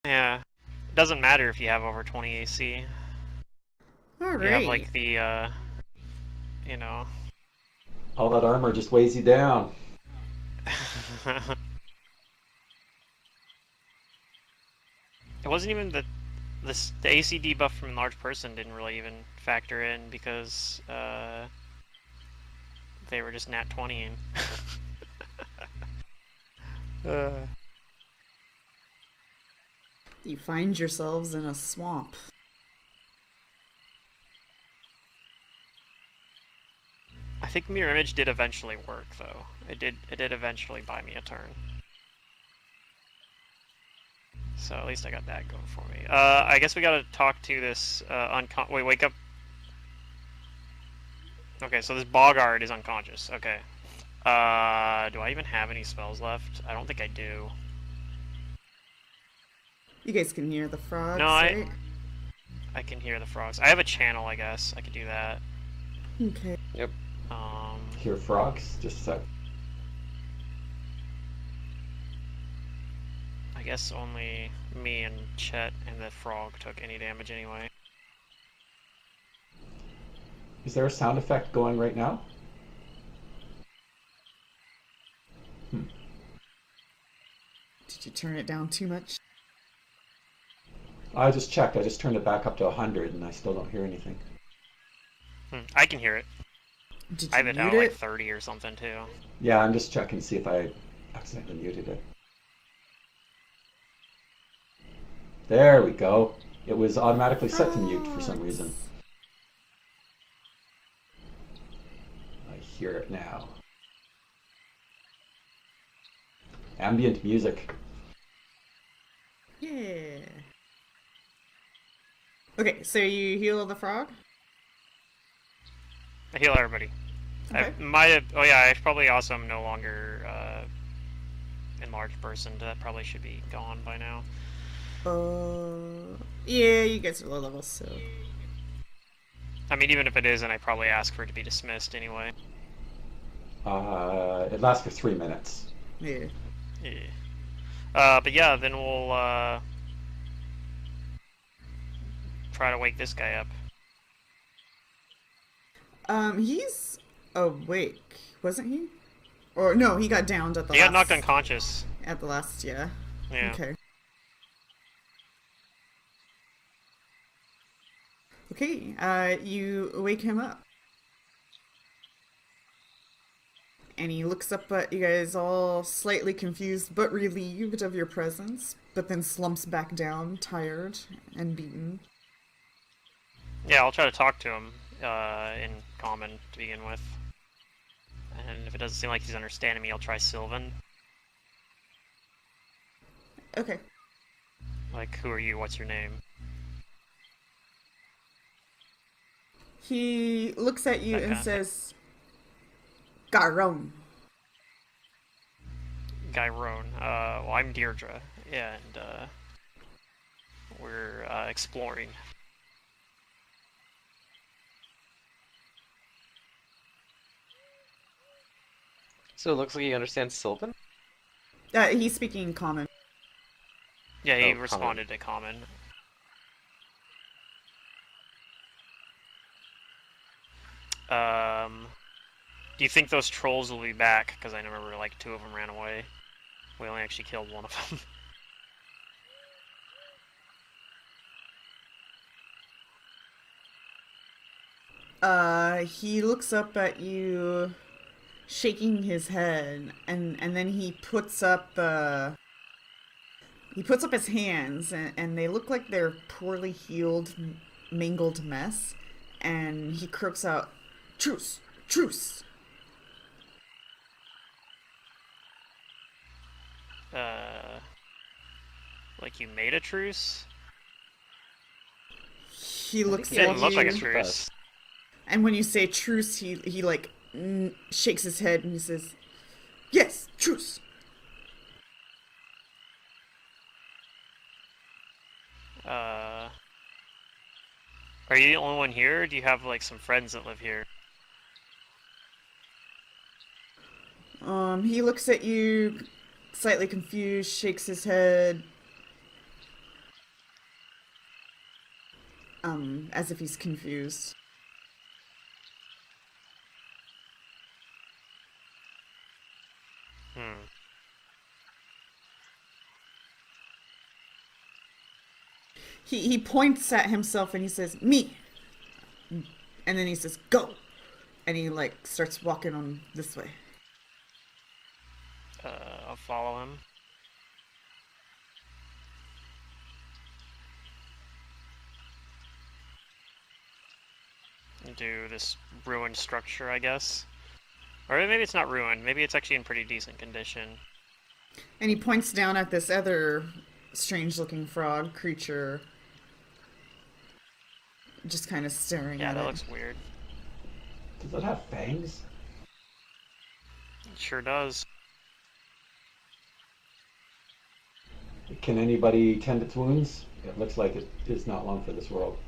Yeah. It doesn't matter if you have over 20 AC. All You have right. like the, you know. All that armor just weighs you down. It wasn't even the AC debuff from large person didn't really even factor in because they were just nat 20ing. You find yourselves in a swamp. I think mirror image did eventually work though. It did eventually buy me a turn. So at least I got that going for me. I guess we gotta talk to this wait, wake up. Okay, so this Boggart is unconscious. Okay. Do I even have any spells left? I don't think I do. You guys can hear the No, frogs, I right? I can hear the frogs. I have a channel, I guess. I could do that. Okay. Yep. Hear frogs? Just a sec. I guess only me and Chet and the frog took any damage anyway. Is there a sound effect going right now? Did you turn it down too much? I just checked. I just turned it back up to 100 and I still don't hear anything. I can hear it. Did I you have it mute down to like it? 30 or something too. Yeah, I'm just checking to see if I accidentally muted it. There we go. It was automatically set to mute for some reason. Frogs. I hear it now. Ambient music. Yeah. Okay, so you heal the frog? I heal everybody. Okay. I might have. Oh yeah, I probably also am no longer enlarged person. That probably should be gone by now. Yeah, you guys are low level, so. I mean, even if it isn't, I probably ask for it to be dismissed anyway. It lasts for 3 minutes. Yeah. Yeah. But yeah, then we'll try to wake this guy up. He's awake, wasn't he? Or no, he got downed at the He got last. knocked unconscious. At the last, yeah. Yeah. Okay. Okay, you wake him up. And he looks up at you guys all slightly confused but relieved of your presence, but then slumps back down, tired and beaten. Yeah, I'll try to talk to him in common to begin with. And if it doesn't seem like he's understanding me, I'll try Sylvan. Okay. Like, who are you? What's your name? He looks at you That and kind of thing. says, Garon. Gyrone. Well, I'm Deirdre. Yeah, and we're exploring. So it looks like he understands Sylvan? He's speaking common. Yeah, he Oh, responded to common. Do you think those trolls will be back? Because I remember like 2 of them ran away. We only actually killed 1 of them. He looks up at you, shaking his head, and then he puts up his hands, and they look like they're poorly healed, mangled mess, and he croaks out, "Truce! Truce!" Like you made a truce? He I looks think It he at didn't wants look like a to you, truce with truce. us. and when you say truce, he like shakes his head and he says, "Yes, truce." Uh, are you the only one here, or do you have like some friends that live here? He looks at you, slightly confused, shakes his head. as if he's confused. Hmm. He points at himself and he says, "Me," and then he says, "Go," and he like starts walking on this way. I'll follow him. Do this ruined structure, I guess. Or maybe it's not ruined. Maybe it's actually in pretty decent condition. And he points down at this other strange-looking frog creature, just kind of staring Yeah, at that it. looks weird. Does it have fangs? It sure does. Can anybody tend its wounds? It looks like it is not long for this world.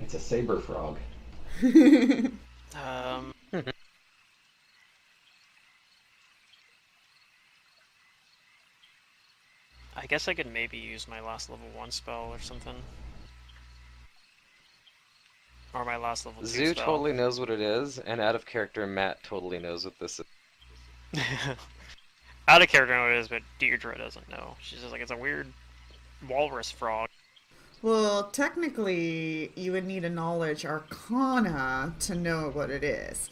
It's a saber frog. Um, I guess I could maybe use my last level 1 spell or something. Or my last level 2 Zoo spell. totally knows what it is, and out of character, Matt totally knows what this is. Out of character, I know what it is, but Deirdre doesn't know. She's just like, it's a weird walrus frog. Well, technically, you would need a knowledge arcana to know what it is.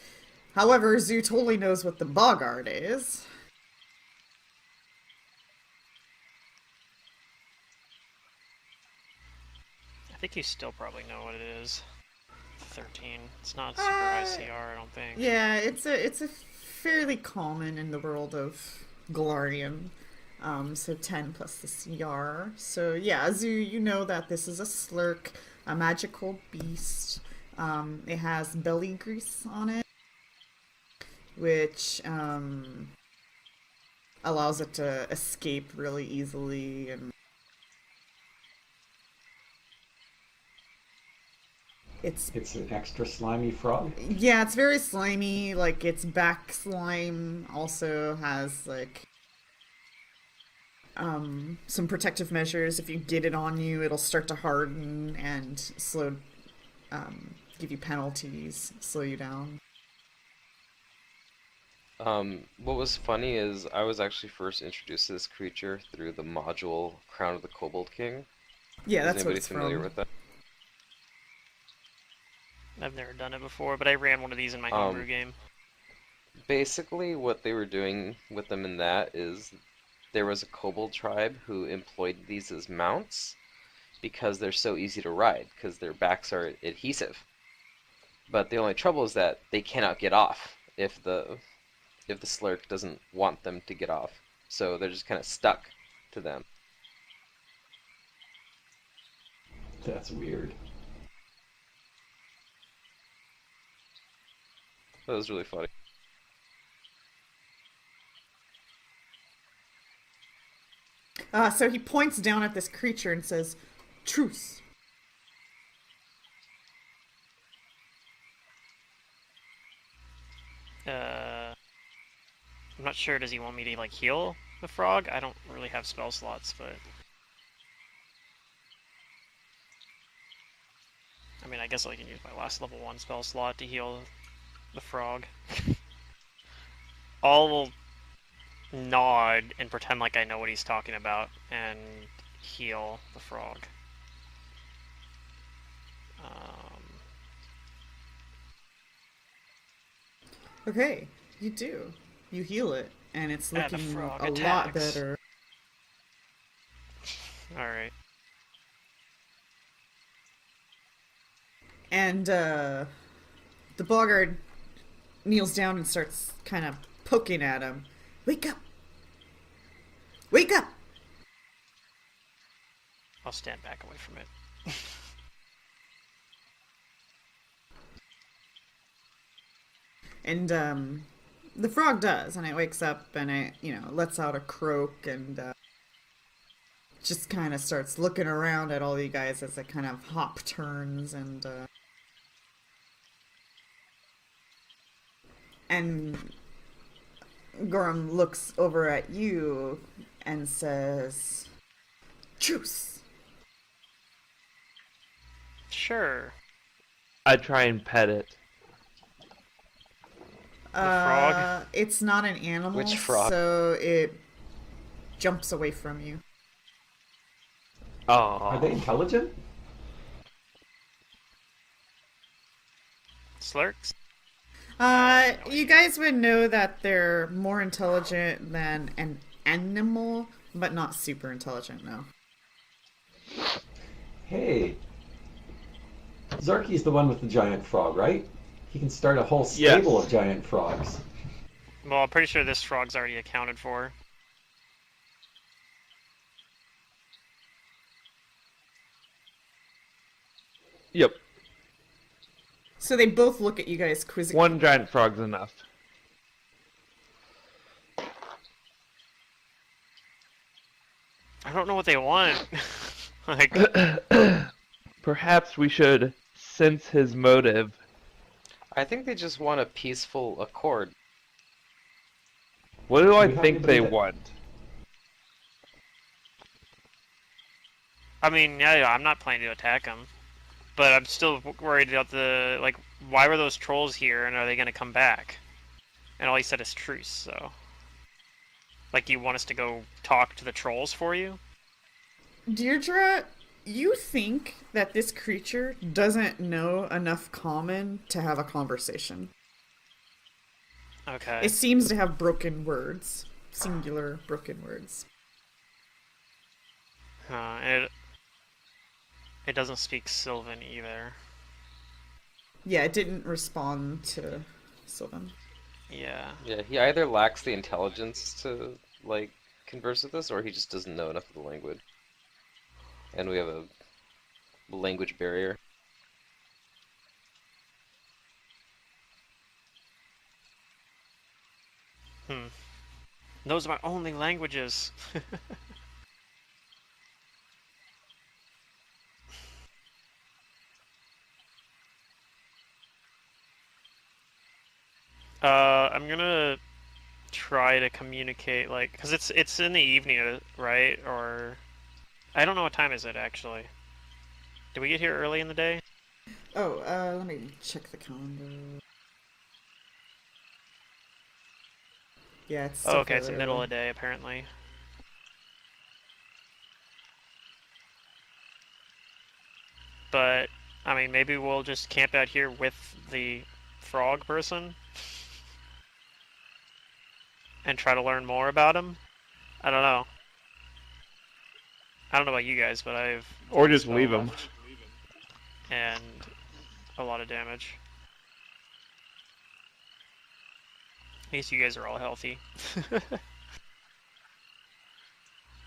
However, Zoo totally knows what the boggart is. I think you still probably know what it is. 13. It's not super high CR, I don't think. Yeah, it's a fairly common in the world of Galarian. So 10 plus the CR. So yeah, Zoo, you know that this is a slurk, a magical beast. It has belly grease on it, which allows it to escape really easily. And it's an extra slimy frog. yeah, it's very slimy. Like its back slime also has like some protective measures. If you get it on you, it'll start to harden and give you penalties, slow you down. What was funny is I was actually first introduced to this creature through the module Crown of the Kobold King. Yeah, Is that's what anybody it's familiar from. with that? I've never done it before, but I ran one of these in my homebrew game. Basically, what they were doing with them in that is there was a kobold tribe who employed these as mounts because they're so easy to ride, because their backs are adhesive. But the only trouble is that they cannot get off if the slurk doesn't want them to get off. So they're just kind of stuck to them. That's weird. That was really funny. So he points down at this creature and says, "Truce." I'm not sure, does he want me to like heal the frog? I don't really have spell slots, but I mean, I guess I can use my last level 1 spell slot to heal the frog. I'll nod and pretend like I know what he's talking about and heal the frog. Okay, you do. You heal it, and it's And the looking frog a lot attacks. better. Alright. And the boggart kneels down and starts kind of poking at him. "Wake up! Wake up!" I'll stand back away from it. And the frog does, and it wakes up and it, lets out a croak and just kind of starts looking around at all you guys as it kind of hop turns and Gorham looks over at you and says, "Truce." Sure. I try and pet it. The frog? It's not an animal, Which frog? so it jumps away from you. Are they Oh, intelligent? Slurks? You guys would know that they're more intelligent than an animal, but not super intelligent, no. Hey, Zarky's the one with the giant frog, right? He can start a whole yes. stable of giant frogs. Well, I'm pretty sure this frog's already accounted for. Yep. So they both look at you guys quizzically. One giant frog's enough. I don't know what they want. Like, Perhaps we should sense his motive. I think they just want a peaceful accord. What do I we have think they anybody that- want? I mean, yeah, I'm not planning to attack them. But I'm still worried about the, like, why were those trolls here and are they going to come back? And all he said is truce, so. Like, you want us to go talk to the trolls for you? Deirdre, you think that this creature doesn't know enough common to have a conversation. Okay. It seems to have broken words. Singular broken words. It doesn't speak Sylvan either. Yeah, it didn't respond to Sylvan. Yeah. Yeah, he either lacks the intelligence to, like, converse with us, or he just doesn't know enough of the language. And we have a language barrier. Those are my only languages. I'm gonna try to communicate, like, cause it's in the evening, right? Or I don't know what time is it actually. Did we get here early in the day? Oh, let me check the calendar. Yeah, it's Oh, still okay, it's the fairly middle early. of the day apparently. But I mean, maybe we'll just camp out here with the frog person and try to learn more about him. I don't know. I don't know about you guys, but I've Or one just spell leave him. left and a lot of damage. At least you guys are all healthy.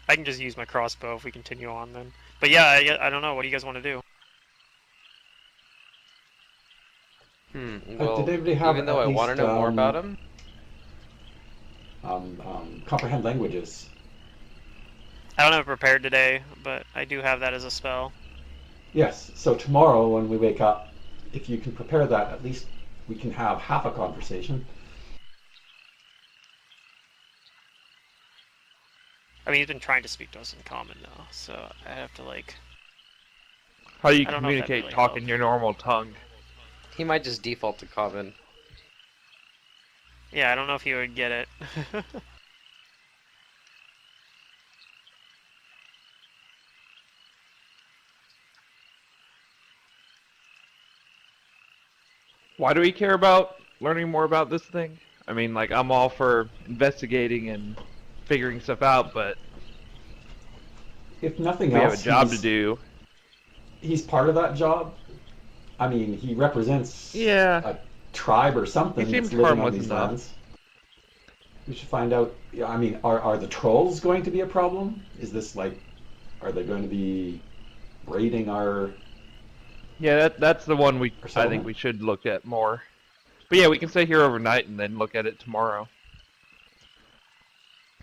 I can just use my crossbow if we continue on then. But yeah, I don't know. What do you guys want to do? Well, did everybody have even though at I want to least, know more about him, comprehend languages? I don't have it prepared today, but I do have that as a spell. Yes. So tomorrow when we wake up, if you can prepare that, at least we can have half a conversation. I mean, he's been trying to speak to us in common though, so I have to like. How do you I don't know if that communicate really talking helps. your normal tongue? he might just default to common. Yeah, I don't know if he would get it. Why do we care about learning more about this thing? I mean, like, I'm all for investigating and figuring stuff out, but If nothing we have a else, job to do. he's part of that job. I mean, he represents Yeah. a tribe or something He that's seemed living on harmless these enough. lands. We should find out. Yeah, I mean, are the trolls going to be a problem? Is this like, are they going to be raiding our? Yeah, that's the one I think settlement? we should look at more. But yeah, we can stay here overnight and then look at it tomorrow.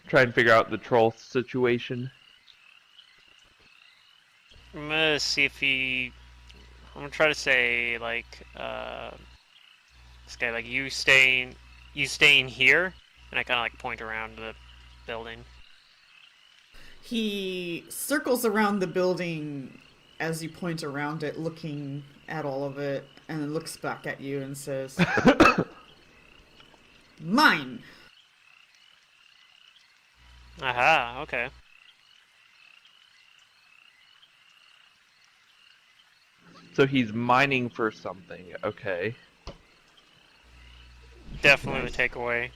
Try and figure out the troll situation. I'm gonna see if he. I'm gonna try to say like, this guy like you staying here, and I kind of like point around the building. He circles around the building as you point around it, looking at all of it, and then looks back at you and says, "Mine." Aha, okay. So he's mining for something. Okay. Definitely Nice. the takeaway.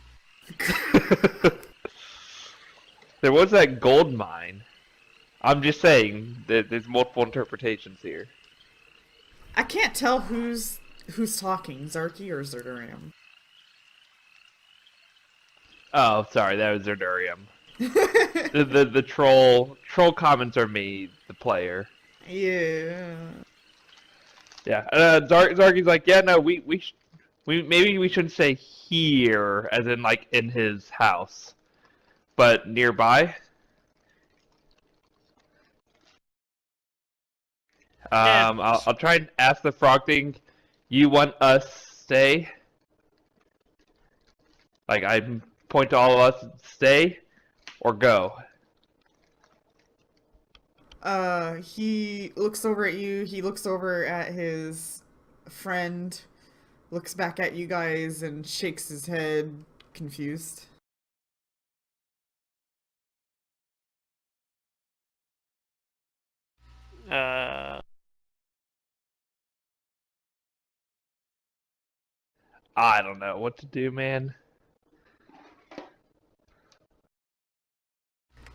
There was that gold mine. I'm just saying that there's multiple interpretations here. I can't tell who's talking, Zarky or Zerdurium. Oh, sorry, that was Zerdurium. the troll comments are me, the player. Yeah. Yeah, Zarky's like, yeah, no, we maybe we shouldn't say here, as in like in his house, but nearby. Yeah. I'll try and ask the frog thing. You want us stay? Like I point to all of us, stay or go. He looks over at you, he looks over at his friend, looks back at you guys, and shakes his head, confused. I don't know what to do, man.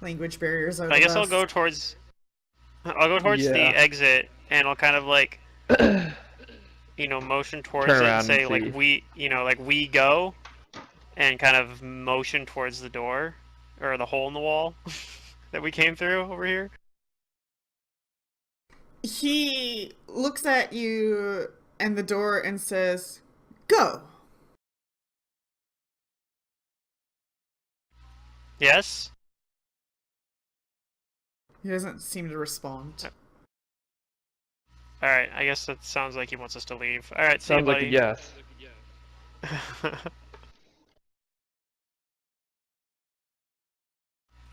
Language barriers are I the guess I'll best. go towards. I'll go towards the Yeah. exit, and I'll kind of like, motion towards Turn it and around say and like see. like we go, and kind of motion towards the door or the hole in the wall that we came through over here. He looks at you and the door and says, "Go." Yes. He doesn't seem to respond. All right. I guess that sounds like he wants us to leave. All right. See you, Sounds like a buddy. yes.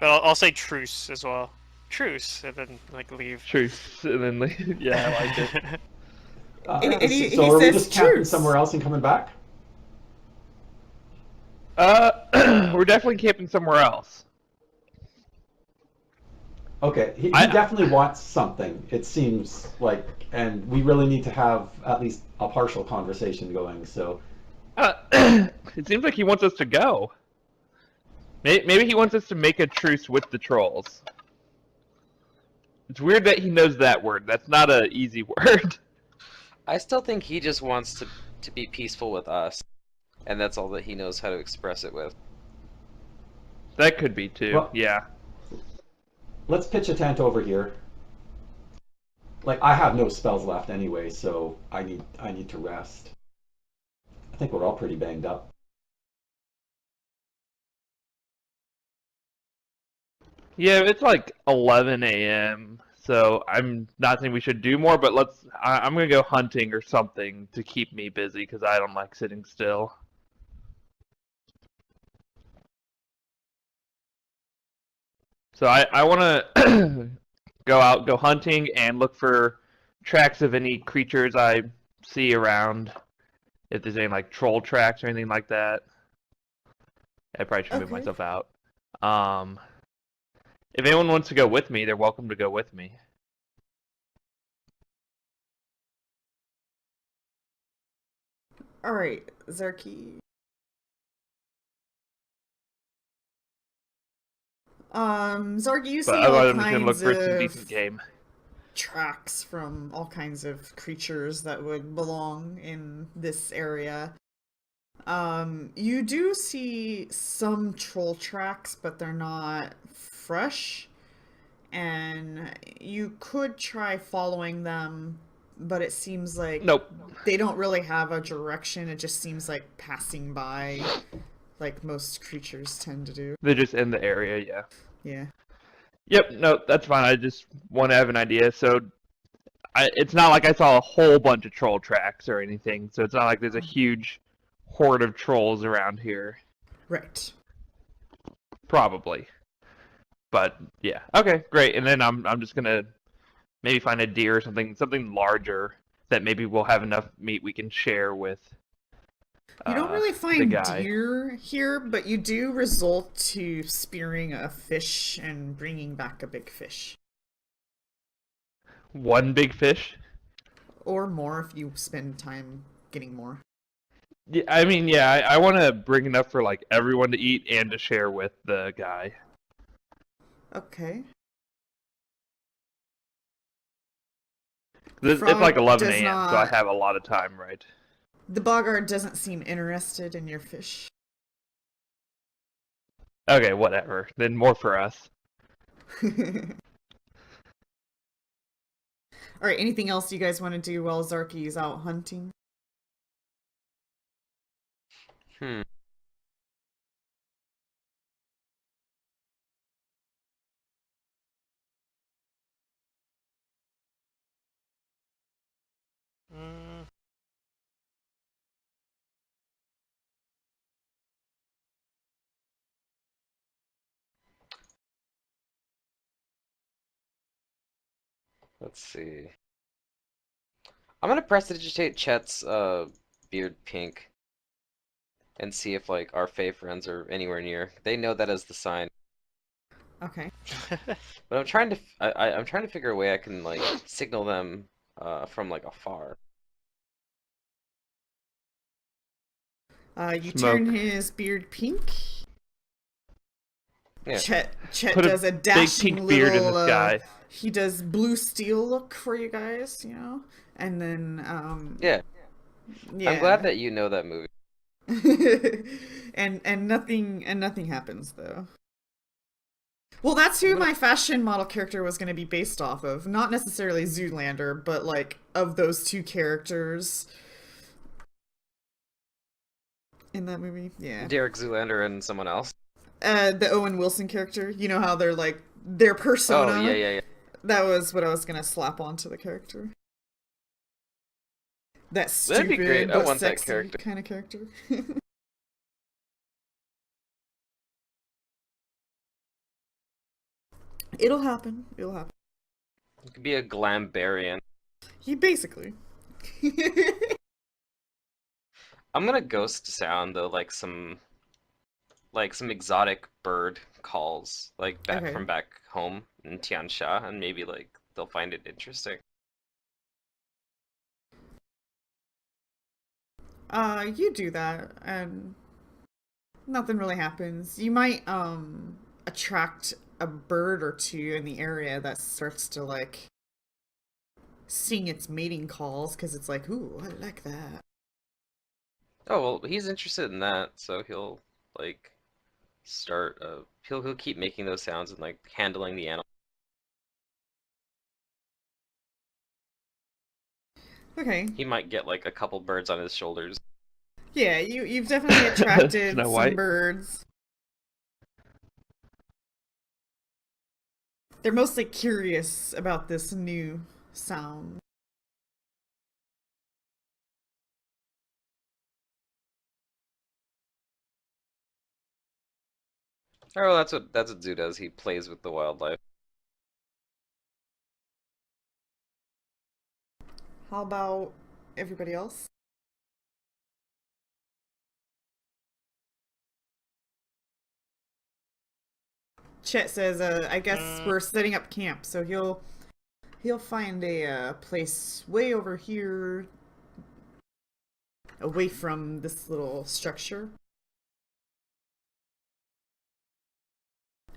But I'll say truce as well. Truce, and then like leave. Truce, and then leave. Yeah, I like it. And he So are we says just camping truce. somewhere else and coming back? We're definitely camping somewhere else. Okay, he I- definitely wants something, it seems like, and we really need to have at least a partial conversation going, so... It seems like he wants us to go. Maybe he wants us to make a truce with the trolls. It's weird that he knows that word. That's not an easy word. I still think he just wants to be peaceful with us, and that's all that he knows how to express it with. That could be too. Well- Yeah. Let's pitch a tent over here. Like, I have no spells left anyway, so I need to rest. I think we're all pretty banged up. Yeah, it's like 11 a.m. So I'm not saying we should do more, but I'm gonna go hunting or something to keep me busy because I don't like sitting still. So I want to go hunting and look for tracks of any creatures I see around. If there's any like troll tracks or anything like that. I probably should move Okay. myself out. If anyone wants to go with me, they're welcome to go with me. Alright, Zarky. Zarky, you see But all otherwise, I'm just gonna look kinds for some of decent game. tracks from all kinds of creatures that would belong in this area. You do see some troll tracks, but they're not fresh. And you could try following them, but it seems like Nope. they don't really have a direction. It just seems like passing by, like most creatures tend to do. They're just in the area, yeah. Yeah. Yep, no, that's fine. I just want to have an idea. So, it's not like I saw a whole bunch of troll tracks or anything. So it's not like there's a huge horde of trolls around here. Right. Probably. But yeah, okay, great. And then I'm just gonna maybe find a deer or something larger that maybe we'll have enough meat we can share with You don't really the find guy. deer here, but you do resort to spearing a fish and bringing back a big fish. One big fish? Or more if you spend time getting more. Yeah, I mean, yeah, I want to bring enough for like everyone to eat and to share with the guy. Okay. It's Frog like 11 does a.m., so I not... have a lot of time, right? The boggart doesn't seem interested in your fish. Okay, whatever. Then more for us. Alright, anything else you guys want to do while Zarky's out hunting? Hmm. Mm, Let's see. I'm gonna prestidigitate Chet's beard pink and see if like our Fey friends are anywhere near. They know that as the sign. Okay. But I'm trying to I'm trying to figure a way I can like signal them from like afar. You Smoke. turn his beard pink. Yeah. Chet Put a does a big dashing pink beard in little, the sky. he does blue steel look for you guys, you know? And then, Yeah. yeah. I'm glad that you know that movie. and nothing happens though. Well, that's who my fashion model character was going to be based off of. Not necessarily Zoolander, but like of those two characters in that movie. Yeah. Derek Zoolander and someone else. The Owen Wilson character. You know how they're like their persona. Oh yeah. That was what I was going to slap onto the character. That That'd be great. stupid I but want that sexy character. kind of character. It'll happen. It'll happen. It could be a glambarian. He basically. I'm gonna ghost sound though, like some exotic bird calls, like back Okay. from back home in Tiansha, and maybe like they'll find it interesting. You do that, and nothing really happens. You might attract a bird or two in the area that starts to like sing its mating calls because it's like, ooh, I like that. Oh well, he's interested in that, so he'll like start. He'll keep making those sounds and like handling the animal. Okay. He might get like a couple birds on his shoulders. Yeah, you've definitely attracted Snow some White. birds. They're mostly curious about this new sound. Oh, that's what Zoo does. He plays with the wildlife. How about everybody else? Chet says, I guess we're setting up camp, so he'll find a place way over here, away from this little structure.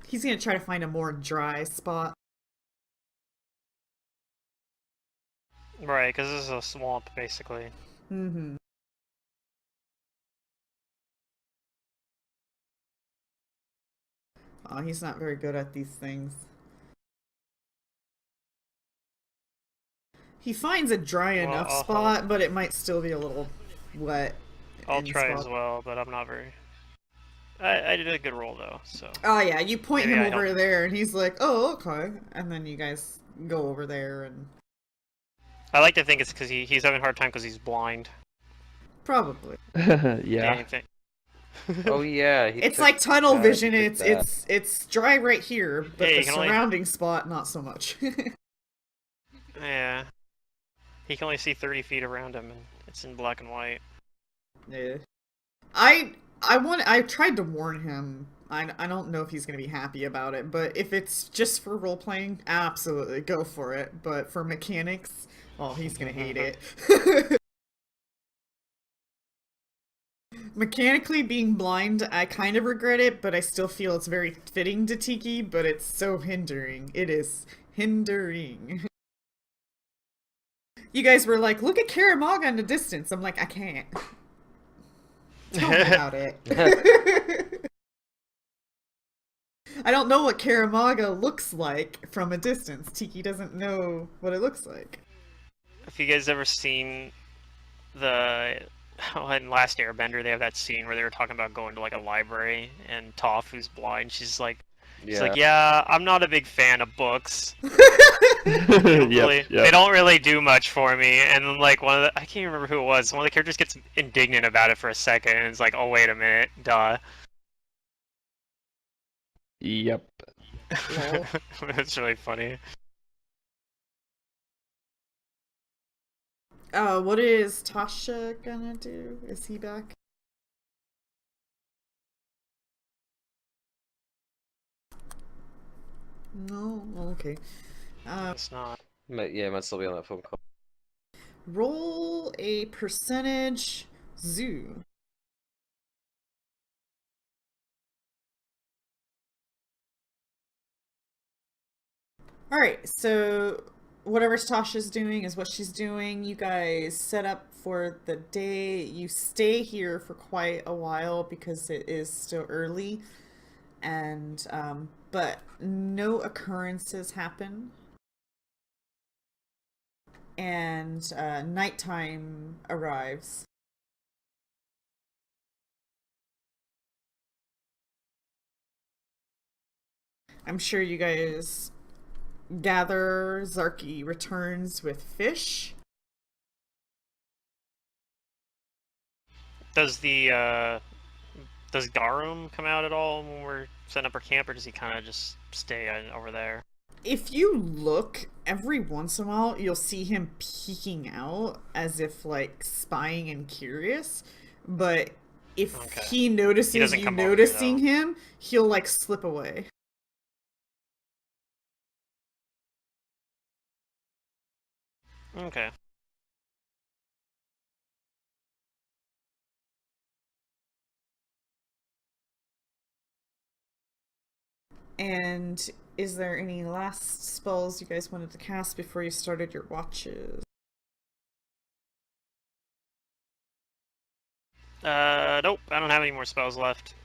He's gonna try to find a more dry spot. right, because this is a swamp, basically. Mm-hmm. Oh, he's not very good at these things. He finds a dry enough I'll spot, help. but it might still be a little wet. I'll in try spot. as well, but I'm not very... I did a good roll, though, so... Oh yeah, you point Maybe him I over help. there, and he's like, "Oh, okay," and then you guys go over there, and I like to think it's because he's having a hard time because he's blind. probably Yeah. Anything. Oh yeah, he it's took like tunnel that, he vision. took It's that. it's dry right here, but Yeah, you the can only- surrounding spot not so much. Yeah. He can only see 30 feet around him, and it's in black and white. Yeah. I tried to warn him. I don't know if he's gonna be happy about it, but if it's just for role playing, absolutely go for it. But for mechanics, oh, he's gonna hate it. Mechanically being blind, I kind of regret it, but I still feel it's very fitting to Tiki, but it's so hindering. It is hindering. You guys were like, look at Karamaga in the distance. I'm like, I can't. Tell me about it. I don't know what Karamaga looks like from a distance. Tiki doesn't know what it looks like. Have you guys ever seen the in Last Airbender? They have that scene where they were talking about going to like a library, and Toph, who's blind, she's like, yeah, I'm not a big fan of books. They don't really do much for me. And then, like, I can't remember who it was. One of the characters gets indignant about it for a second, and it's like, oh wait a minute, duh. Yep. It's really funny. What is Tasha gonna do? Is he back? No? Okay. It's not. Yeah, might still be on that phone call. Roll a percentage zoo. Alright, so whatever Tasha's doing is what she's doing. You guys set up for the day. You stay here for quite a while because it is still early. And, but no occurrences happen. And nighttime arrives. I'm sure you guys gather. Zarky returns with fish. Does Garum come out at all when we're setting up our camp, or does he kind of just stay over there? If you look, every once in a while, you'll see him peeking out as if, like, spying and curious. But if he notices you noticing him, he'll, like, slip away. Okay. And is there any last spells you guys wanted to cast before you started your watches? Nope, I don't have any more spells left.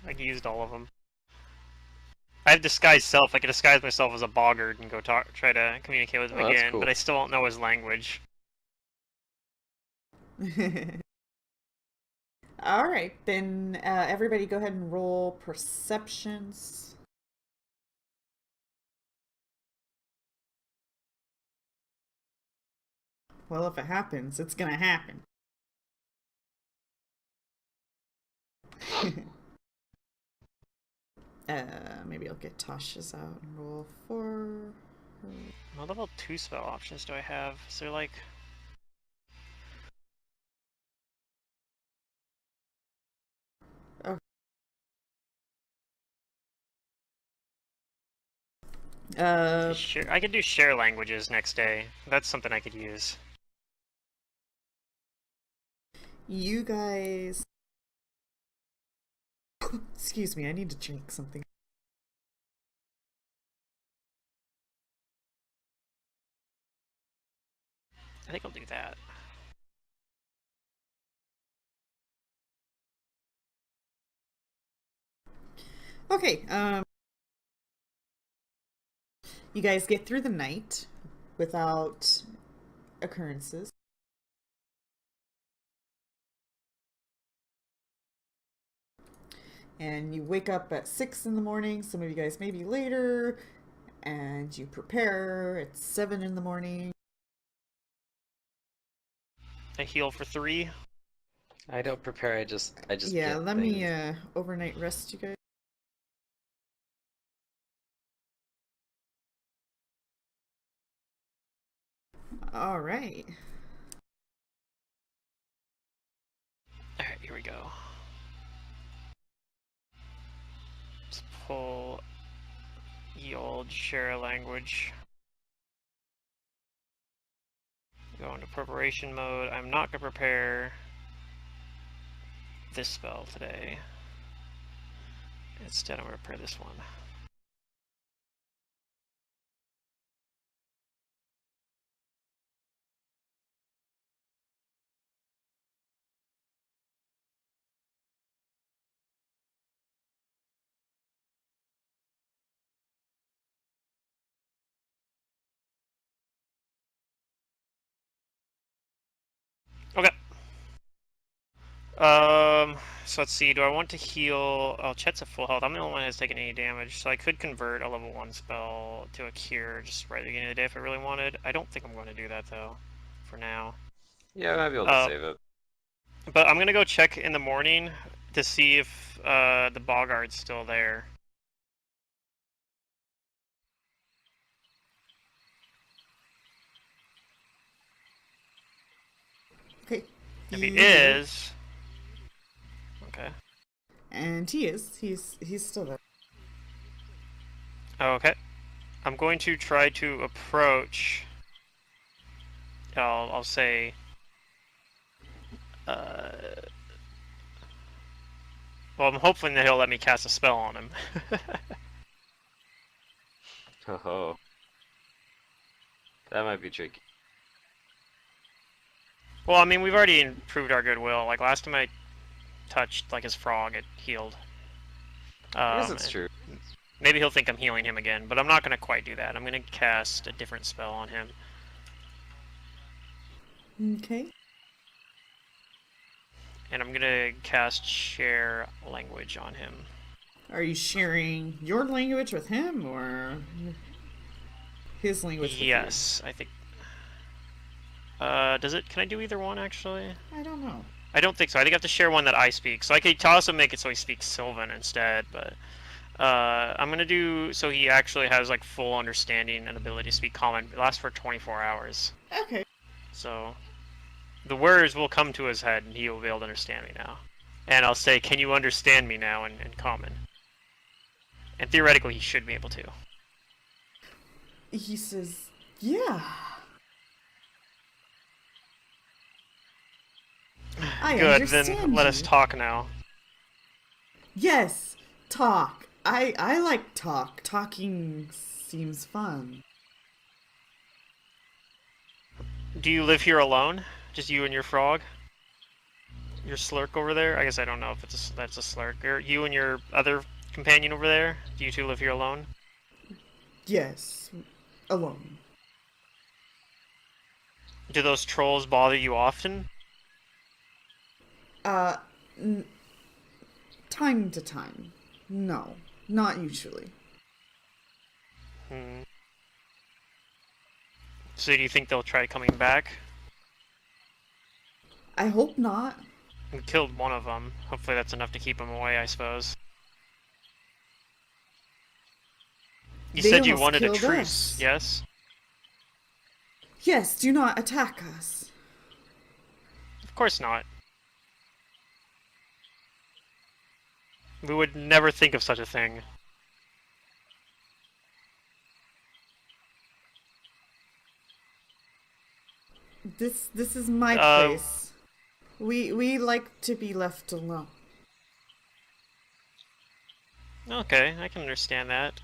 I used all of them. I have Disguise Self. I can disguise myself as a boggart and go try to communicate with him again, but I still don't know his language. Alright, then everybody go ahead and roll perceptions. Well, if it happens, it's gonna happen. Maybe I'll get Tasha's out and roll for her. What level 2 spell options do I have? Is there like... Oh. I could do share languages next day. That's something I could use. You guys... Excuse me, I need to drink something. I think I'll do that. Okay, you guys get through the night without occurrences. And you wake up at 6 in the morning, some of you guys maybe later, and you prepare, it's 7 in the morning. I heal for 3. I don't prepare, I just yeah, get let things. me overnight rest you guys. All right. Alright, here we go. Let's pull ye old share language. Go into preparation mode. I'm not going to prepare this spell today. Instead, I'm going to prepare this one. Okay. So let's see. Do I want to heal? Oh, Chet's at full health. I'm the only one who has taken any damage, so I could convert a level 1 spell to a cure just right at the beginning of the day if I really wanted. I don't think I'm going to do that though, for now. Yeah, I might be able to Uh, save it. but I'm gonna go check in the morning to see if the Boggard's still there. Okay. If he He's there. is, okay. And he is. He's still there. Okay. I'm going to try to approach. I'll say. Well, I'm hoping that he'll let me cast a spell on him. Oh, that might be tricky. Well, I mean, we've already improved our goodwill. Like last time I touched like his frog, it healed. I guess it's true. Maybe he'll think I'm healing him again, but I'm not gonna quite do that. I'm gonna cast a different spell on him. Okay. And I'm gonna cast Share Language on him. Are you sharing your language with him or his language with you? Yes, I think. Does it? Can I do either one actually? I don't know. I don't think so. I think I have to share one that I speak. So I could also make it so he speaks Sylvan instead, but I'm gonna do so he actually has like full understanding and ability to speak Common. It lasts for 24 hours. Okay. So the words will come to his head and he will be able to understand me now. And I'll say, "Can you understand me now?" in Common. And theoretically, he should be able to. He says, "Yeah. I Good. understand Then let us you." talk now. Yes. Talk. I like talk. Talking seems fun. Do you live here alone? Just you and your frog? Your slurk over there? I guess I don't know if that's a slurk. Or you and your other companion over there? Do you two live here alone? Yes. Alone. Do those trolls bother you often? Uh, n- time to time. No, not usually. Hmm. So do you think they'll try coming back? I hope not. We killed one of them. Hopefully that's enough to keep them away, I suppose. You They said you almost wanted a killed truce, us. yes? Yes, do not attack us. Of course not. We would never think of such a thing. This is my Uh, place. We like to be left alone. okay, I can understand that.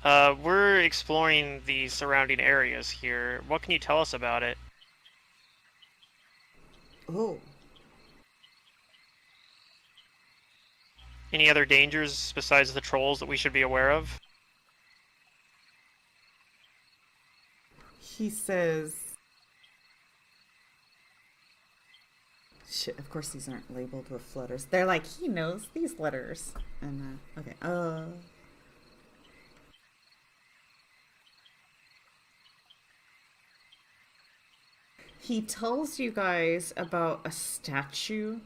We're exploring the surrounding areas here. What can you tell us about it? Oh, Any other dangers besides the trolls that we should be aware of? he says. Shit, of course these aren't labeled with letters. They're like, he knows these letters. And, okay, he tells you guys about a statue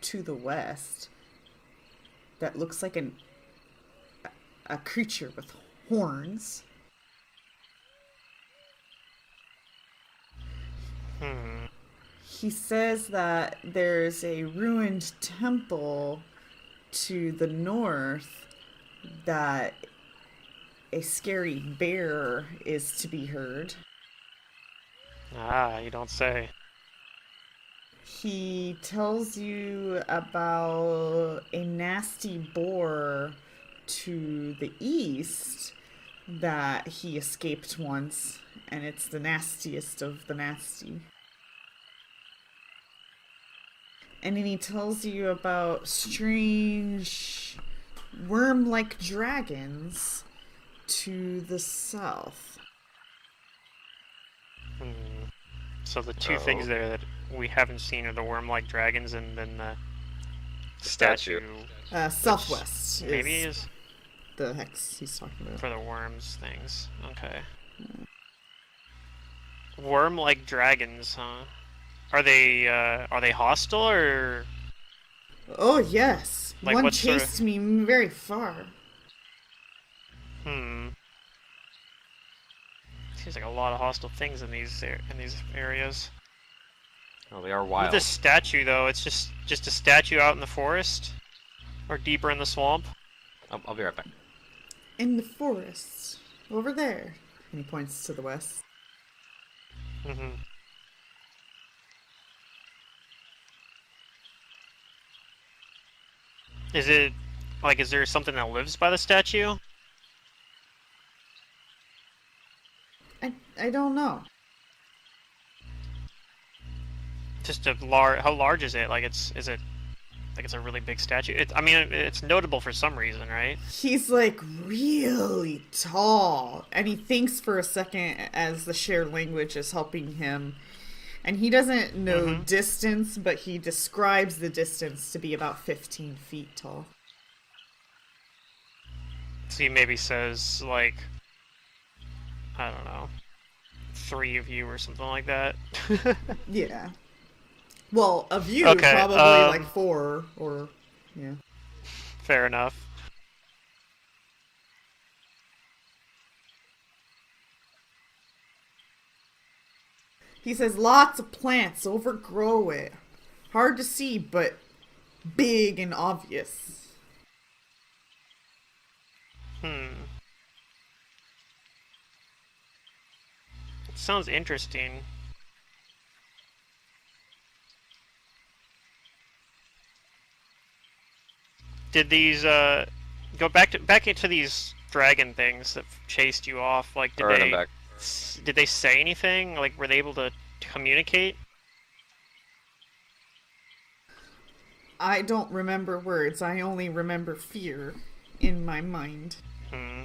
to the west that looks like a creature with horns. Hmm. He says that there's a ruined temple to the north that a scary bear is to be heard. Ah, you don't say. He tells you about a nasty boar to the east that he escaped once, and it's the nastiest of the nasty. And then he tells you about strange worm like dragons to the south. Hmm. So the two Oh. things there that we haven't seen are the worm-like dragons and then the Statue. Southwest maybe is is the hex he's talking about. for the worms things. Okay. Worm-like dragons, huh? Are they hostile or Oh, yes. like One what sort of? chased me very far. Hmm. Seems like a lot of hostile things in these areas. Oh, they are With wild. this statue though, it's just a statue out in the forest or deeper in the swamp. I'll be right back. In the forest. Over there. And he points to the west. Mm-hmm. Is it like is there something that lives by the statue? I don't know. Just a large. How large is it? Like is it like it's a really big statue? I mean, it's notable for some reason, right? He's like really tall. And he thinks for a second as the shared language is helping him. And he doesn't know Mm-hmm. distance, but he describes the distance to be about 15 feet tall. So he maybe says like, I don't know, 3 of you or something like that. Yeah. Well, of you, Okay, probably like 4 or, yeah. Fair enough. He says lots of plants overgrow it. Hard to see, but big and obvious. Hmm. It sounds interesting. Did these go back into these dragon things that chased you off? Like, Alright, I'm back. did they say anything? Like, were they able to communicate? I don't remember words. I only remember fear in my mind. Hmm.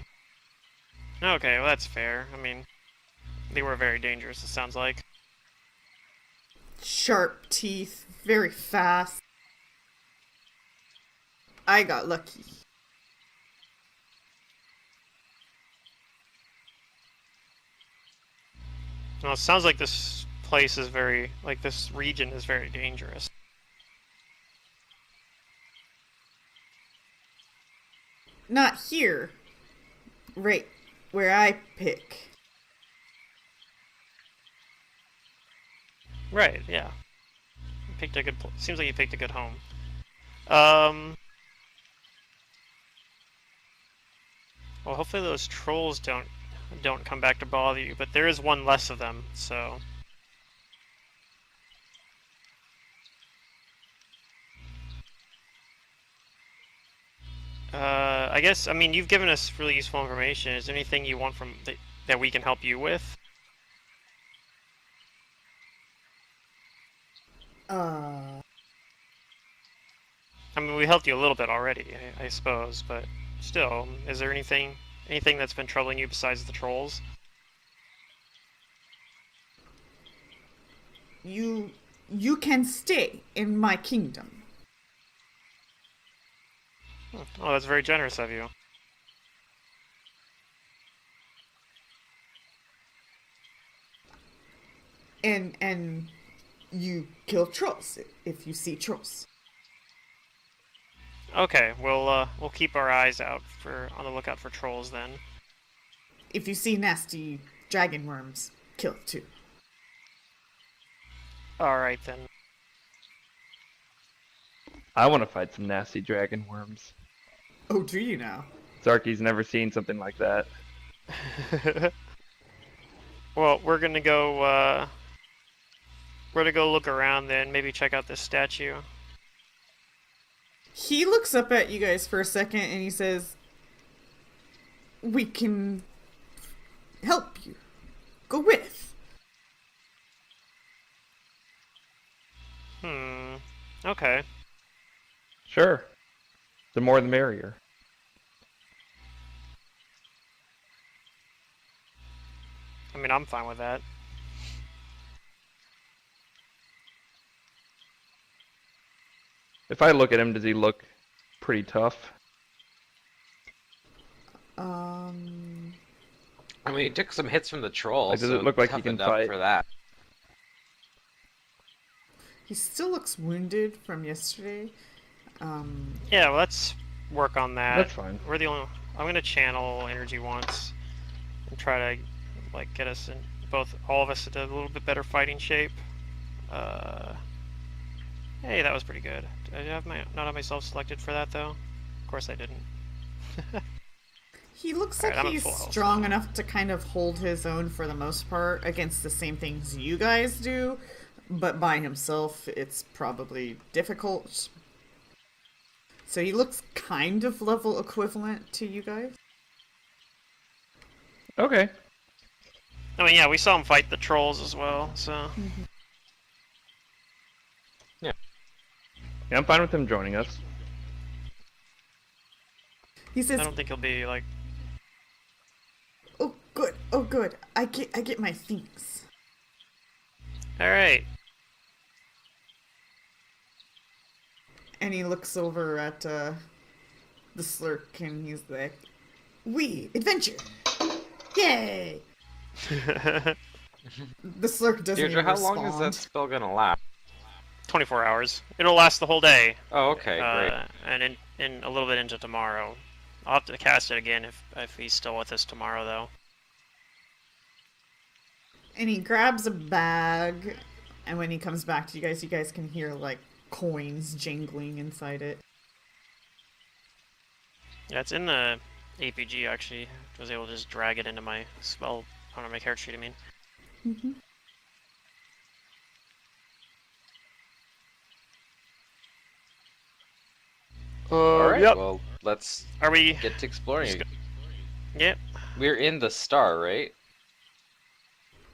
Okay, well that's fair. I mean, they were very dangerous. It sounds like. Sharp teeth, very fast. I got lucky. Well, it sounds like this place is very, like this region is very dangerous. Not here. Right where I pick. Right, yeah. You picked a good. Seems like you picked a good home. Um. Well, hopefully those trolls don't come back to bother you. But there is one less of them, so. I guess. I mean, you've given us really useful information. Is there anything you want from that we can help you with? Uh, I mean, we helped you a little bit already, I suppose, but still, is there anything that's been troubling you besides the trolls? you can stay in my kingdom. Oh, that's very generous of you. And you kill trolls if you see trolls. Okay, we'll keep our eyes out on the lookout for trolls then. If you see nasty dragon worms, kill too. Alright then. I want to fight some nasty dragon worms. Oh, do you now? Zarky's never seen something like that. Well, we're gonna go look around then, maybe check out this statue. He looks up at you guys for a second and he says, "We can help you. Go with." Okay. Sure. The more the merrier. I mean, I'm fine with that. If I look at him, does he look pretty tough? I mean, he took some hits from the troll, Like, does so it look like he toughened can up fight? for that. He still looks wounded from yesterday. Yeah, well, let's work on that. That's fine. We're the only. I'm gonna channel energy once and try to like get us in all of us into a little bit better fighting shape. Hey, that was pretty good. Did I not have myself selected for that though? Of course I didn't. He looks Alright, like I'm at he's full health strong now. enough to kind of hold his own for the most part against the same things you guys do, but by himself it's probably difficult. So he looks kind of level equivalent to you guys. Okay. I mean, yeah, we saw him fight the trolls as well, so. Yeah, I'm fine with him joining us. He says, I don't think he'll be like. "Oh good, oh good. I get my things." Alright. And he looks over at the Slurk and he's like, "We adventure! Yay!" The Slurk doesn't Deirdre, even how respond. long is that spell gonna last? 24 hours. It'll last the whole day. Oh, okay, great. And in a little bit into tomorrow. I'll have to cast it again if he's still with us tomorrow, though. And he grabs a bag, and when he comes back to you guys can hear like coins jingling inside it. Yeah, it's in the APG actually. I was able to just drag it into my spell, my character sheet. I mean. Mm-hmm. Alright, Yep. well, let's Are we? get to exploring. Yep. We're in the star, right?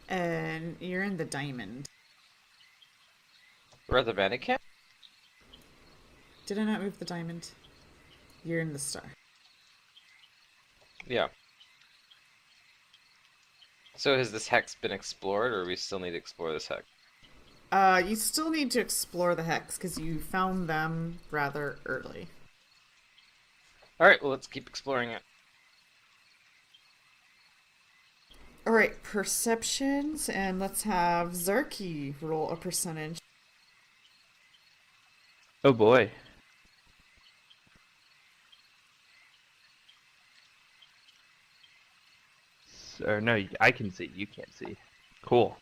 And you're in the diamond. We're at the bandit camp? Did I not move the diamond? You're in the star. Yeah. So has this hex been explored, or we still need to explore this hex? You still need to explore the hex because you found them rather early. Alright, well, let's keep exploring it. Alright, perceptions, and let's have Zarky roll a percentage. Oh boy. Or no, I can see. You can't see. Cool.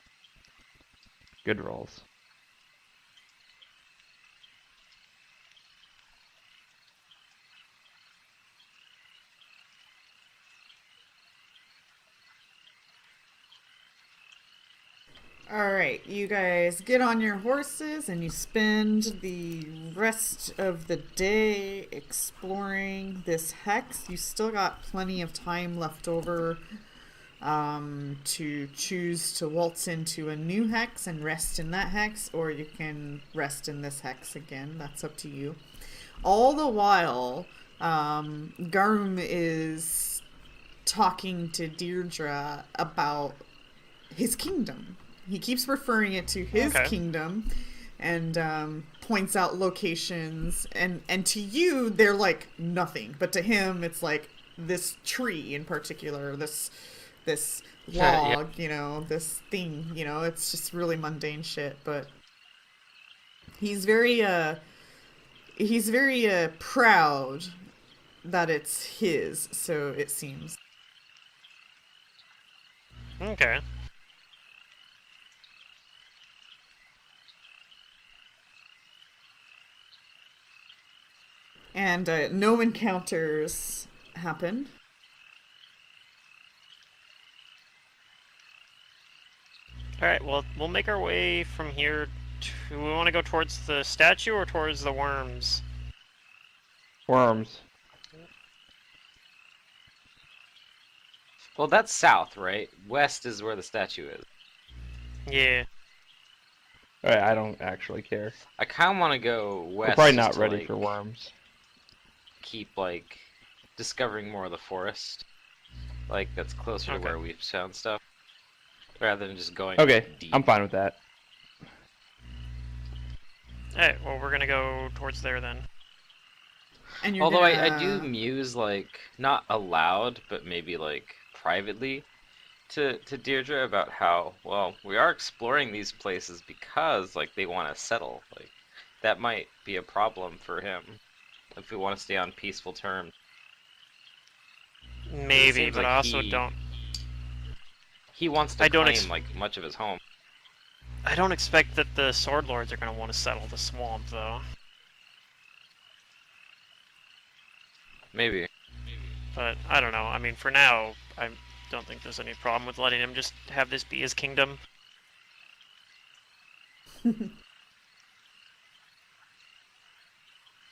Good rolls. Alright, you guys get on your horses and you spend the rest of the day exploring this hex. You still got plenty of time left over to choose to waltz into a new hex and rest in that hex, or you can rest in this hex again. That's up to you. All the while, Garum is talking to Deirdre about his kingdom. He keeps referring it to his Okay. kingdom and points out locations. And to you, they're like nothing. But to him, it's like this tree in particular, this log, Yeah. you know, this thing, you know, it's just really mundane shit. But he's very proud that it's his, so it seems. Okay. And no encounters happen. Alright, well, we'll make our way from here to... We want to go towards the statue or towards the worms? Worms. Well, that's south, right? West is where the statue is. Yeah. Alright, I don't actually care. I kind of want to go We're west probably just not to, ready like, for worms. keep, like, discovering more of the forest. Like, that's closer to Okay. where we've found stuff. Rather than just going Okay, deep. I'm fine with that. Alright, well, we're gonna go towards there then. And you're Although gonna... I do muse, like, not aloud, but maybe, like, privately to Deirdre about how, well, we are exploring these places because, like, they want to settle. Like, that might be a problem for him if we want to stay on peaceful terms. Maybe, seems but like I also he- don't... He wants to I don't claim, like, much of his home. I don't expect that the Sword Lords are gonna want to settle the swamp, though. Maybe. But, I don't know. I mean, for now, I don't think there's any problem with letting him just have this be his kingdom.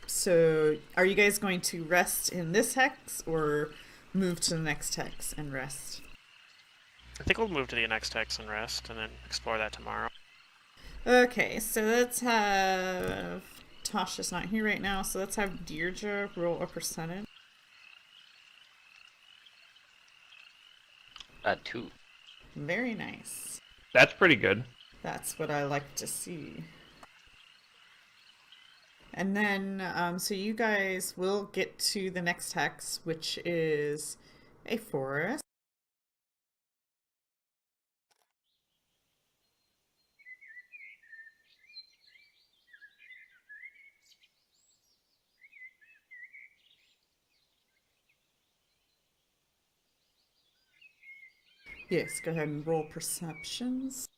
So, are you guys going to rest in this hex or move to the next hex and rest? I think we'll move to the next hex and rest, and then explore that tomorrow. Okay, so let's have... Tasha's not here right now, so let's have Deirdre roll a percentage. 2. Very nice. That's pretty good. That's what I like to see. And then, so you guys will get to the next hex, which is a forest. Yes, go ahead and roll perceptions.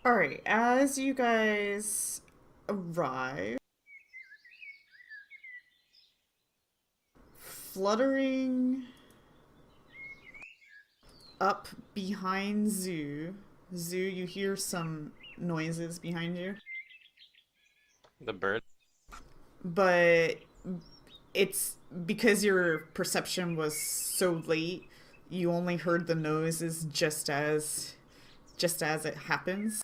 Alright, as you guys arrive, fluttering up behind Zoo, you hear some noises behind you, The bird. but it's because your perception was so late, you only heard the noises just as it happens.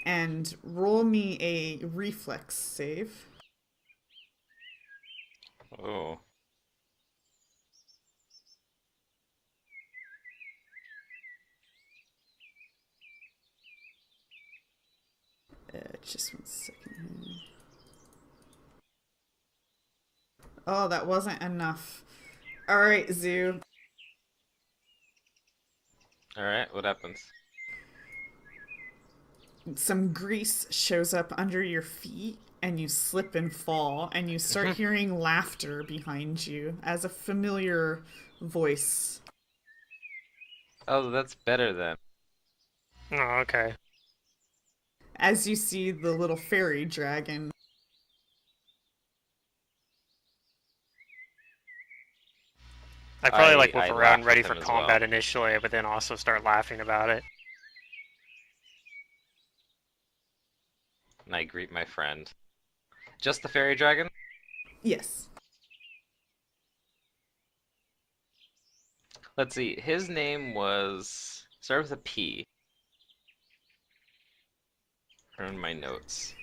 And roll me a reflex save. Oh. Just 1 second here. Oh, that wasn't enough. Alright, Zoo. Alright, what happens? Some grease shows up under your feet, and you slip and fall, and you start hearing laughter behind you as a familiar voice. Oh, that's better then. Oh, okay. As you see the little fairy dragon. I probably like I whip laugh around with ready him for as combat well. initially, but then also start laughing about it. And I greet my friend. Just the fairy dragon? Yes. Let's see, his name was... Started with a P. From my notes.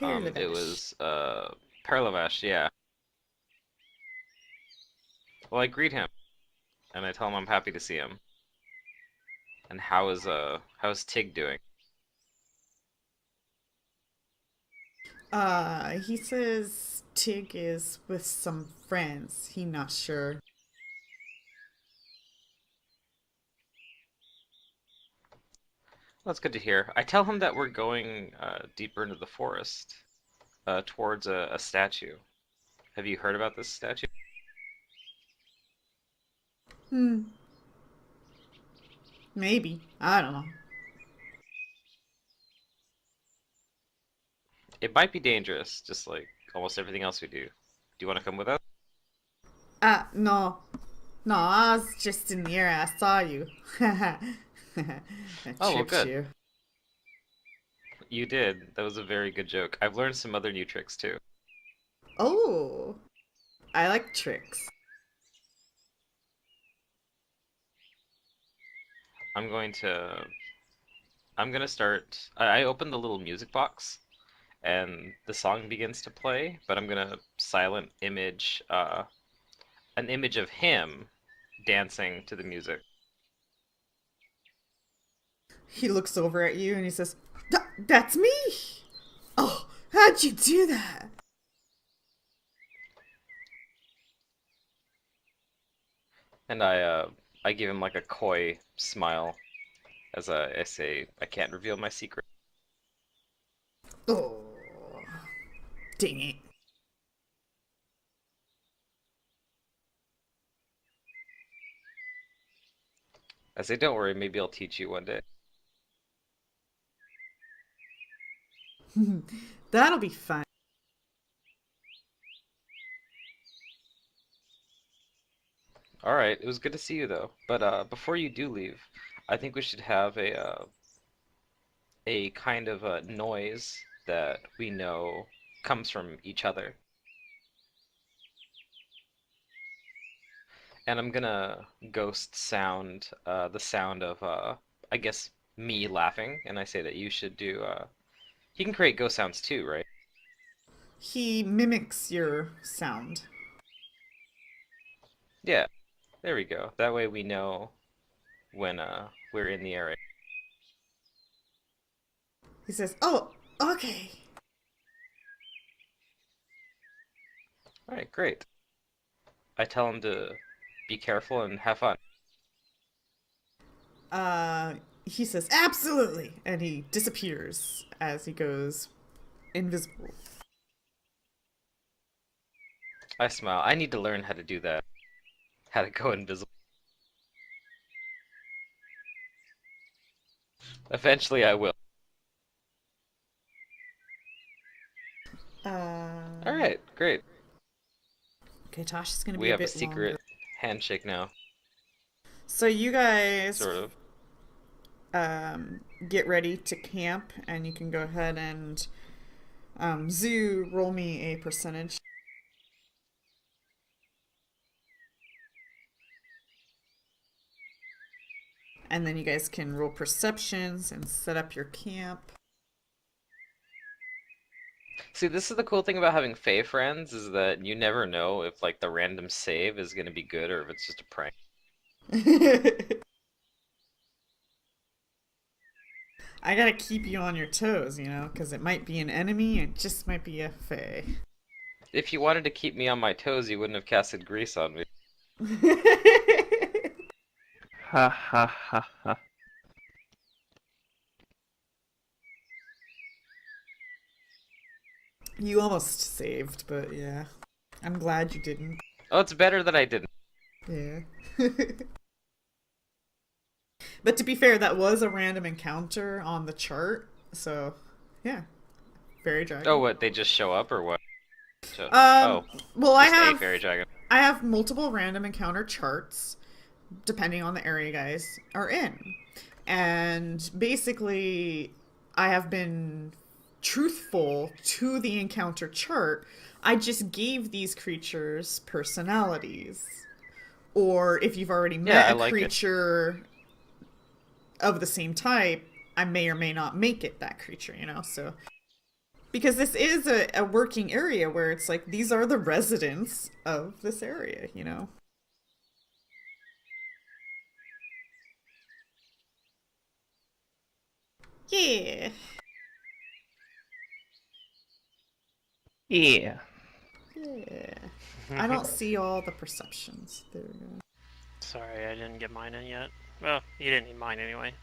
It was, Parlavash, yeah. Well, I greet him. And I tell him I'm happy to see him. And how's Tig doing? He says Tig is with some friends. He not sure. That's good to hear. I tell him that we're going deeper into the forest, towards a statue. Have you heard about this statue? Hmm, maybe. I don't know. It might be dangerous, just like almost everything else we do. Do you want to come with us? No. No, I was just in the air. I saw you. I Oh, well, tripped good. you. You did. That was a very good joke. I've learned some other new tricks too. Oh, I like tricks. I'm going to. I'm gonna start. I opened the little music box, and the song begins to play, but I'm gonna silent image an image of him dancing to the music. He looks over at you and he says, That's me! Oh, how'd you do that? And I give him like a coy smile as I say I can't reveal my secret. Oh, dang it. I say don't worry, maybe I'll teach you one day. That'll be fun. All right, it was good to see you though. But before you do leave, I think we should have a kind of a noise that we know comes from each other. And I'm gonna ghost sound the sound of I guess me laughing, and I say that you should do he can create ghost sounds too, right? He mimics your sound. Yeah, there we go. That way we know when we're in the area. He says, Oh, okay. All right, great. I tell him to be careful and have fun. Uh, he says, Absolutely. And he disappears as he goes invisible. I smile. I need to learn how to do that. How to go invisible. Eventually I will. All Uh, right, great. okay, Tosh is going to We be a have a bit longer. secret handshake now, So you guys sort of. get ready to camp, and you can go ahead and Zoo, roll me a percentage. And then you guys can roll perceptions and set up your camp. See, this is the cool thing about having Fae friends is that you never know if like the random save is gonna be good or if it's just a prank. I gotta keep you on your toes, because it might be an enemy, it just might be a fae. If you wanted to keep me on my toes, you wouldn't have casted grease on me. Ha ha ha ha. You almost saved, but yeah. I'm glad you didn't. Oh, it's better that I didn't. Yeah. But to be fair, that was a random encounter on the chart, so yeah. Fairy dragon. Oh, what? They just show up or what? Um, Oh, well, just a fairy dragon. I have multiple random encounter charts depending on the area you guys are in. And basically, I have been truthful to the encounter chart. I just gave these creatures personalities. Or if you've already Yeah, I met a like it. creature of the same type, I may or may not make it that creature, so because this is a working area where it's like these are the residents of this area. Yeah. Yeah. Yeah. I don't see all the perceptions. There we go. Sorry, I didn't get mine in yet. Well, you didn't need mine anyway.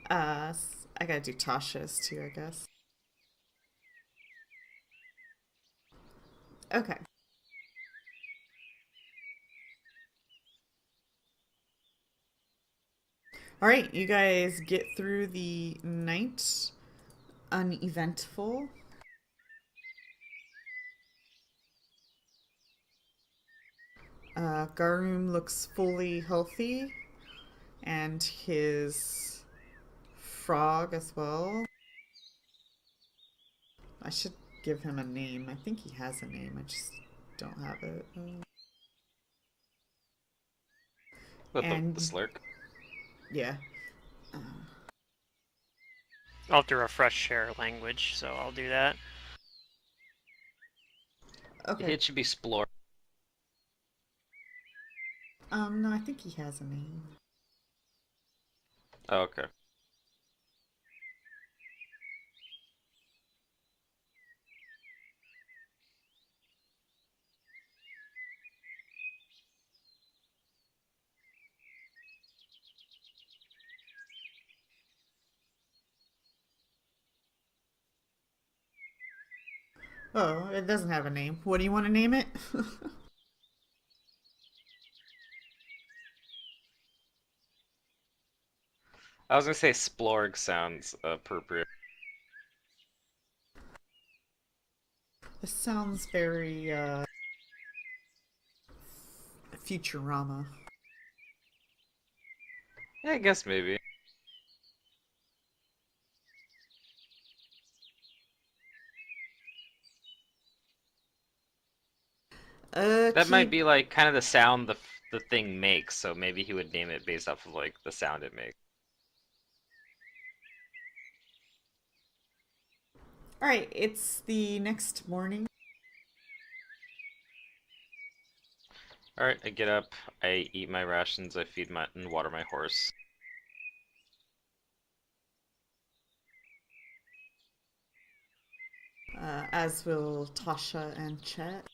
I gotta do Tasha's too, I guess. Okay. All right, you guys get through the night uneventful. Garum looks fully healthy, and his frog as well. I should give him a name. I think he has a name. I just don't have it. What And the slurk? yeah. I'll have to refresh share language, so I'll do that. Okay. It should be Splore. No, I think he has a name. Oh, okay. Oh, it doesn't have a name. What do you want to name it? I was gonna say Splorg sounds appropriate. This sounds very Futurama. Yeah, I guess maybe. That might be like kind of the sound the thing makes, so maybe he would name it based off of like the sound it makes. All right, it's the next morning. All right, I get up, I eat my rations, I feed my and water my horse. As will Tasha and Chet.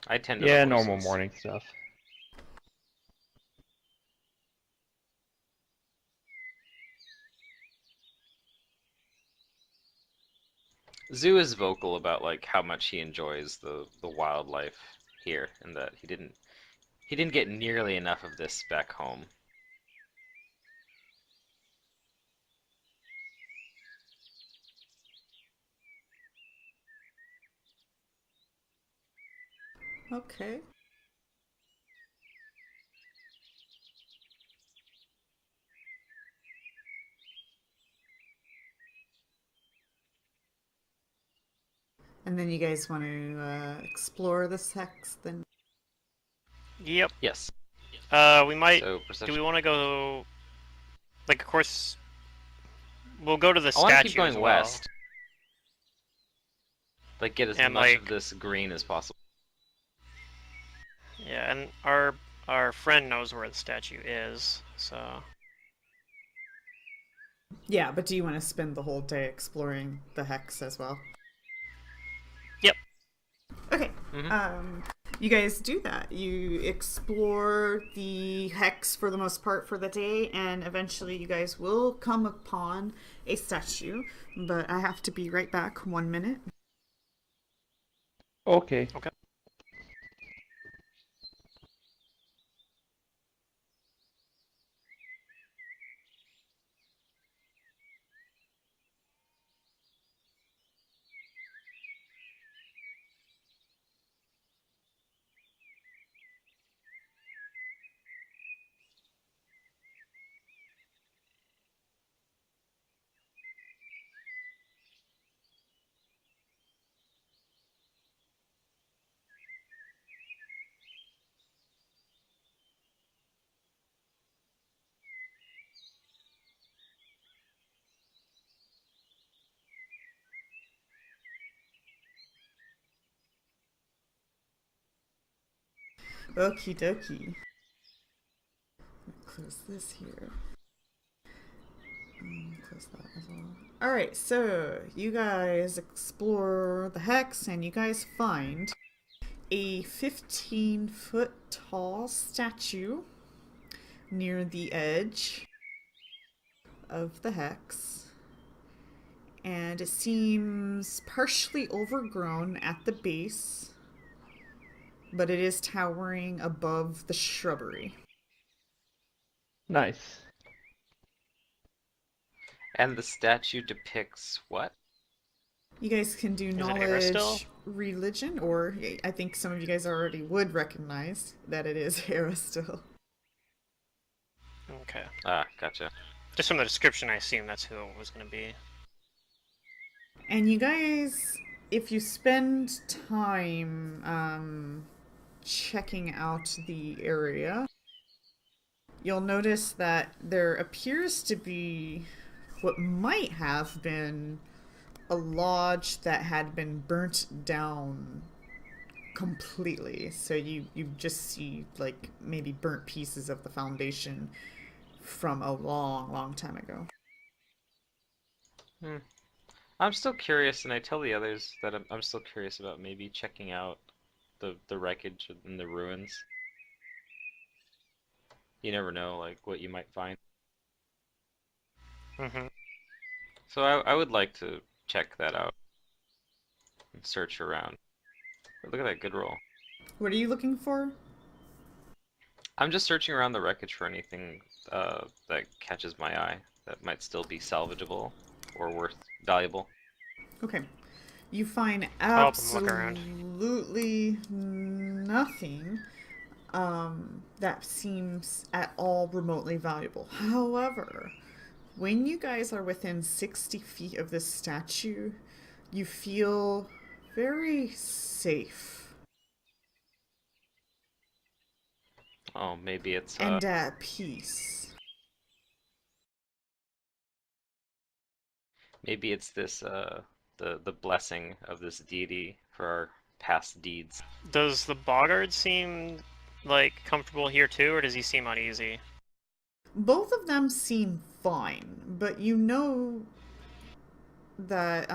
I tend to Yeah, the normal horses. morning stuff. Zoo is vocal about like how much he enjoys the wildlife here, and that he didn't get nearly enough of this back home. Okay. And then you guys want to explore this hex then? Yep. Yes. We might. So Do perception. we want to go? Like, of course, we'll go to the I want to keep statue as going well. west. Like get as And, much like, of this green as possible. Yeah, and our friend knows where the statue is, so. Yeah, but do you want to spend the whole day exploring the hex as well? Yep. Okay. Mm-hmm. You guys do that. You explore the hex for the most part for the day, and eventually you guys will come upon a statue. But I have to be right back. 1 minute. Okay. Okay. Okie dokie. Close this here. Close that as well. Alright, so you guys explore the hex and you guys find a 15-foot tall statue near the edge of the hex, and it seems partially overgrown at the base, but it is towering above the shrubbery. Nice. And the statue depicts what? You guys can do Is it Aristil? knowledge religion, or I think some of you guys already would recognize that it is Aristil. Okay. Ah, gotcha. Just from the description, I assume that's who it was going to be. And you guys, if you spend time checking out the area, you'll notice that there appears to be what might have been a lodge that had been burnt down completely. So you just see like maybe burnt pieces of the foundation from a long time ago. I'm still curious, and I tell the others that I'm still curious about maybe checking out the wreckage and the ruins. You never know, like, what you might find. Mm-hmm. So I would like to check that out and search around. But look at that, good roll. What are you looking for? I'm just searching around the wreckage for anything that catches my eye that might still be salvageable or valuable. Okay. You find I'll help him look around. absolutely nothing that seems at all remotely valuable. However, when you guys are within 60 feet of this statue, you feel very safe Oh, maybe it's and at peace. maybe it's this the blessing of this deity for our past deeds. Does the Boggart seem like comfortable here too, or does he seem uneasy? Both of them seem fine, but you know that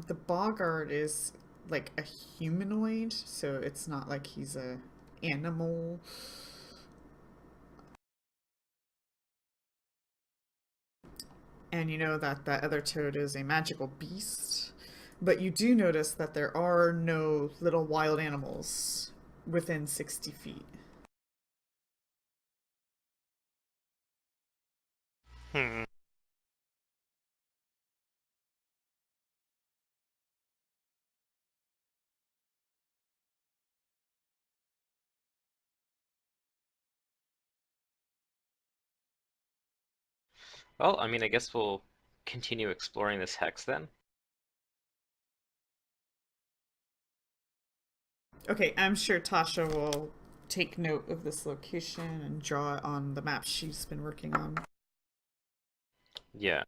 the Boggart is like a humanoid, so it's not like he's a animal. And you know that that other toad is a magical beast. But you do notice that there are no little wild animals within 60 feet. Hmm. Well, I mean, I guess we'll continue exploring this hex then. Okay, I'm sure Tasha will take note of this location and draw it on the map she's been working on. Yeah.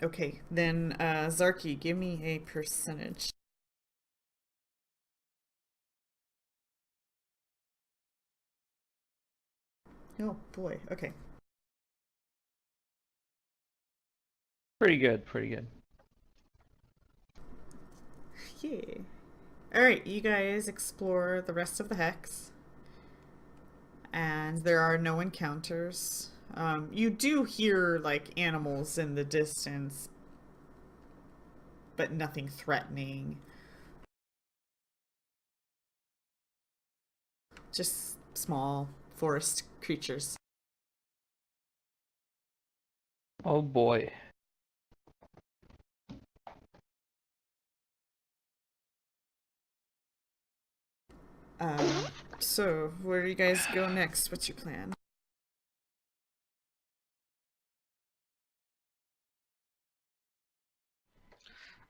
Okay, then Zarky, give me a percentage. Oh boy, okay. Pretty good, pretty good. Yeah. Alright, you guys explore the rest of the hex. And there are no encounters. You do hear, like, animals in the distance, but nothing threatening. Just small forest creatures. Oh boy. So, where do you guys go next? What's your plan?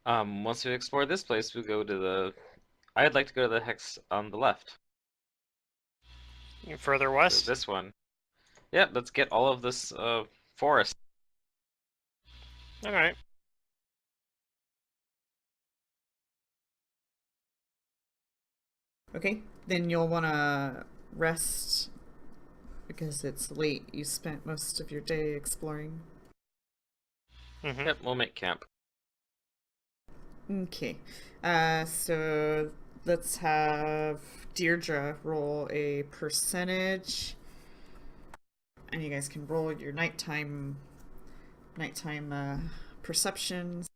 Once we explore this place, we go to the. I'd like to go to the hex on the left. Further So west? this one. Yeah, let's get all of this forest. Alright. Okay, then you'll want to rest because it's late. You spent most of your day exploring. Mm-hmm. Yep, we'll make camp. Okay. So let's have Deirdre roll a percentage, and you guys can roll your nighttime perceptions.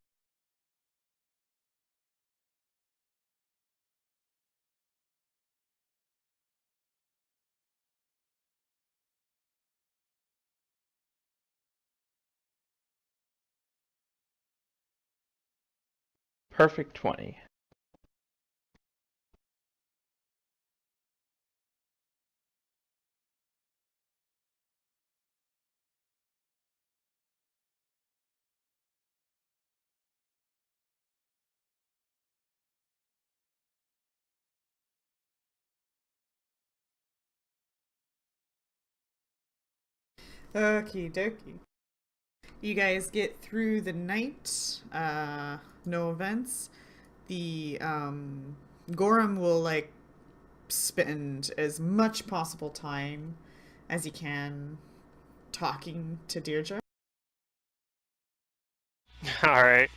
Perfect 20. Okie dokie. You guys get through the night. No events. The Gorham will like spend as much possible time as he can talking to Deirdre. All right.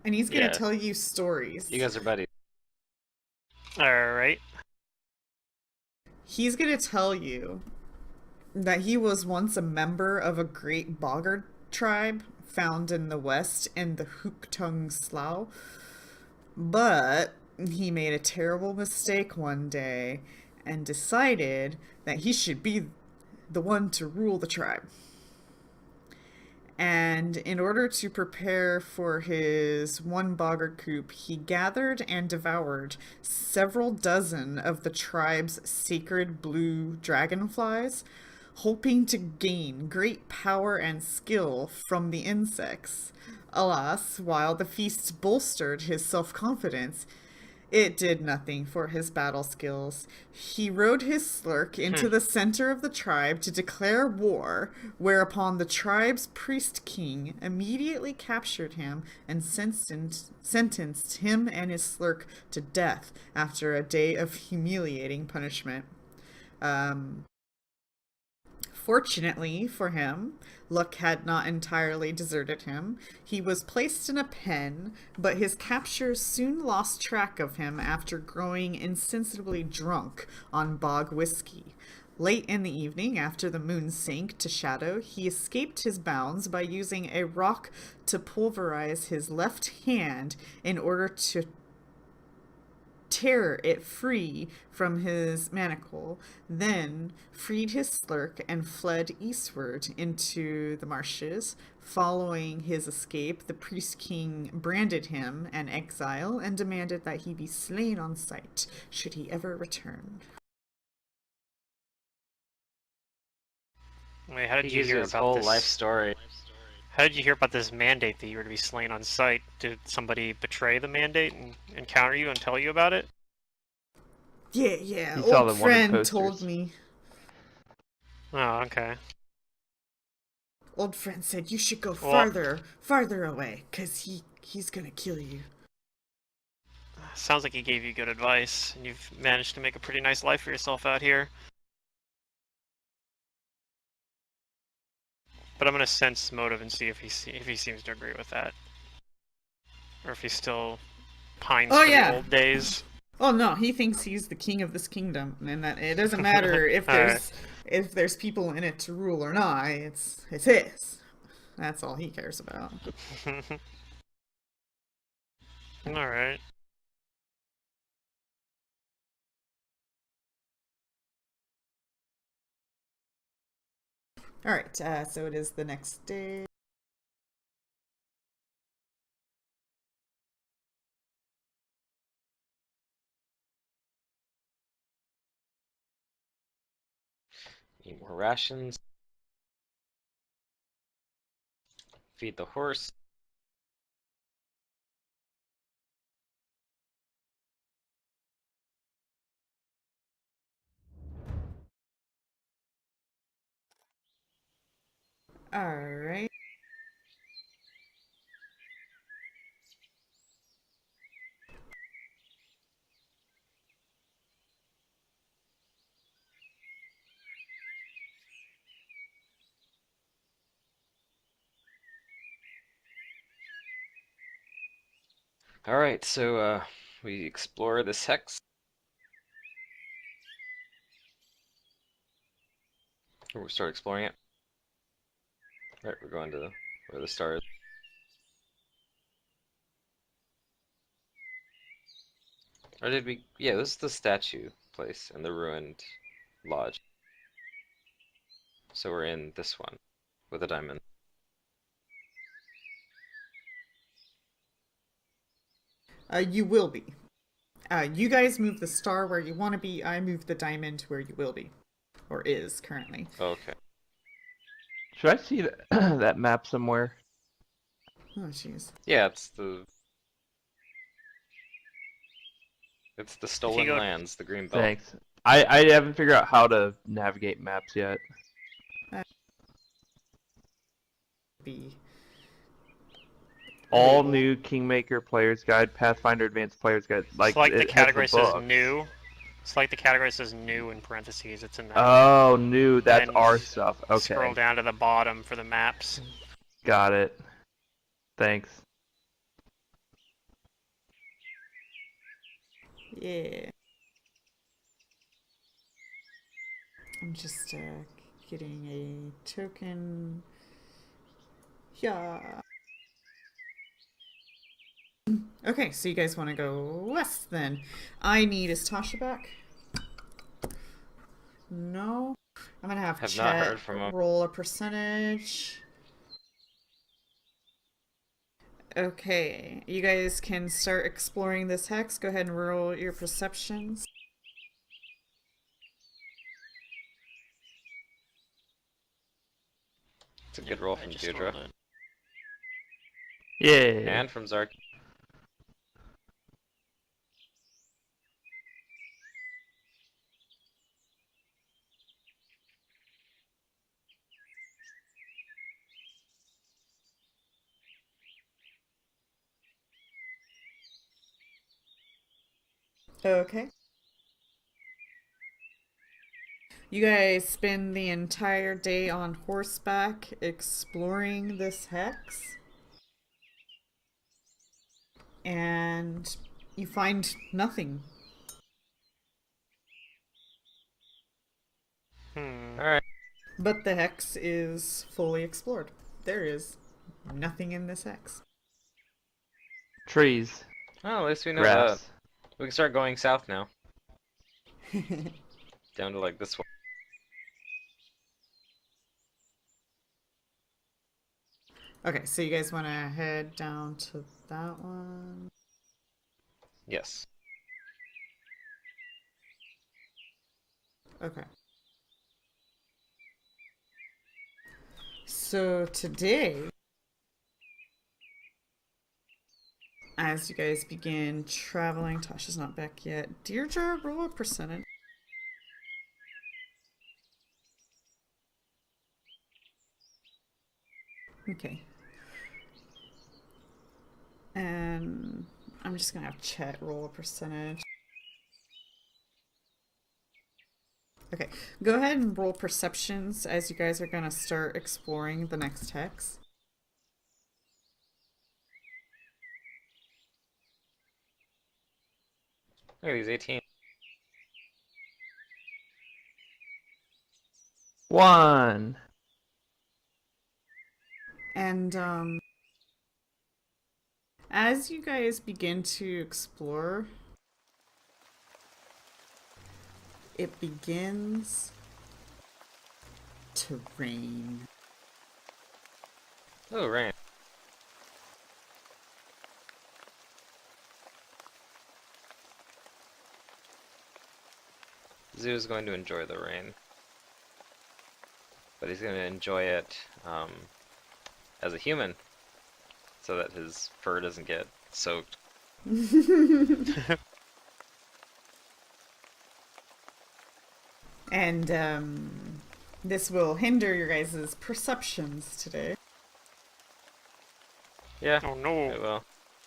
And he's gonna Yeah. tell you stories. You guys are buddies. All right. He's gonna tell you that he was once a member of a great boggart tribe found in the west in the Hooktung Slough. But he made a terrible mistake one day and decided that he should be the one to rule the tribe. And in order to prepare for his one boggart coup, he gathered and devoured several dozen of the tribe's sacred blue dragonflies, hoping to gain great power and skill from the insects. Alas, while the feasts bolstered his self-confidence, it did nothing for his battle skills. He rode his slurk into the center of the tribe to declare war, whereupon the tribe's priest king immediately captured him and sentenced him and his slurk to death after a day of humiliating punishment. Fortunately for him, luck had not entirely deserted him. He was placed in a pen, but his captors soon lost track of him after growing insensibly drunk on bog whiskey. Late in the evening, after the moon sank to shadow, he escaped his bounds by using a rock to pulverize his left hand in order to tear it free from his manacle, then freed his slurk and fled eastward into the marshes. Following his escape, the priest king branded him an exile and demanded that he be slain on sight should he ever return. Wait, how did He you gives you hear his about whole this? life story. How did you hear about this mandate that you were to be slain on sight? Did somebody betray the mandate and encounter you and tell you about it? Yeah, He saw old the wanted friend posters. told me. Oh, okay. Old friend said you should go Well, farther away, 'cause he's gonna kill you. sounds like he gave you good advice, and you've managed to make a pretty nice life for yourself out here. But I'm gonna sense motive and see if he seems to agree with that, or if he still pines Oh for the yeah. old days. Oh no, he thinks he's the king of this kingdom, and that it doesn't matter if Alright. there's people in it to rule or not. It's his. That's all he cares about. Alright. All right, so it is the next day. Eat more rations. Feed the horse. All right. All right, so we explore this hex. Or we start exploring it. All right, we're going to where the star is. Or did we? Yeah, this is the statue place and the ruined lodge. So we're in this one with a diamond. You will be. You guys move the star where you want to be. I move the diamond where you will be. Or is currently. Okay. Should I see that map somewhere? Oh, jeez. Yeah, it's the stolen go- lands, the green belt. Thanks. I haven't figured out how to navigate maps yet. Be. All Label. new Kingmaker Player's Guide, Pathfinder Advanced Player's Guide. It's like the it has category says book. new. It's like the category says new in parentheses. It's in that. Oh, new. That's then our stuff. Okay. Scroll down to the bottom for the maps. Got it. Thanks. Yeah. I'm just getting a token. Yeah. Okay, so you guys want to go west then. I need, is Tasha back? No. I'm gonna have Have Chet not heard from him. roll a percentage. Okay, you guys can start exploring this hex. Go ahead and roll your perceptions. It's a good roll from Deirdre. Yeah. And from Zark. Okay. You guys spend the entire day on horseback exploring this hex. And you find nothing. Alright. But the hex is fully explored. There is nothing in this hex. Trees. Oh, at least we know that. Grass. We can start going south now. Down to like this one. Okay, so you guys want to head down to that one? Yes. Okay. So today, as you guys begin traveling, Tasha's not back yet. Deirdre, roll a percentage. Okay. And I'm just gonna have Chet roll a percentage. Okay, go ahead and roll perceptions as you guys are gonna start exploring the next hex. Look at these 18. 1. And as you guys begin to explore, it begins to rain. Oh, rain. Zoo is going to enjoy the rain. But he's going to enjoy it as a human. So that his fur doesn't get soaked. And this will hinder your guys' perceptions today. Yeah, Oh no. it will.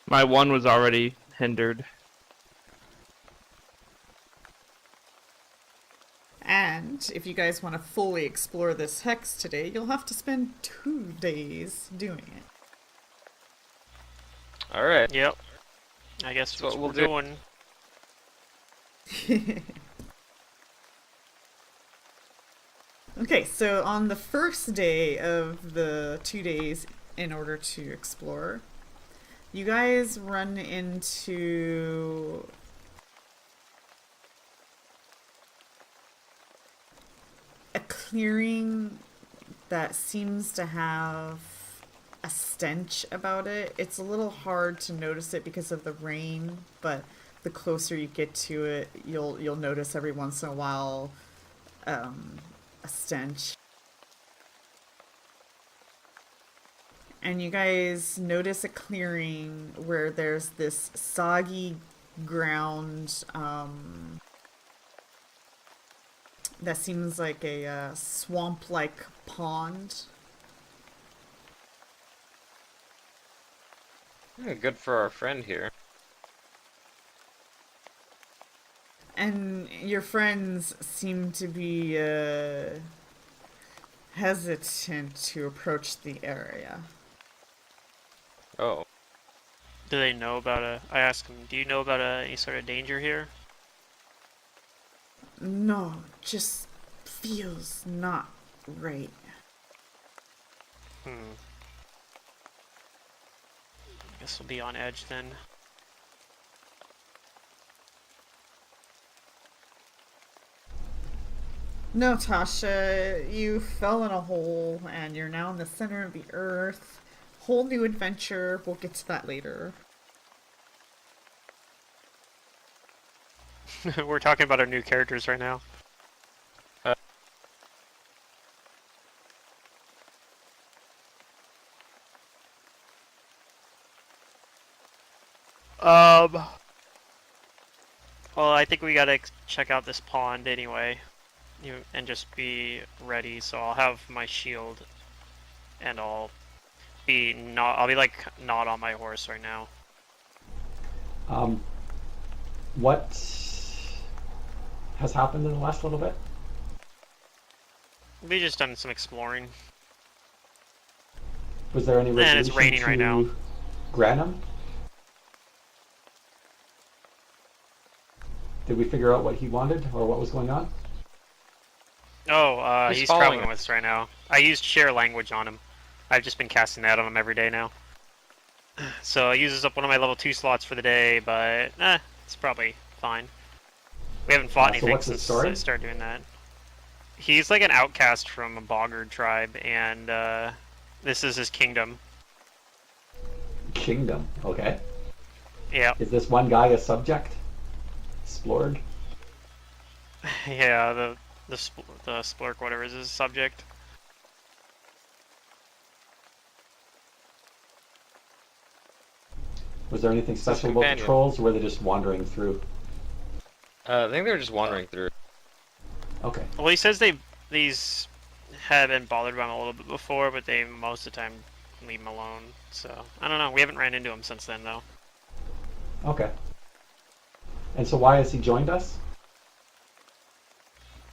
My 1 was already hindered. And if you guys want to fully explore this hex today, you'll have to spend 2 days doing it. Alright. Yep. I guess That's that's what what we'll we're do. doing. Okay, so on the first day of the 2 days in order to explore, you guys run into a clearing that seems to have a stench about it. It's a little hard to notice it because of the rain, but the closer you get to it, you'll notice every once in a while a stench. And you guys notice a clearing where there's this soggy ground that seems like a swamp-like pond. Good for our friend here. And your friends seem to be hesitant to approach the area. Oh. Do they know about I asked him, do you know about any sort of danger here? No, just feels not right. Hmm. Guess we'll be on edge then. No, Tasha, you fell in a hole and you're now in the center of the earth. Whole new adventure. We'll get to that later. We're talking about our new characters right now. Well, I think we gotta check out this pond anyway, and just be ready. So I'll have my shield, and I'll be like not on my horse right now. What has happened in the last little bit? We just done some exploring. Was there any resolution And it's raining to right now. Granum? Did we figure out what he wanted or what was going on? Oh, He's he's following traveling us. with us right now. I used share language on him. I've just been casting that on him every day now. So it uses up one of my level 2 slots for the day, but it's probably fine. We haven't fought So anything what's his since story? I started doing that. He's like an outcast from a boggard tribe, and this is his kingdom. Kingdom, okay. Yeah, Is this one guy a subject? Splorg? yeah. The splurk, whatever is his subject. Was there anything his special about the companion. trolls, or were they just wandering through? I think they were just wandering through. Okay. Well, he says these have been bothered by him a little bit before, but they most of the time leave him alone. So I don't know. We haven't ran into him since then, though. Okay. And so why has he joined us?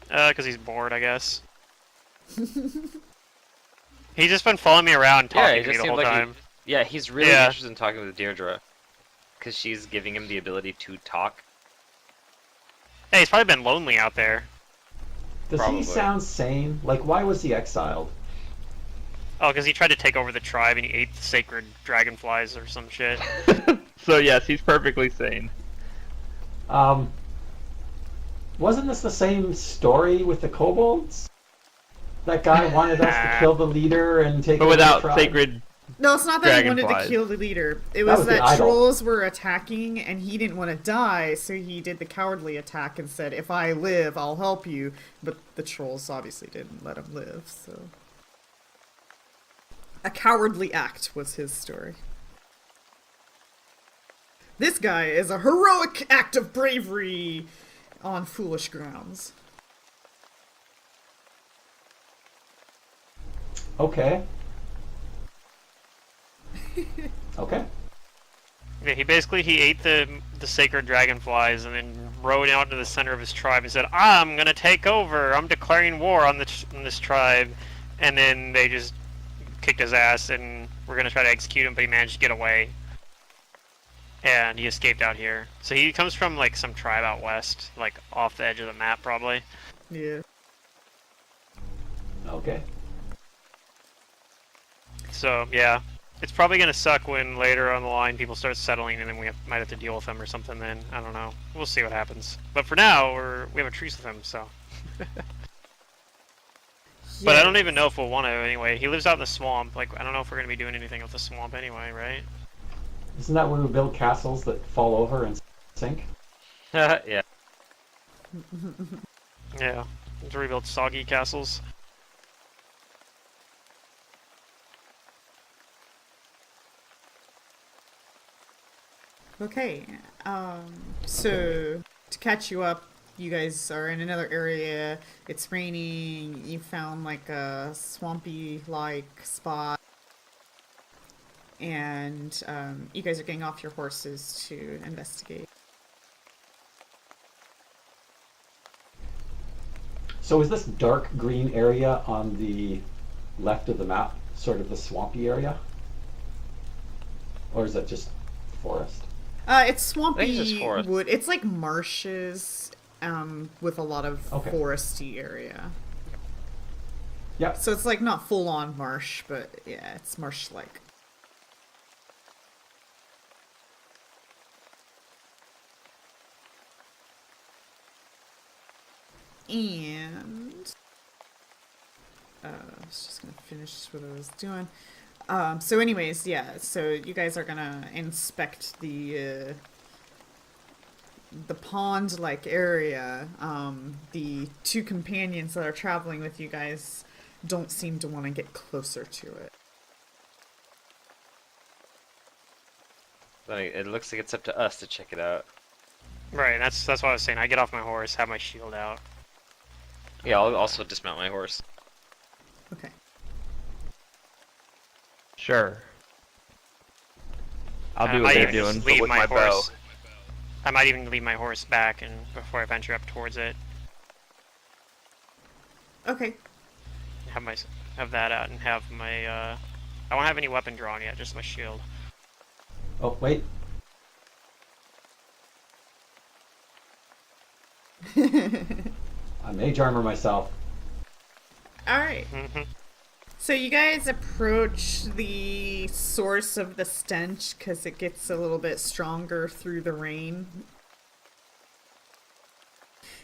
Because he's bored, I guess. He's just been following me around, Yeah, talking it to me just the seemed whole like time. yeah, he's really Yeah. interested in talking with Deirdre. Because she's giving him the ability to talk. Hey, he's probably been lonely out there. Does Probably. he sound sane? Like, why was he exiled? Oh, because he tried to take over the tribe and he ate the sacred dragonflies or some shit. So yes, he's perfectly sane. Wasn't this the same story with the kobolds? That guy wanted us to kill the leader and take But over the without tribe? sacred. No, it's not that he wanted to Dragonflies. kill the leader. It That was was the that idol. trolls were attacking and he didn't want to die, so he did the cowardly attack and said, if I live, I'll help you. But the trolls obviously didn't let him live, so... A cowardly act was his story. This guy is a heroic act of bravery on foolish grounds. Okay. Okay. Yeah, he ate the sacred dragonflies and then rode out to the center of his tribe and said, "I'm gonna take over. I'm declaring war on this tribe." And then they just kicked his ass and were gonna try to execute him, but he managed to get away. and he escaped out here. So he comes from like some tribe out west, like off the edge of the map probably. Yeah. Okay. So yeah, it's probably gonna suck when later on the line people start settling, and then might have to deal with them or something. Then I don't know. We'll see what happens. But for now, we have a truce with him, so. But I don't even know if we'll want to anyway. He lives out in the swamp. Like I don't know if we're gonna be doing anything with the swamp anyway, right? Isn't that where we build castles that fall over and sink? Yeah. Yeah, to rebuild soggy castles. Okay, so to catch you up, you guys are in another area. It's raining. You found like a swampy-like spot, and you guys are getting off your horses to investigate. So is this dark green area on the left of the map sort of the swampy area? Or is that just forest? It's I swampy think it's just forest. wood. It's like marshes, with a lot of Okay. foresty area. Yeah. So it's like not full on marsh, but yeah, it's marsh like. And I was just gonna finish what I was doing. So anyways, yeah, so you guys are gonna inspect the pond like area. The two companions that are traveling with you guys don't seem to want to get closer to it. But it looks like it's up to us to check it out. Right. That's what I was saying. I get off my horse, have my shield out. Yeah, I'll also dismount my horse. Okay. Sure. I'll do I what they're even doing, just but leave with my my bow. horse. I might even leave my horse back and before I venture up towards it, Okay. have that out and have my I won't have any weapon drawn yet, just my shield. Oh, wait. I mage armor myself. All right. Mm-hmm. So you guys approach the source of the stench because it gets a little bit stronger through the rain.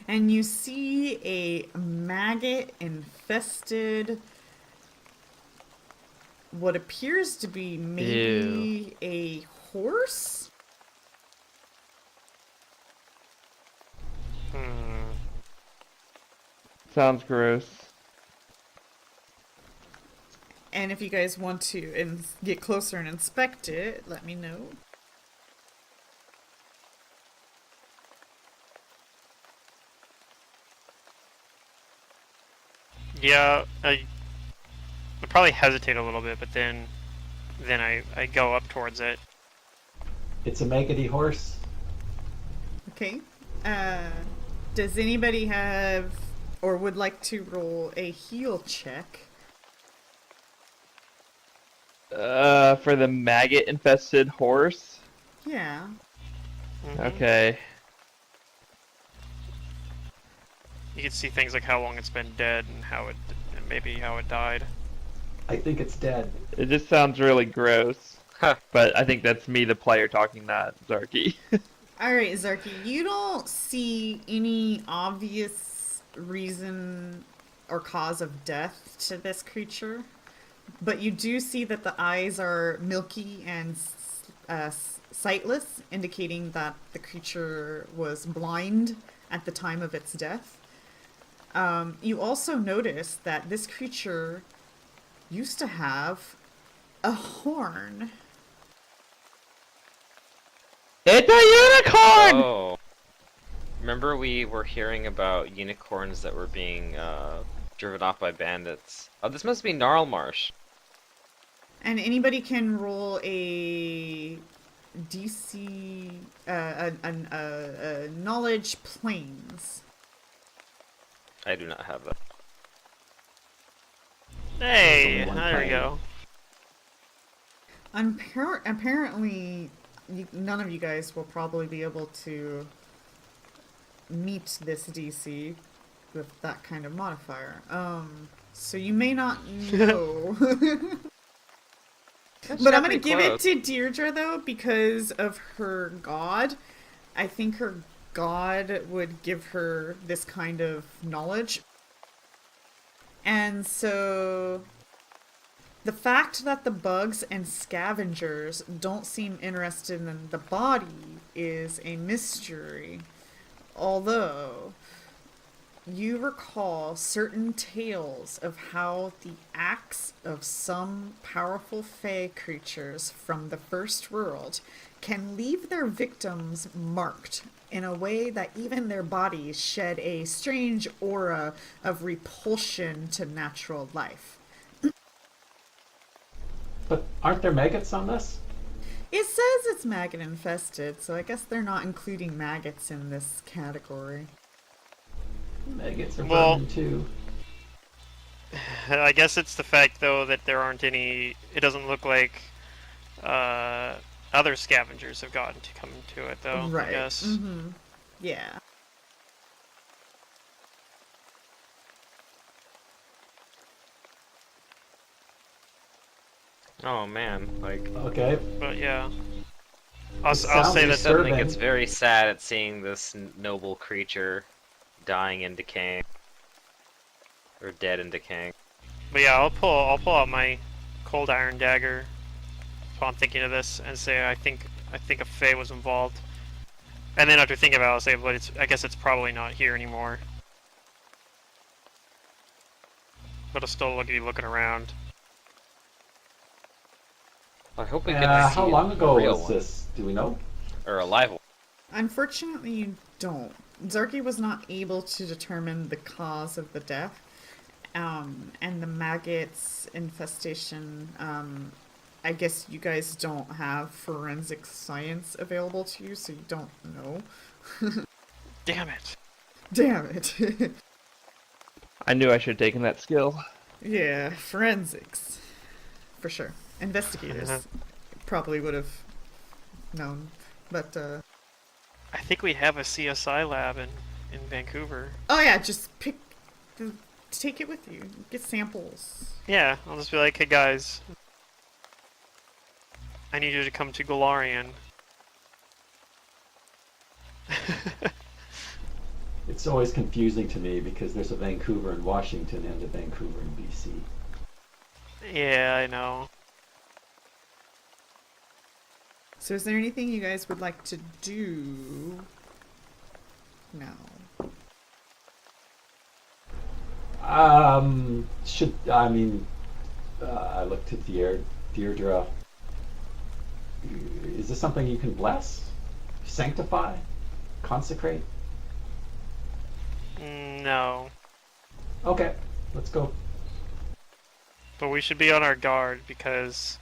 And you see a maggot infested, what appears to be maybe a horse? Hmm. Sounds gross. And if you guys want to get closer and inspect it, let me know. Yeah, I probably hesitate a little bit, but then I go up towards it. It's a maggoty horse. Okay. Does anybody have or would like to roll a heal check? For the maggot-infested horse? Yeah. Mhm. Okay. You can see things like how long it's been dead and and maybe how it died. I think it's dead. It just sounds really gross. Huh. But I think that's me, the player, talking, not Zarky. Alright, Zarky, you don't see any obvious reason or cause of death to this creature, but you do see that the eyes are milky and sightless, indicating that the creature was blind at the time of its death. You also notice that this creature used to have a horn. It's a unicorn! Oh. Remember we were hearing about unicorns that were being driven off by bandits. Oh, this must be Gnarlmarsh. And anybody can roll a DC, a knowledge planes. I do not have that. Hey, One there we plane. go. Apparently, none of you guys will probably be able to meet this DC with that kind of modifier. So you may not know. But I'm gonna give it to Deirdre though because of her god. I think her god would give her this kind of knowledge. And so the fact that the bugs and scavengers don't seem interested in the body is a mystery. Although you recall certain tales of how the acts of some powerful fae creatures from the first world can leave their victims marked in a way that even their bodies shed a strange aura of repulsion to natural life. But aren't there maggots on this? It says it's maggot infested, so I guess they're not including maggots in this category. Maggots are Well- vermin too. I guess it's the fact though that there aren't any. It doesn't look like other scavengers have gotten to come to it though. Right. I guess. Mm-hmm. Yeah. Oh man, like Okay. But yeah, I'll sounds say that. disturbing. suddenly gets very sad at seeing this noble creature dying and decaying, or dead and decaying. But yeah, I'll pull out my cold iron dagger while I'm thinking of this and say I think a fae was involved. And then after thinking about it, I'll say, but I guess it's probably not here anymore. But I'll still be looking around. I hope we get to see How long a ago real was one, this? Do we know? or a live one. Unfortunately, you don't. Zarky was not able to determine the cause of the death, and the maggots infestation. I guess you guys don't have forensic science available to you, so you don't know. Damn it! Damn it. I knew I should have taken that skill. Yeah, forensics. For sure. Investigators probably would have known, but I think we have a CSI lab in Vancouver. oh yeah, just take it with you. Get samples. Yeah, I'll just be like, hey guys, I need you to come to Galarian. It's always confusing to me because there's a Vancouver in Washington and a Vancouver in BC. Yeah, I know. So is there anything you guys would like to do now? I looked at Deirdre. Is this something you can bless? Sanctify? Consecrate? No. Okay, let's go. But we should be on our guard because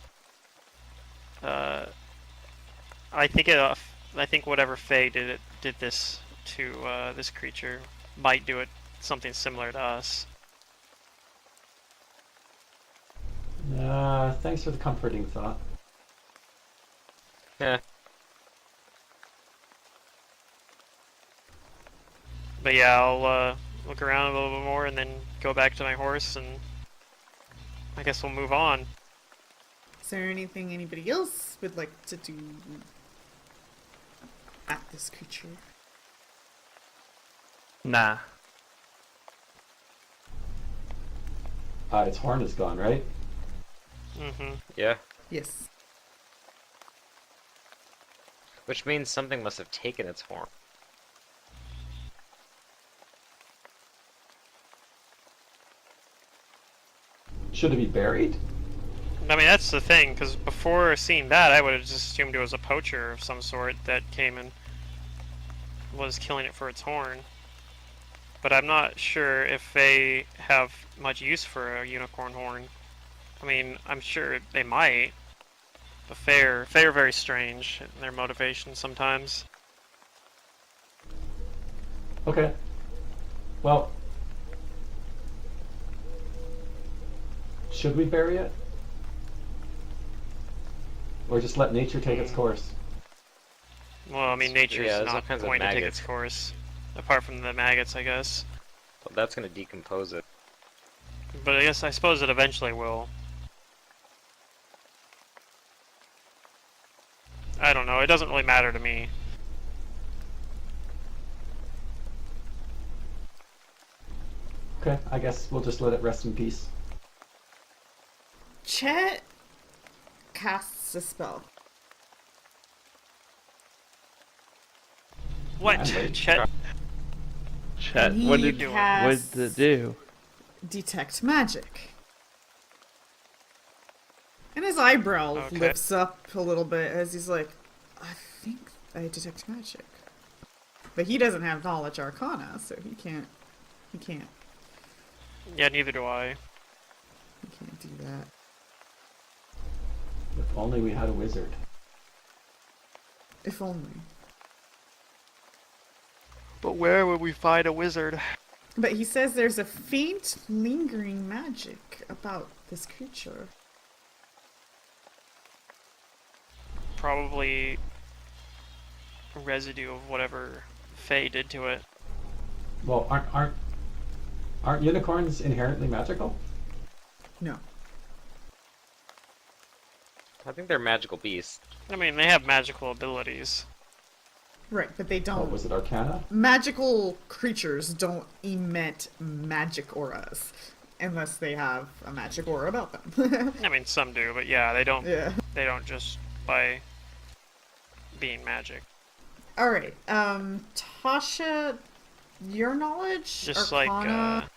I think whatever Fae did this to this creature might do it something similar to us. Thanks for the comforting thought. Yeah. But yeah, I'll look around a little bit more and then go back to my horse, and I guess we'll move on. Is there anything anybody else would like to do at this creature? Nah. Its horn is gone, right? Mm-hmm. Yeah. Yes. Which means something must have taken its horn. Should it be buried? I mean, that's the thing, because before seeing that, I would have just assumed it was a poacher of some sort that came and was killing it for its horn. But I'm not sure if they have much use for a unicorn horn. I mean, I'm sure they might. But Fae are very strange in their motivation sometimes. Okay. Well, should we bury it? Or just let nature take its course? Well, I mean, nature's Yeah, there's all not kinds of going to take maggots. its course. Apart from the maggots, I guess. Well, that's gonna decompose it. But I suppose it eventually will. I don't know, it doesn't really matter to me. Okay, I guess we'll just let it rest in peace. Chet casts a spell. What? Right. Chet? Chet, He what did casts it do? Detect magic. And his eyebrow Okay. lifts up a little bit as he's like, I think I detect magic. But he doesn't have knowledge arcana, so he can't Yeah, neither do I. do that. If only we had a wizard. If only. But where would we find a wizard? But he says there's a faint, lingering magic about this creature. Probably a residue of whatever Faye did to it. Well, aren't unicorns inherently magical? No. I think they're magical beasts. I mean, they have magical abilities. Right, but they Oh, don't. was it Arcana? Magical creatures don't emit magic auras unless they have a magic aura about them. I mean, some do, but yeah, they don't. Yeah. They don't just by being magic. All right. Tasha, your knowledge Just arcana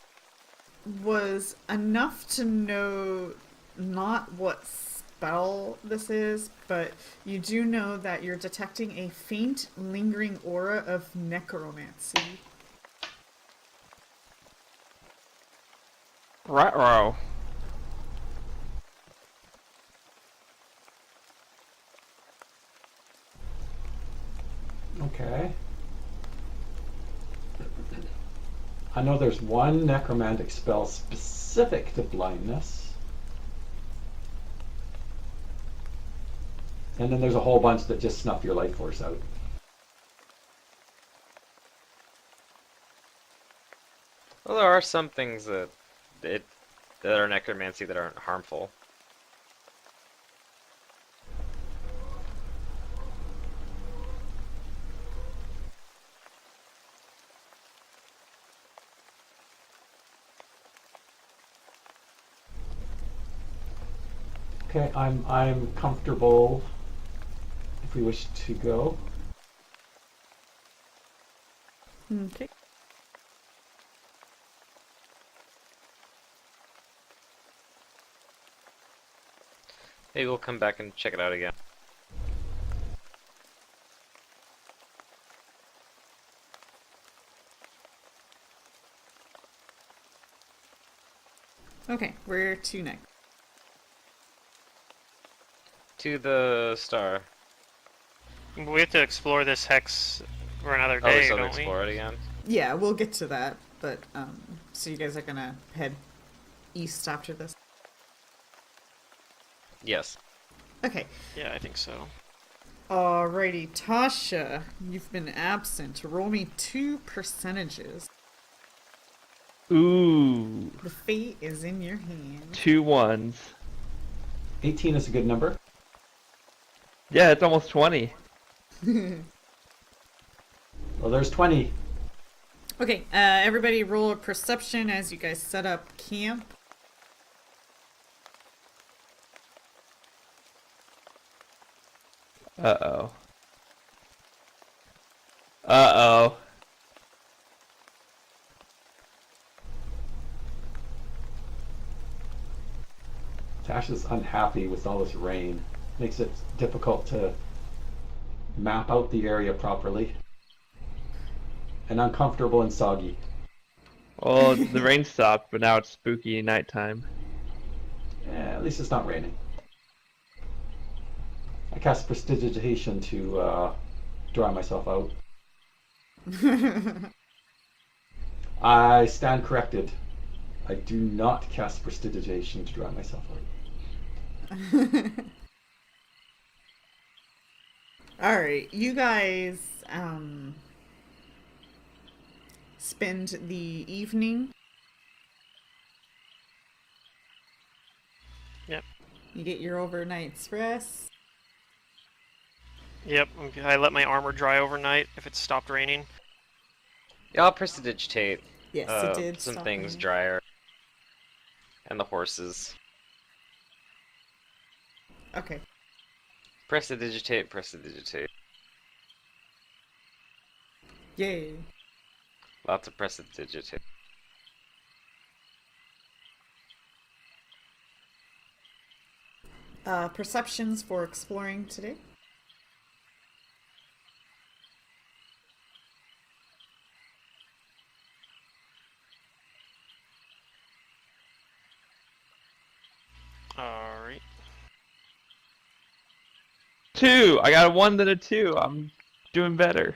like was enough to know not what spell this is, but you do know that you're detecting a faint, lingering aura of necromancy. Right-row. Okay. I know there's one necromantic spell specific to blindness. And then there's a whole bunch that just snuff your life force out. Well, there are some things that are necromancy that aren't harmful. Okay, I'm comfortable if we wish to go. Okay. Maybe we'll come back and check it out again. Okay, where to next? To the star. we have to explore this hex for another Oh, we day, still don't have to we? explore it again? Yeah, we'll get to that, but so you guys are gonna head east after this? Yes. Okay. Yeah, I think so. Alrighty, Tasha, you've been absent. Roll me 2 percentages. Ooh, The fate is in your hand. 2 ones. 18 is a good number. Yeah, it's almost 20. Well, there's 20. Okay, everybody roll a perception as you guys set up camp. Uh-oh. Uh-oh. Tasha's unhappy with all this rain. Makes it difficult to map out the area properly. And uncomfortable and soggy. Well, the rain stopped, but now it's spooky nighttime. At least it's not raining. I cast Prestidigitation to dry myself out. I stand corrected. I do not cast Prestidigitation to dry myself out. All right, you guys spend the evening. Yep. You get your overnight's rest. Yep. I let my armor dry overnight if it stopped raining. Yeah, I'll prestidigitate Yes, it did some stop things raining. drier. And the horses. Okay. Prestidigitate, prestidigitate. Yay. Lots of prestidigitate. Perceptions for exploring today. All right. 2. I got a 1 then a 2. I'm doing better.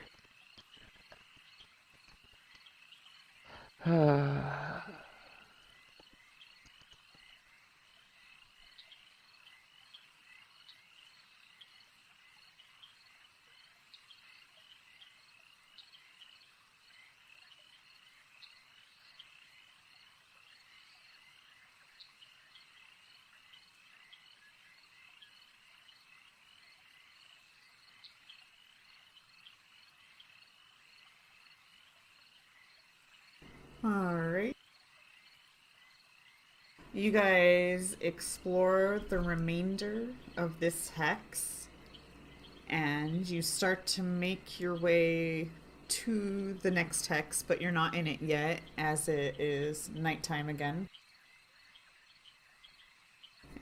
Alright. You guys explore the remainder of this hex, and you start to make your way to the next hex, but you're not in it yet, as it is nighttime again.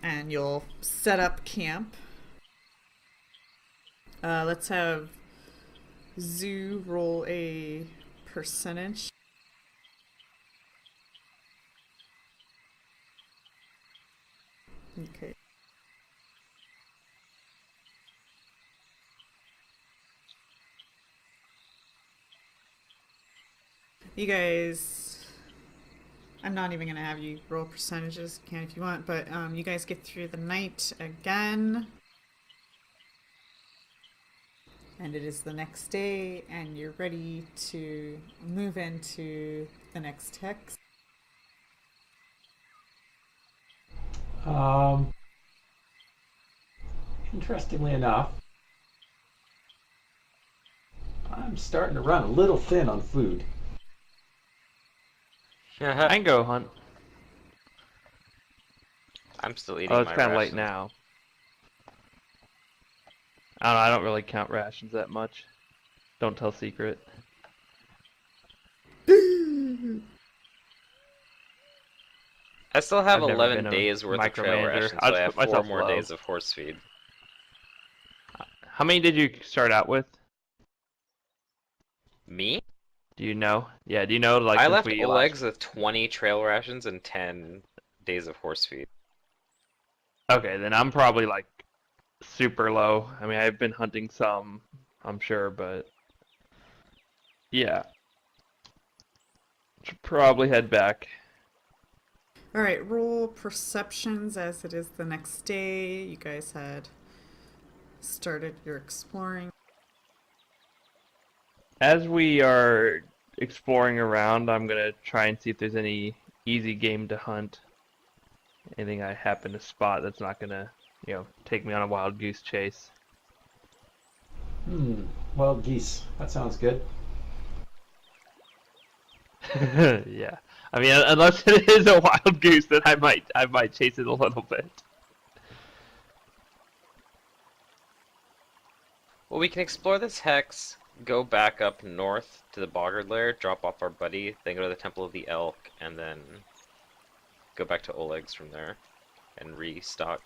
And you'll set up camp. Let's have Zoo roll a percentage. Okay. You guys, I'm not even gonna have you roll percentages. You can if you want, but you guys get through the night again. And it is the next day, and you're ready to move into the next hex. Interestingly enough, I'm starting to run a little thin on food. I can go hunt. I'm still eating Oh, it's my kind of late rations. now. I don't know. I don't really count rations that much. Don't tell secret. I still have I've never 11 been a days worth of trail micromanager. rations, I'll so I just have put 4 myself more low. days of horse feed. How many did you start out with? Me? Do you know? Yeah, do you know, like, I since left we last... Oleg's with 20 trail rations and 10 days of horse feed. Okay, then I'm probably, like, super low. I mean, I've been hunting some, I'm sure, but... Yeah. Should probably head back. Alright, roll perceptions as it is the next day. You guys had started your exploring. As we are exploring around, I'm gonna try and see if there's any easy game to hunt. Anything I happen to spot that's not gonna, take me on a wild goose chase. Wild geese. That sounds good. Yeah. I mean, unless it is a wild goose, then I might chase it a little bit. Well, we can explore this hex, go back up north to the Boggard Lair, drop off our buddy, then go to the Temple of the Elk, and then go back to Oleg's from there and restock.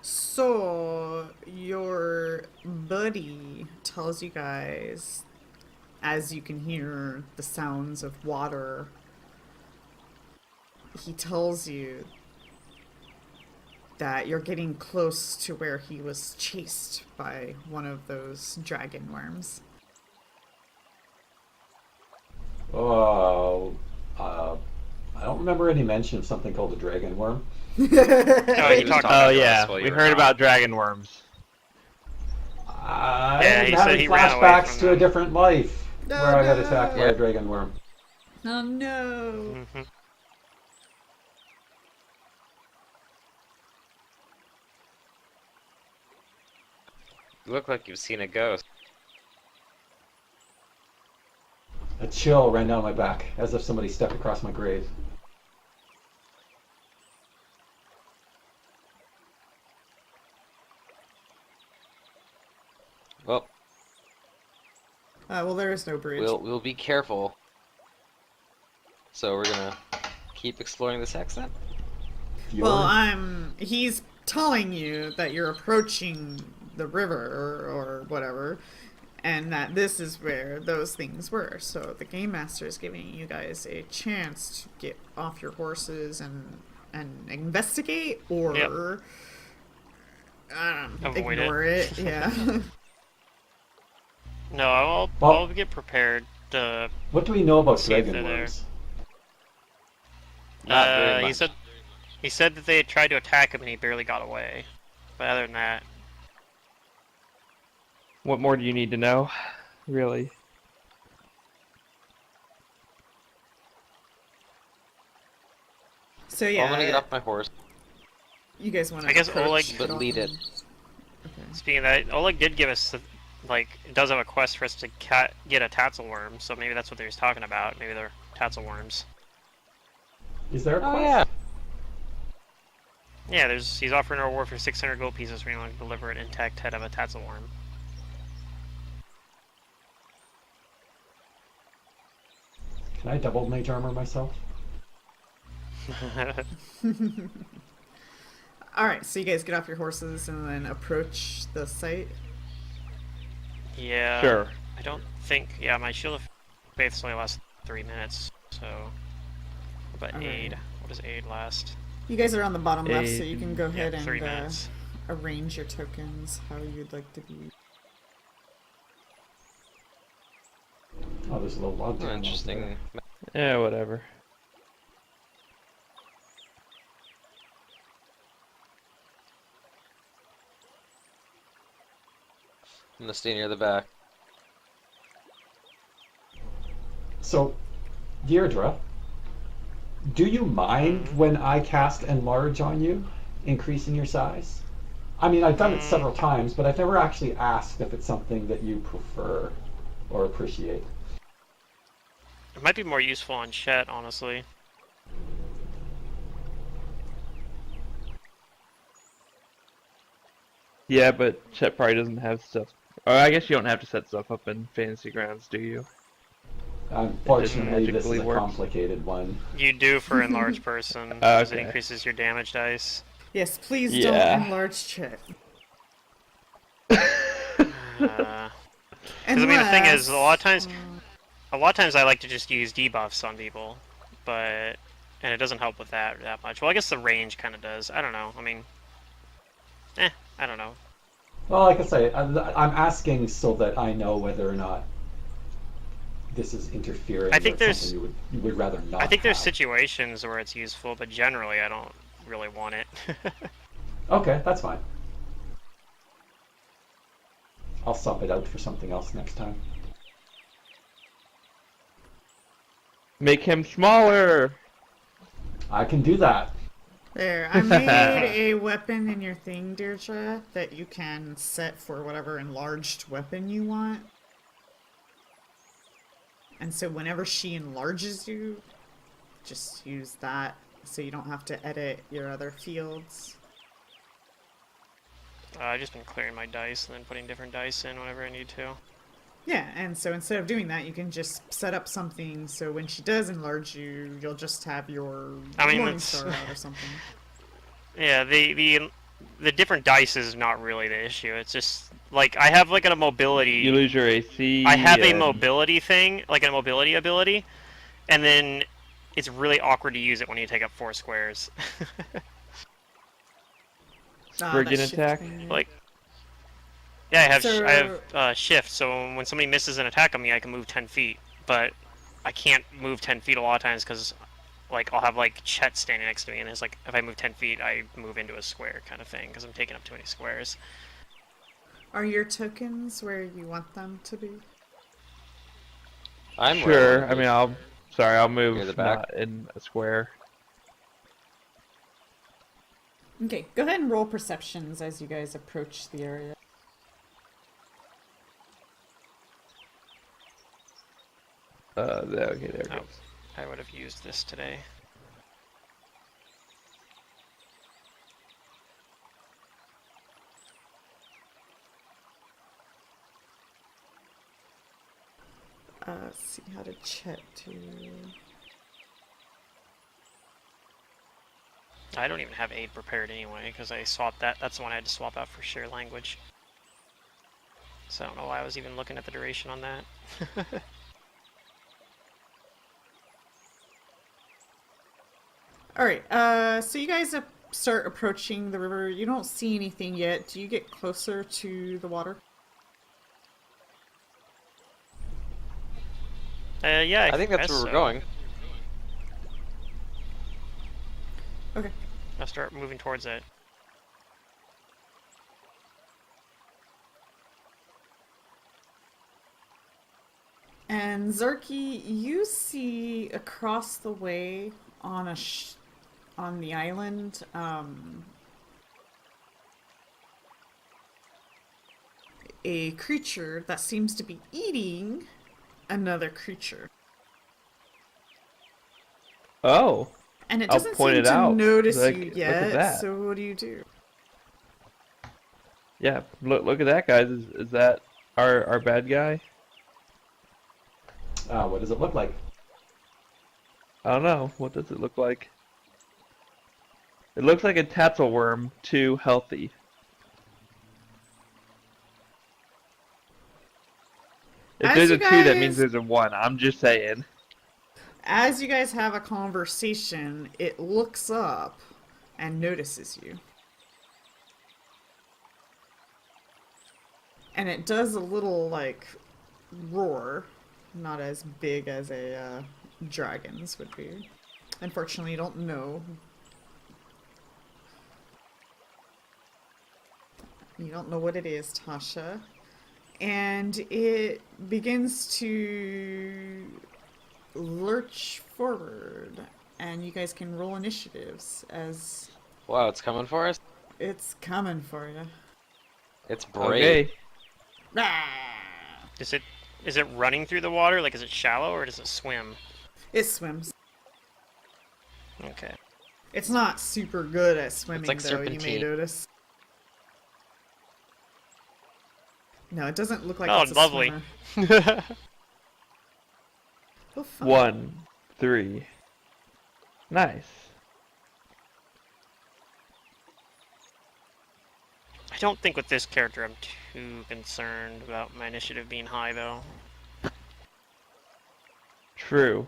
So, your buddy tells you guys, as you can hear the sounds of water, he tells you that you're getting close to where he was chased by one of those dragon worms. Oh, I don't remember any mention of something called a dragon worm. Oh, he you was talked talking Oh to us yeah, while you we were heard gone. about dragon worms. I'm Yeah, he said having he ran away flashbacks from to a them. different life Oh, where I got no. attacked by Yeah. a dragon worm. Oh no. Hmm. You look like you've seen a ghost. A chill ran down my back, as if somebody stepped across my grave. Well, Well, there is no bridge. we'll be careful. So we're gonna keep exploring this hex then? Well, he's telling you that you're approaching the river or whatever, and that this is where those things were. So the game master is giving you guys a chance to get off your horses and investigate, or Yep. Avoid ignore it. Yeah. No, I'll Well- get prepared. What do we know about See if dragon they're there. worms? Not very he much. said that they had tried to attack him and he barely got away. But other than that, What more do you need to know? Really? So Well, yeah, I'm gonna get off my horse. you guys want to. I guess Oleg- But lead it. Okay. speaking of that, Oleg did give us it does have a quest for us to get a tassel worm, so maybe that's what they was talking about. Maybe they're tassel worms. Is there a quest? Oh yeah. Yeah, he's offering a reward for 600 gold pieces for anyone to deliver an intact head of a tassel worm. Can I double mage armor myself? All right, so you guys get off your horses and then approach the site. Yeah. Sure. I don't think. Yeah, my shield of faith only lasts 3 minutes, so. What about Alright. aid? What does aid last? You guys are on the bottom left, so you can go Yeah, ahead 3 and minutes. arrange your tokens how you'd like to be. Oh, there's a little log jam. Interesting. Yeah, whatever. I'm gonna stay near the back. So, Deirdre, do you mind when I cast Enlarge on you, increasing your size? I mean, I've done it several times, but I've never actually asked if it's something that you prefer or appreciate. It might be more useful on Chet, honestly. Yeah, but Chet probably doesn't have stuff. Or I guess you don't have to set stuff up in Fantasy Grounds, do you? Unfortunately, this is magically a works. complicated one. You do for enlarged person, because it Okay. increases your damage dice. Yes, please Yeah. don't enlarge chat. Because I mean, the thing is, a lot of times I like to just use debuffs on people, and it doesn't help with that much. Well, I guess the range kind of does. I don't know. I mean, I don't know. Well, like I say, I'm asking so that I know whether or not this is interfering I think with there's- something you would rather not I think there's have. situations where it's useful, but generally I don't really want it. Okay, that's fine. I'll sub it out for something else next time. Make him smaller! I can do that. There, I made a weapon in your thing, Deirdre, that you can set for whatever enlarged weapon you want. And so whenever she enlarges you, just use that so you don't have to edit your other fields. I've just been clearing my dice and then putting different dice in whenever I need to. Yeah, and so instead of doing that, you can just set up something so when she does enlarge you, you'll just have your I mean, Morningstar out or something. Yeah, the different dice is not really the issue. It's just like I have like a mobility. You lose your AC. I have a and- mobility thing, like a mobility ability, and then it's really awkward to use it when you take up 4 squares. Spriggan that shift attack? thing, yeah. Like, yeah, I So- have shift, so when somebody misses an attack on me, I can move 10 feet, but I can't move 10 feet a lot of times because like I'll have like Chet standing next to me, and it's like if I move 10 feet, I move into a square kind of thing because I'm taking up too many squares. Are your tokens where you want them to be? I'm where I want Sure. to I be. mean, I'll Near the move back. not in a square. Okay, go ahead and roll perceptions as you guys approach the area. Okay, there it Oh, goes. I would have used this today. Let's see how to chat to. I don't even have aid prepared anyway because I swapped that. That's the one I had to swap out for share language. So I don't know why I was even looking at the duration on that. All right. So you guys start approaching the river. You don't see anything yet. Do you get closer to the water? Yeah, I think that's guess where we're so. going. Okay. I'll start moving towards it. And Zerky, you see across the way on on the island, a creature that seems to be eating another creature. Oh, And it I'll doesn't point seem it to out. notice you Like, look at yet, that. so what do you do? Yeah, look at that, guys. Is that our bad guy? What does it look like? I don't know. What does it look like? It looks like a tatzelworm, too healthy. If As there's you a 2, that means guys there's a 1. I'm just saying. as you guys have a conversation, it looks up and notices you. And it does a little like roar, not as big as a dragon's would be. Unfortunately, you don't know. You don't know what it is, Tasha. And it begins to lurch forward, and you guys can roll initiatives as Wow, it's coming for us. it's coming for you. It's brave. Okay. Is it running through the water? Like, is it shallow or does it swim? It swims. Okay. It's not super good at swimming, like though, you may serpentine. notice. No, it doesn't look like Oh, it's a lovely. swimmer. Oh, fun. 1, 3. Nice. I don't think with this character I'm too concerned about my initiative being high, though. True.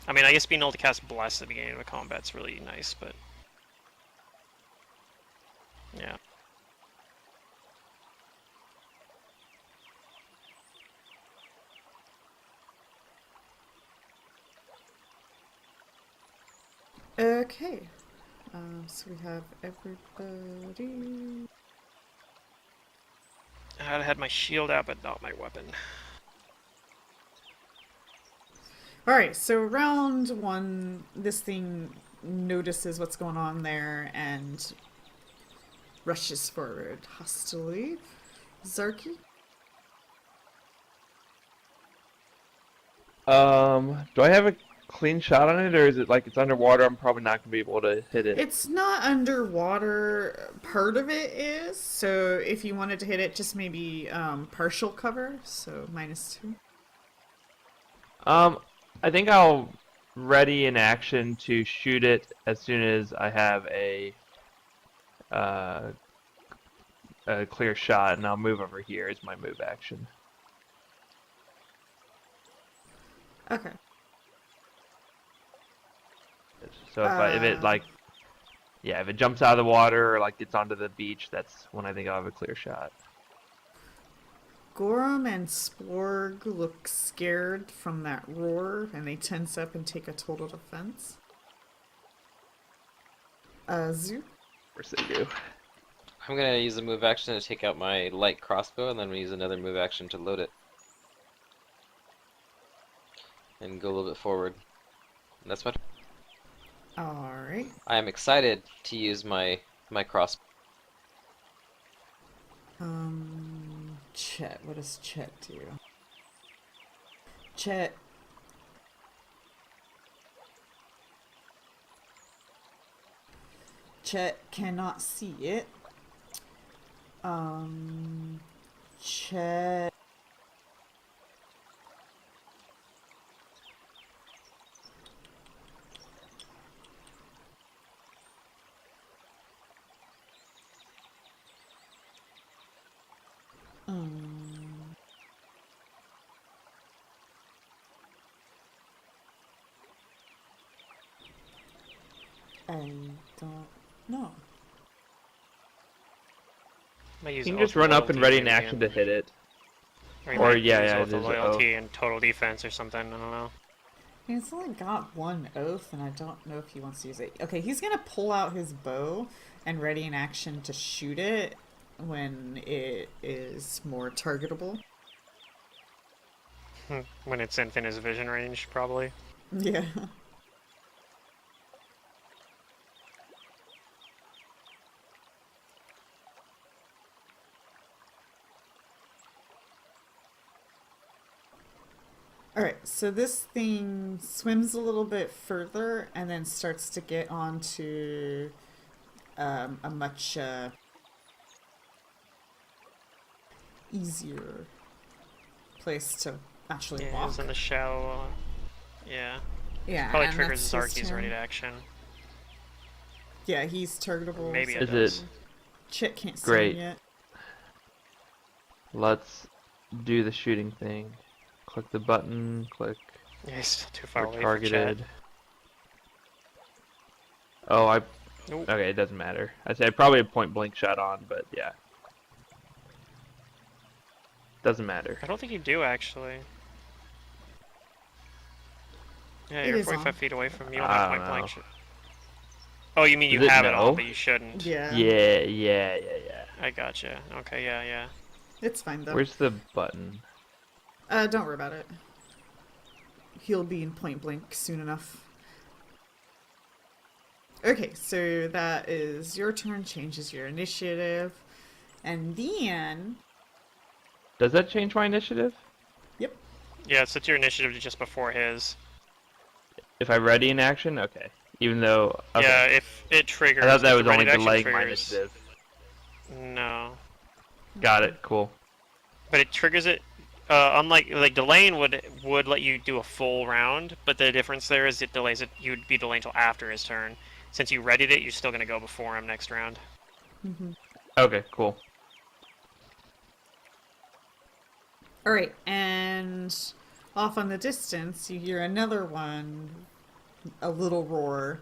I mean, I guess being able to cast Bless at the beginning of a combat's really nice, but... yeah. Okay. So we have everybody. I had my shield out, but not my weapon. Alright, so round one, this thing notices what's going on there and rushes forward hostilely. Zarky? Do I have a clean shot on it, or is it like it's underwater? I'm probably not gonna be able to hit it. It's not underwater. Part of it is, so if you wanted to hit it, just maybe partial cover, so -2. I think I'll ready in action to shoot it as soon as I have a clear shot, and I'll move over here as my move action. Okay. So if it like, yeah, if it jumps out of the water or like gets onto the beach, that's when I think I'll have a clear shot. Gorham and Splorg look scared from that roar, and they tense up and take a total defense. Zoo? Of course they do. I'm gonna use a move action to take out my light crossbow, and then we use another move action to load it. And go a little bit forward. And that's what Alright. I am excited to use my crossbow. Chet. What does Chet do? Chet. Chet cannot see it. Chet. I don't know. You You can just run up and ready in action to hit it. Or, yeah, with the there's loyalty and total defense or something. I don't know. He's only got one oath, and I don't know if he wants to use it. Okay, he's gonna pull out his bow and ready in action to shoot it when it is more targetable. When it's in his vision range, probably. Yeah. Alright, so this thing swims a little bit further and then starts to get onto a much easier place to actually Yeah, walk. he's in the shallow. Yeah. Yeah, Probably and triggers that's his his Arky's ready turn. to action. Yeah, he's targetable. Maybe so it Is does. it Chit can't see Great. him yet. Let's do the shooting thing. Click the button, click Yeah, he's still too far we're away targeted. for chat. Oh, Nope. okay, it doesn't matter. I said probably a point blank shot on, but yeah. Doesn't matter. I don't think you do, actually. Yeah, It you're is 45 on. feet away from you. You don't I have don't point blank know. shot. Oh, you mean you Does it have it know? on, but you shouldn't. Yeah. Yeah. I gotcha. Okay, yeah. It's fine though. Where's the button? Don't worry about it. He'll be in point blank soon enough. Okay, so that is your turn, changes your initiative. And then... Does that change my initiative? Yep. Yeah, so it's your initiative just before his. If I ready in action? Okay. Even though... Okay. Yeah, if it triggers. I thought that if was the ready only to action delaying my triggers- initiative. No. Got it, cool. But it triggers it. Unlike delaying would let you do a full round, but the difference there is it delays it. You'd be delayed until after his turn. Since you readied it, you're still gonna go before him next round. Okay, cool. Alright, and off on the distance, you hear another one, a little roar,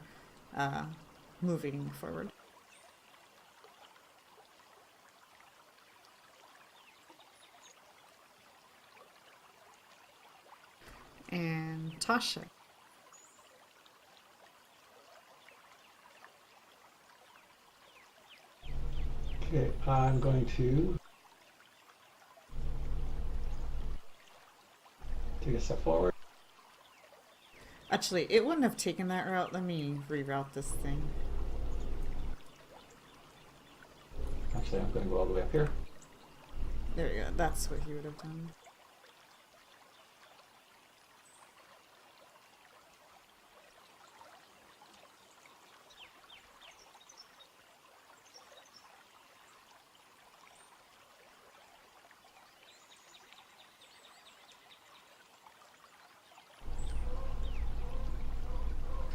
moving forward. And Tasha. Okay, I'm going to take a step forward. Actually, it wouldn't have taken that route. Let me reroute this thing. Actually, I'm going to go all the way up here. There we go. That's what he would have done.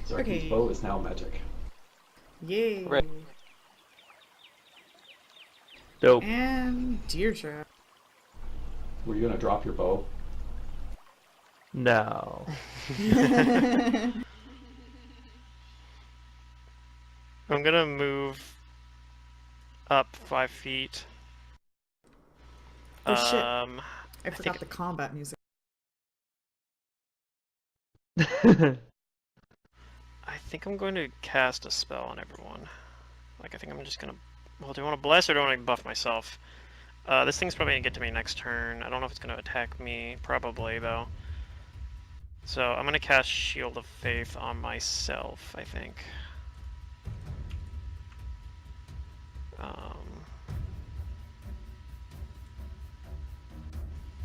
Zarky's Okay. bow is now magic. Yay! Right. Dope. And Deirdre. Were you going to drop your bow? No. I'm gonna move up 5 feet. Oh shit! I I forgot think the combat music. I think I'm going to cast a spell on everyone. Like I think I'm just gonna. Well, do I want to bless or do I want to buff myself? This thing's probably gonna get to me next turn. I don't know if it's gonna attack me. Probably though. So I'm gonna cast Shield of Faith on myself. I think.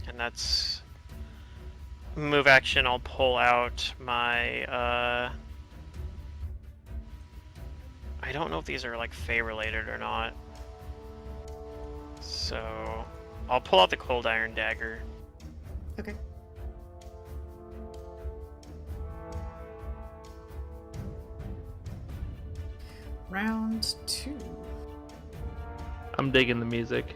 And that's move action. I'll pull out my. I don't know if these are like Fey related or not. So I'll pull out the Cold Iron Dagger. Okay. Round 2. I'm digging the music.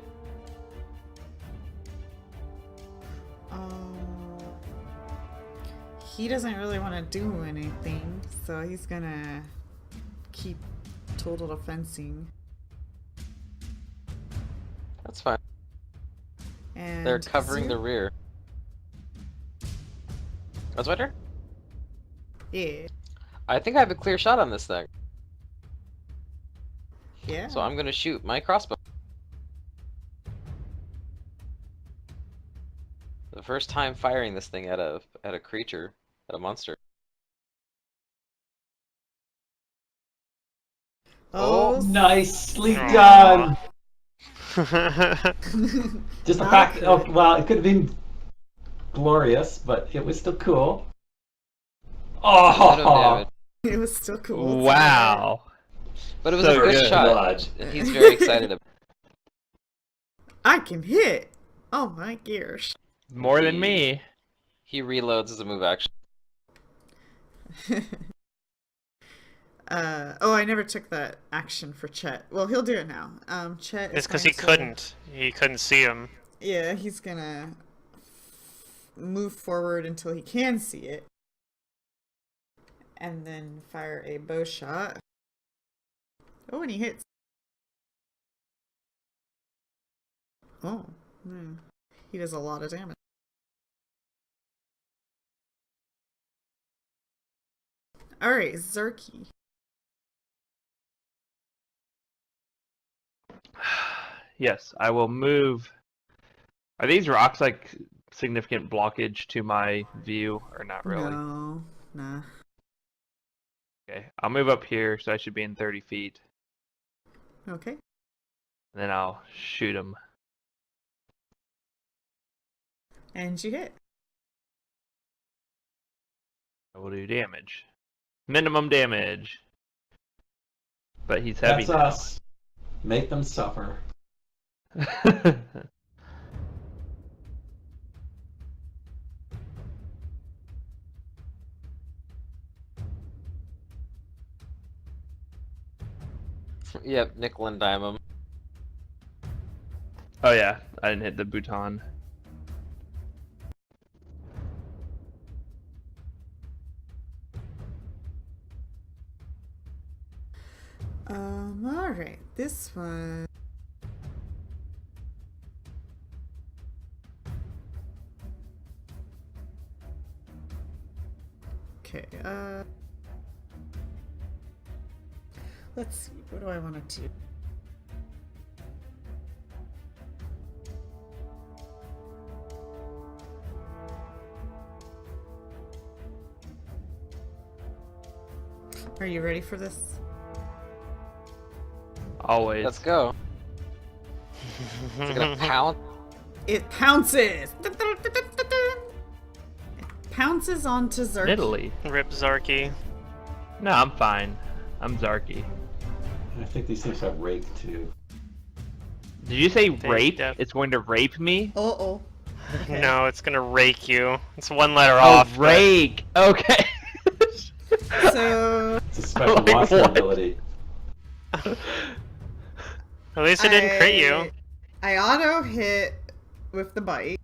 He doesn't really want to do anything, so he's gonna keep total defensing. That's fine. And They're covering Zoo? the rear. That's my turn? Yeah. I think I have a clear shot on this thing. Yeah. So I'm gonna shoot my crossbow. The first time firing this thing at a creature, at a monster. Oh, Nicely Aw. done. I Just the Not fact. a Oh, crit. well, it could have been glorious, but it was still cool. Auto Oh, damage. it was still cool. Wow. But it was So a good good. shot. blood. And he's very excited about I can hit. Oh my gosh. More than me. He reloads as a move action. Oh, I never took that action for Chet. Well, he'll do it now. Chet is it's because going he to- couldn't. He couldn't see him. Yeah, he's gonna move forward until he can see it. And then fire a bow shot. Oh, and he hits. Oh, he does a lot of damage. Alright, Zerky. Yes, I will move. Are these rocks like significant blockage to my view or not really? No, nah. Okay, I'll move up here so I should be in 30 feet. Okay. And then I'll shoot him. And you hit. I will do damage. Minimum damage. But he's heavy that's now. us. Make them suffer. Yep, nickel and dime him. Oh yeah, I didn't hit the bouton. Alright. This one. Okay, let's see, what do I want to do? Are you ready for this? Always. Let's go. Is it gonna pound? It pounces! It pounces onto Zerky. Italy. Rip Zarky. No, I'm fine. I'm Zarky. I think these things have rake too. Did you say They rape? def- It's going to rape me? Oh. Okay. No, it's gonna rake you. It's one letter Oh, off. but- rake! Okay. So, It's a special Like monster what? ability. At least it didn't crit you. I auto hit with the bite.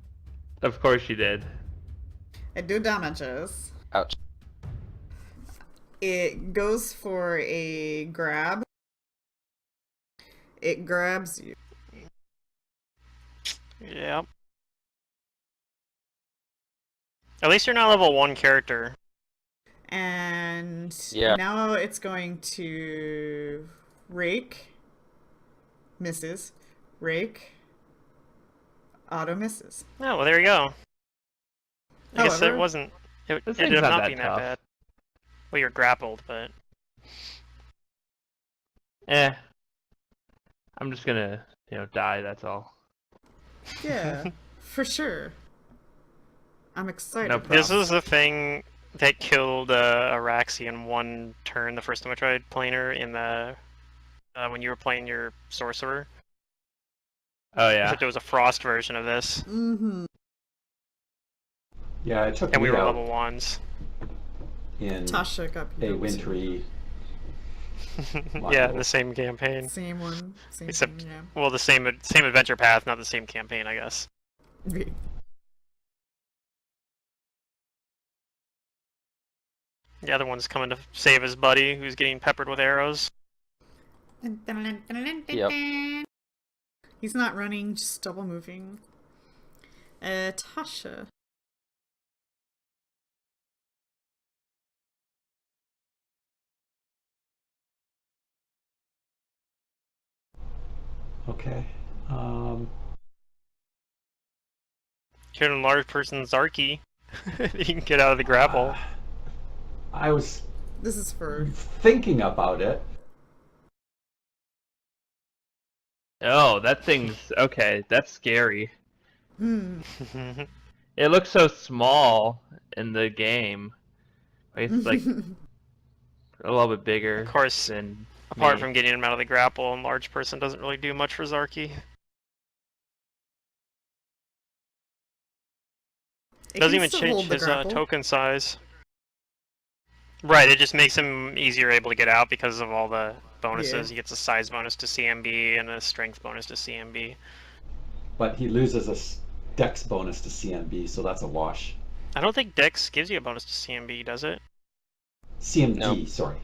Of course you did. I do damages. Ouch. It goes for a grab. It grabs you. Yep. At least you're not level 1 character. And Yeah. now it's going to rake, misses, rake, auto misses. Oh, well, there you go. I guess it However, wasn't. It This ended thing's up not not that being that tough. bad. Well, you're grappled, but Eh. I'm just gonna, die, that's all. yeah, for sure. I'm excited. No this problem. was the thing that killed Araxi in one turn the first time I tried playing her in the when you were playing your sorcerer. Oh, yeah. Except it was a frost version of this, Mm-hmm. Yeah, it took and we me were out level 1s. in Tasha got beat a up too. wintry. Yeah, module. the same campaign. Same one. Same Except, thing, yeah. well, the same adventure path, not the same campaign, I guess. The other one's coming to save his buddy, who's getting peppered with arrows. Yep. He's not running, just double moving. Tasha. Okay. Get a large person's Zarky. You can get out of the grapple. I was This is for. thinking about it. Oh, that thing's... Okay, that's scary. Hmm. It looks so small in the game. It's like a little bit bigger Of course, than apart me. from getting him out of the grapple, a large person doesn't really do much for Zarky. It Doesn't can even still change hold the his grapple. token size. Right, it just makes him easier able to get out because of all the bonuses. Yeah. He gets a size bonus to CMB and a strength bonus to CMB. But he loses a dex bonus to CMB, so that's a wash. I don't think Dex gives you a bonus to CMB, does it? CMD, No. sorry.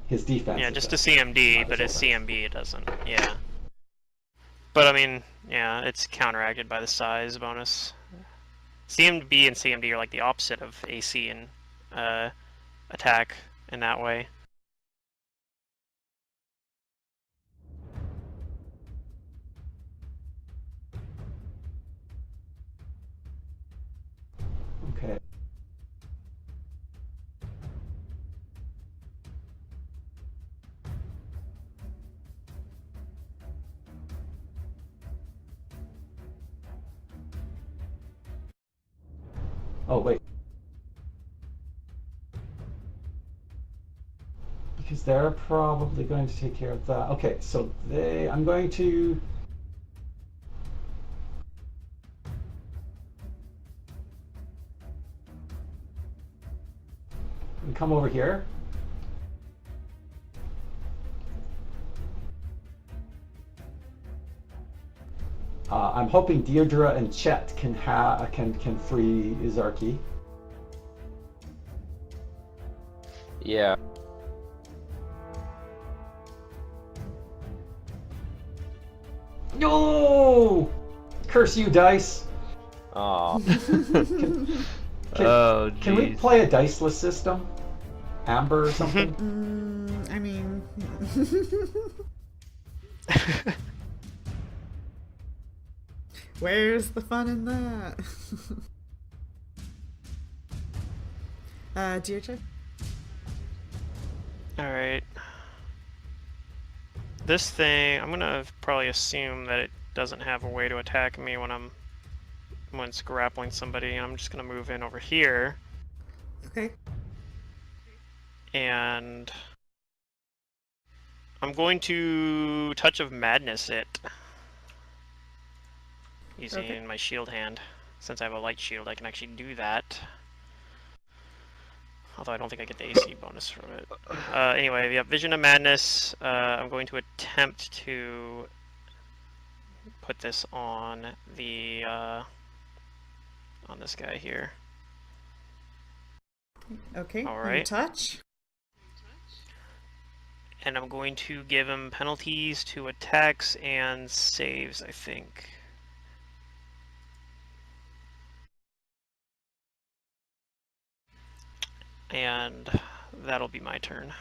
His defense. Yeah, is just a- to CMD, not but his his offense. CMB it doesn't. Yeah. But I mean, yeah, it's counteracted by the size bonus. CMB and CMD are like the opposite of AC and attack in that way. Okay. Oh, wait. Because they're probably going to take care of that. Okay, so I'm going to. Come over here. I'm hoping Deirdre and Chet can free Izarki. Yeah. No! Curse you, dice. Aw. Oh, jeez. Can we play a diceless system? Amber or something? I mean. Where's the fun in that? Deirdre? Alright. This thing, I'm gonna probably assume that it doesn't have a way to attack me when it's grappling somebody, and I'm just gonna move in over here, Okay. and I'm going to Touch of Madness it. Using Okay. my shield hand. Since I have a light shield, I can actually do that. Although I don't think I get the AC bonus from it. Anyway, we have Vision of Madness. I'm going to attempt to put this on the on this guy here. Okay. All You right. touch. And I'm going to give him penalties to attacks and saves, I think. And that'll be my turn.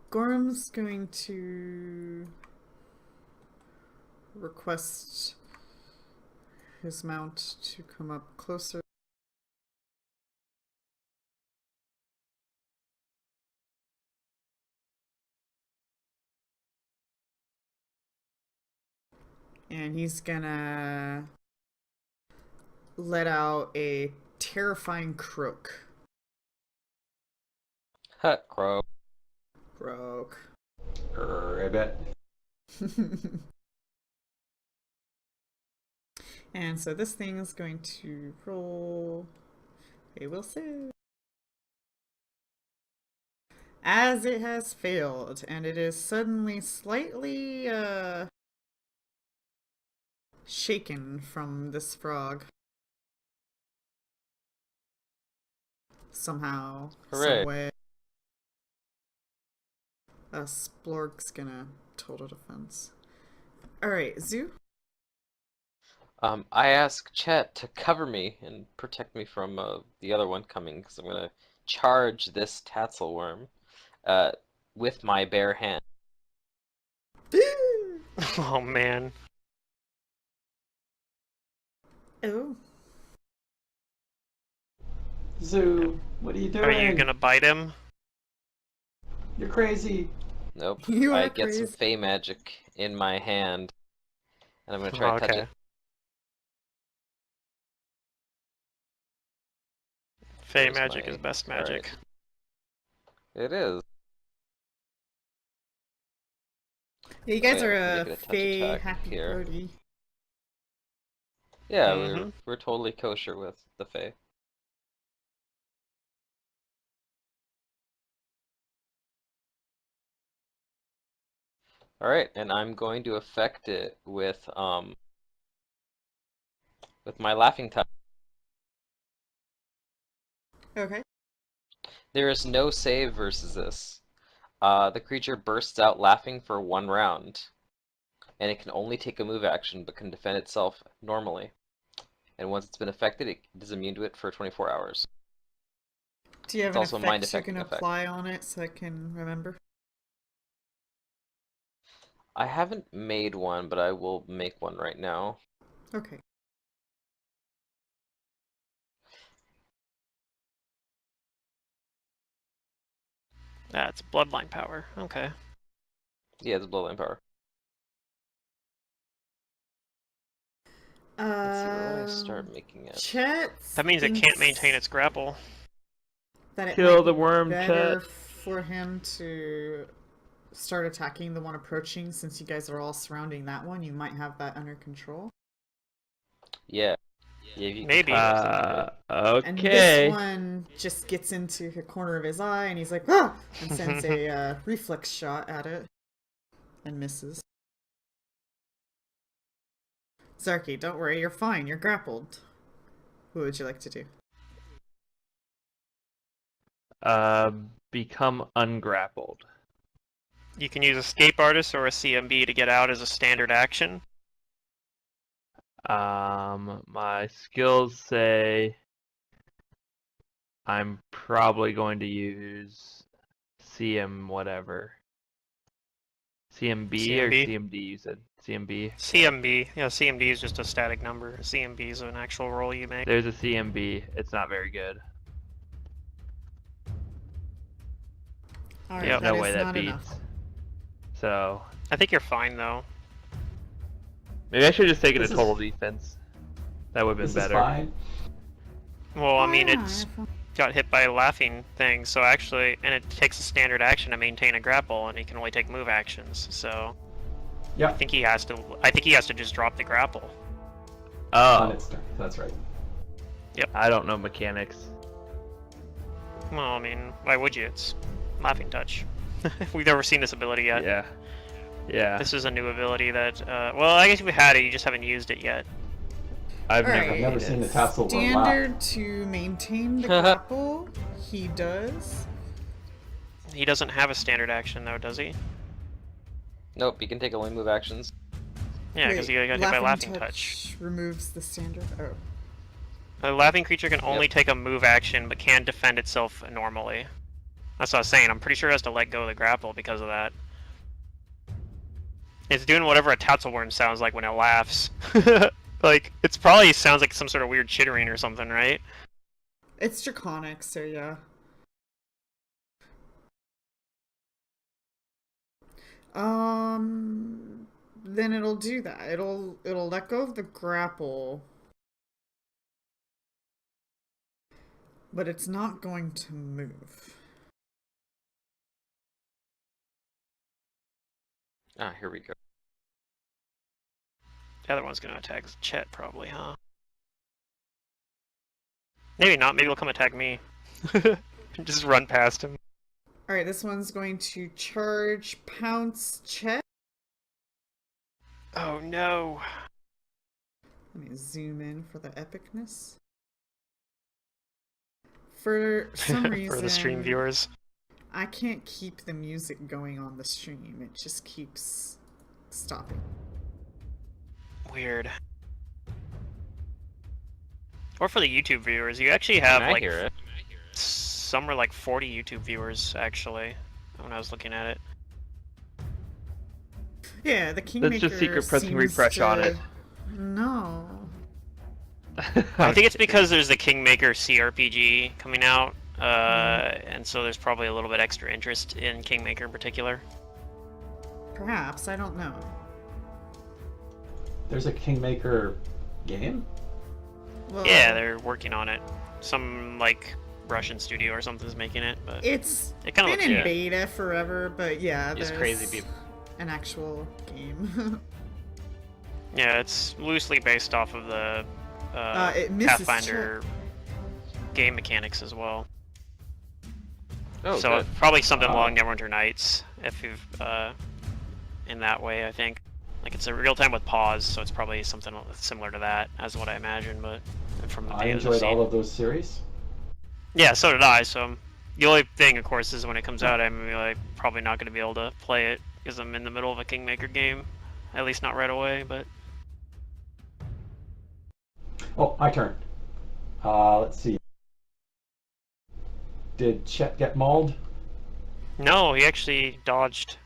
Gorm's going to request his mount to come up closer. And he's gonna let out a terrifying croak. Hut crow. Croak. Ribbit. And so this thing is going to roll a will save. As it has failed, and it is suddenly slightly shaken from this frog. Somehow, Hooray. some way. Splorg's gonna total defense. Alright, Zoo? I ask Chet to cover me and protect me from the other one coming, because I'm gonna charge this Tatzelworm with my bare hand. Oh man. Oh. Zoo, what are you doing? Are you gonna bite him? You're crazy. Nope. You I are get some crazy. Fey magic in my hand, and I'm gonna try to touch Okay. it. Fey Where's magic my- is best alright. magic. It is. Yeah, you guys Oh, are yeah, a make it a touch Fey attack happy here. party. Yeah, Mhm. we're totally kosher with the Fey. Alright, and I'm going to affect it with my laughing touch. Okay. There is no save versus this. The creature bursts out laughing for 1 round, and it can only take a move action but can defend itself normally. And once it's been affected, it is immune to it for 24 hours. Do you have It's an also a mind effect you affecting can effect. apply on it so I can remember? I haven't made one, but I will make one right now. Okay. That's bloodline power. Okay. Yeah, it's bloodline power. Let's see, where would I start making it? Chet That means it can't thinks maintain its grapple. that it Kill might the be worm, better Chet. for him to start attacking the one approaching, since you guys are all surrounding that one. You might have that under control. Yeah. Yeah, if you can Maybe. touch us, that'd be And Okay. this one just gets into the corner of his eye, and he's like, ah! And sends a reflex shot at it. And misses. Zarky, don't worry, you're fine. You're grappled. What would you like to do? Become ungrappled. You can use Escape Artist or a CMB to get out as a standard action. My skills say I'm probably going to use CM whatever. CMB or CMB? CMD, you said? CMB? CMB. Yeah, CMD is just a static number. CMB is an actual roll you make. There's a CMB. It's not very good. Alright, Yep. that No is way that not beats. enough. So I think you're fine though. maybe I should just take it This to is- total defense. That would have This been is better. fine. Well, I mean, yeah, it's got hit by a laughing thing, so actually, and it takes a standard action to maintain a grapple, and he can only take move actions. So I Yep. think he has to. I think he has to just drop the grapple. On Oh, its turn. That's right. I don't know mechanics. Well, I mean, why would you? It's laughing touch. We've never seen this ability yet. Yeah. Yeah. This is a new ability that. Well, I guess we had it. You just haven't used it yet. I've Alright. never I've never made seen it. the tassel worm laugh. Standard to maintain the grapple, he does. He doesn't have a standard action though, does he? Nope, you can take only move actions. Yeah, because you got hit by Laughing Touch. Removes the standard. Oh. A laughing creature can only take a move action, but can defend itself normally. That's what I was saying. I'm pretty sure it has to let go of the grapple because of that. It's doing whatever a Tatzelworm sounds like when it laughs. Like, it's probably sounds like some sort of weird chittering or something, right? It's draconic, so yeah. Then it'll do that. It'll let go of the grapple. But it's not going to move. Ah, here we go. The other one's gonna attack Chet, probably, huh? Maybe not. Maybe he'll come attack me. Just run past him. Alright, this one's going to charge, pounce, Chet. Oh no. Let me zoom in for the epicness. For some reason, For the stream viewers. I can't keep the music going on the stream. It just keeps stopping. Weird. Or for the YouTube viewers, you actually have I like hear it. somewhere like 40 YouTube viewers actually. When I was looking at it. Yeah, the Kingmaker. That's just secret pressing seems refresh to... on it. No. I think it's because there's the Kingmaker CRPG coming out, and so there's probably a little bit extra interest in Kingmaker in particular. Perhaps, I don't know. There's a Kingmaker game? Well, Yeah, they're working on it. Some like Russian studio or something's making it, but It's it kind of been looks in beta forever, but yeah, It's there's crazy people. an actual game. Yeah, it's loosely based off of the It misses Pathfinder game mechanics as well. Oh, So good. probably something Oh. along Neverwinter Nights, if you've in that way, I think. Like it's a real time with pause, so it's probably something similar to that, as what I imagine. But from the I videos I've enjoyed seen. all of those series. Yeah, so did I. So the only thing, of course, is when it comes out, I'm like, probably not going to be able to play it because I'm in the middle of a Kingmaker game. At least not right away, but Oh, my turn. Let's see. Did Chet get mauled? no, he actually dodged.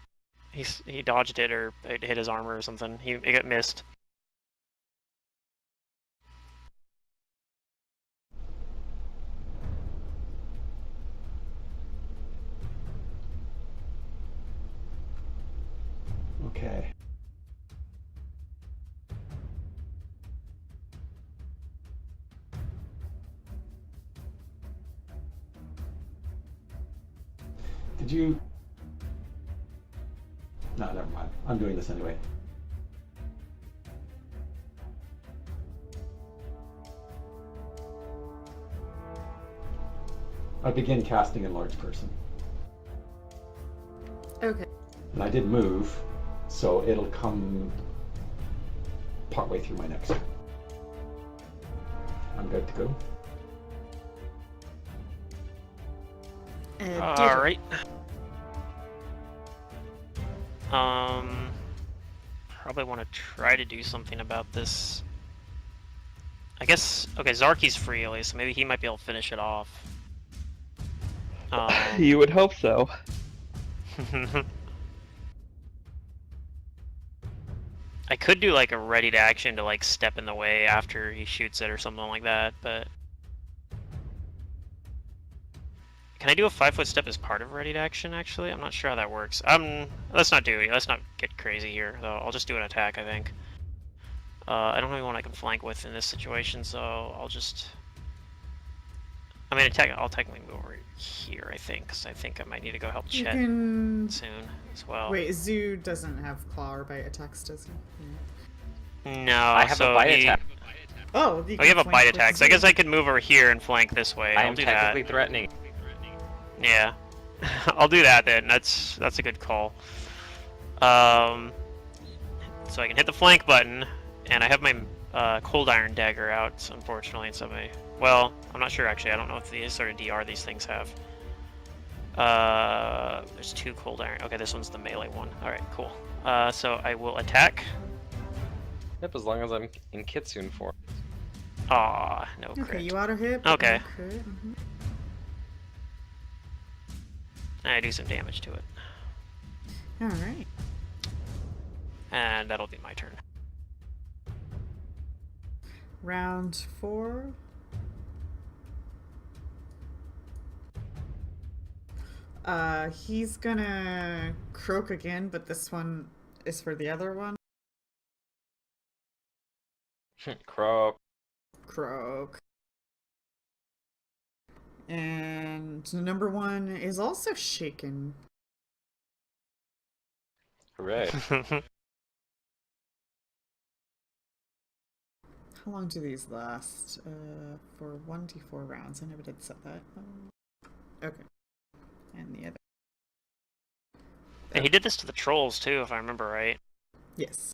He dodged it or it hit his armor or something. It got missed. Okay. Did you... No, never mind. I'm doing this anyway. I begin casting Enlarge Person. Okay. And I did move, so it'll come partway through my next turn. I'm good to go. All right. Probably want to try to do something about this. I guess, okay, Zarky's free at least, so maybe he might be able to finish it off. You would hope so. I could do like a ready to action to like step in the way after he shoots it or something like that, but can I do a 5-foot step as part of ready to action? Actually, I'm not sure how that works. Let's not get crazy here though. I'll just do an attack, I think. I don't have anyone I can flank with in this situation, so I'll just. I mean, I'll technically move over here, I think, because I think I might need to go help You Chet can... soon as well. Wait, Zoo doesn't have claw or bite attacks, does he? Yeah. No, I have so a bite he- attack. Oh, Oh, you have a bite attack, so I guess I could move over here and flank this way. I I'll am do technically that. threatening. Yeah, I'll do that then. That's a good call. So I can hit the flank button, and I have my cold iron dagger out. Unfortunately, it's on my. Well, I'm not sure actually. I don't know if the sort of DR these things have. There's 2 cold iron. Okay, this one's the melee one. All right, cool. So I will attack. Yep, as long as I'm in Kitsune form. Aw, no crit. Okay, you auto hit. but Okay. no crit. Mhm. I do some damage to it. All right. And that'll be my turn. Round 4. He's gonna croak again, but this one is for the other one. Croak. Croak. And the number 1 is also shaken. Hooray. How long do these last? For 1d4 rounds. I never did set that. Okay. And the other. And he did this to the trolls too, if I remember right. Yes.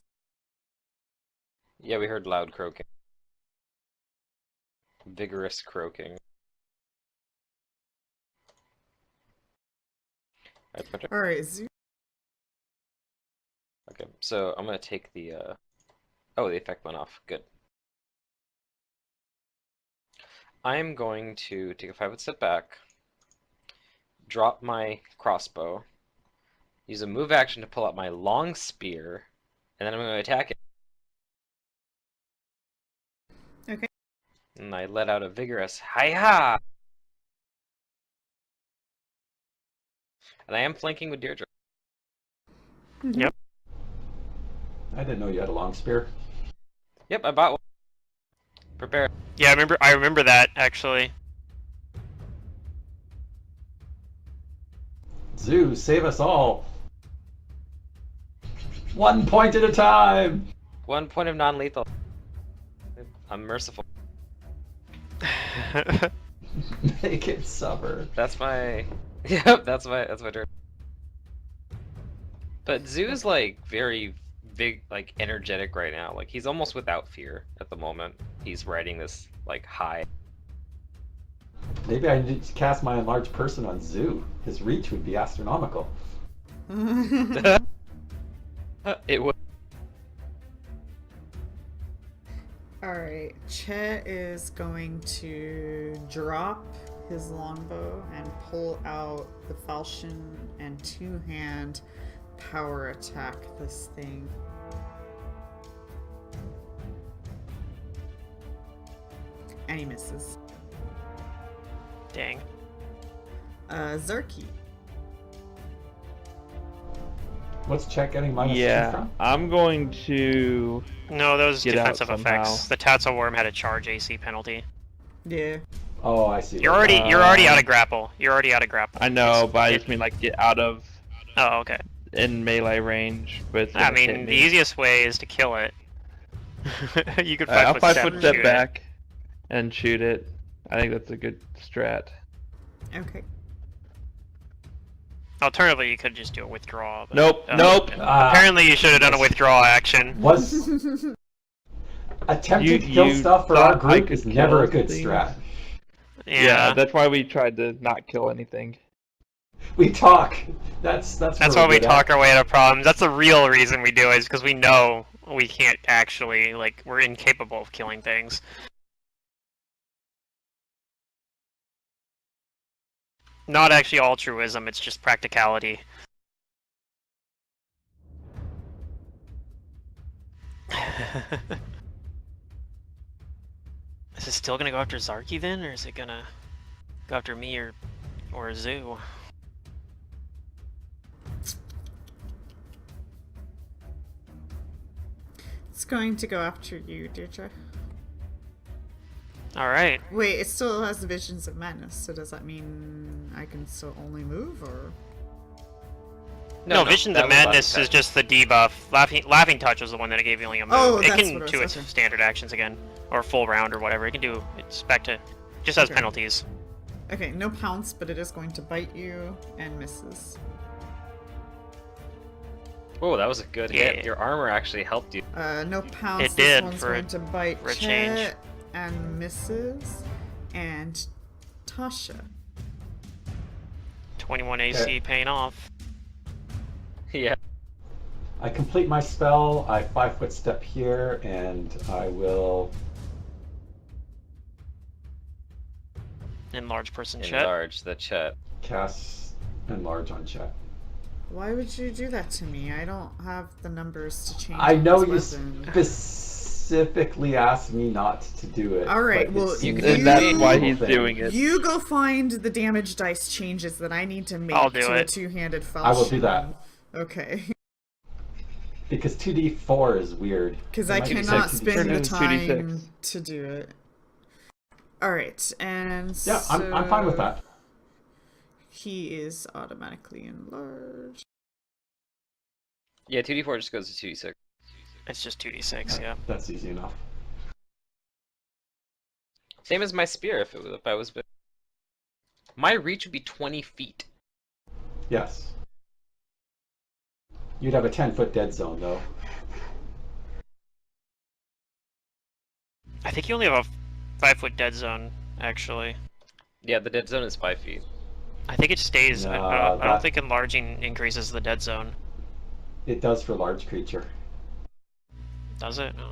Yeah, we heard loud croaking. Vigorous croaking. That's my turn. All right, Zoo. Okay, so I'm gonna take the, Oh, the effect went off. Good. I'm going to take a 5-foot step back, drop my crossbow, use a move action to pull out my long spear, and then I'm going to attack it. Okay. And I let out a vigorous hi-ha! And I am flanking with Deirdre. Yep. I didn't know you had a long spear. Yep, I bought one. Prepare. Yeah, I remember that actually. Zoo, save us all. 1 point at a time. 1 point of non-lethal. I'm merciful. Make it suffer. That's my... Yep, that's my turn. But Zoo's like very big, like energetic right now. Like he's almost without fear at the moment. He's riding this like high. Maybe I need to cast my enlarged person on Zoo. His reach would be astronomical. It would. Alright, Chet is going to drop his longbow and pull out the falchion and two-hand power attack this thing. And he misses. Dang. Zerky. What's Chet getting -2 Yeah, from? I'm going to. No, those Get out defensive somehow. effects. The Tatsu Worm had a charge AC penalty. Yeah. Oh, I see. You're already out of grapple. You're already out of grapple. I know, but I just mean like get out of Oh, okay. in melee range. But it's I gonna hit mean, the me. easiest way is to kill it. You could I'll 5-foot 5 step foot and step shoot back and shoot it. I think that's a good strat. Okay. it. Alternatively, you could just do a withdraw. But, Nope, nope. Apparently, you should have done a withdraw action. Was attempting You- to kill you stuff for our thought I group could is never a kill good things? strat. Yeah, That's why we tried to not kill anything. We talk. That's that's what why we're we good at. talk our way out of problems. That's the real reason we do it, is because we know we can't actually, like, we're incapable of killing things. Not actually altruism, it's just practicality. Is it still gonna go after Zarky then, or is it gonna go after me or Zoo? It's going to go after you, Deirdre. Alright. Wait, it still has the Visions of Madness, so does that mean I can still only move, or? No, Visions that of was Laughing Madness is Touch. just the debuff. Laughing Touch was the one that gave you only a move. Oh, it that's can what it do was, its okay. standard actions again, or full round or whatever. It can do. It's back to. Just has Okay. penalties. Okay, no pounce, but it is going to bite you and misses. Oh, that was a good Yeah. hit. Your armor actually helped you. No pounce. It this did one's for a- going to bite for a change. Chet and misses. And Tasha. 21 AC paying off. Yeah. I complete my spell, I 5-foot step here, and I will. Enlarge person chat. Enlarge the chat. Cast Enlarge on Chet. Why would you do that to me? I don't have the numbers to change. I know you this weapon. specifically asked me not to do it. All right, but well, it seems you- like And that's a why little he's thing. doing it. You go find the damage dice changes that I need to make I'll do to a it. two-handed falchion. I will do that. Okay. Because 2d4 is weird. Because It I might be cannot like 2d6. spend the Turn it into time 2d6. to do it. Alright, and Yeah, I'm fine with that. He is automatically enlarged. Yeah, 2d4 just goes to 2d6. It's just 2d6, yeah. That's easy enough. Same as my spear if I was big. My reach would be 20 feet. Yes. You'd have a 10-foot dead zone, though. I think you only have a 5-foot dead zone, actually. Yeah, the dead zone is 5 feet. I think it stays. I No, don't that- think enlarging increases the dead zone. It does for large creature. Does it? No.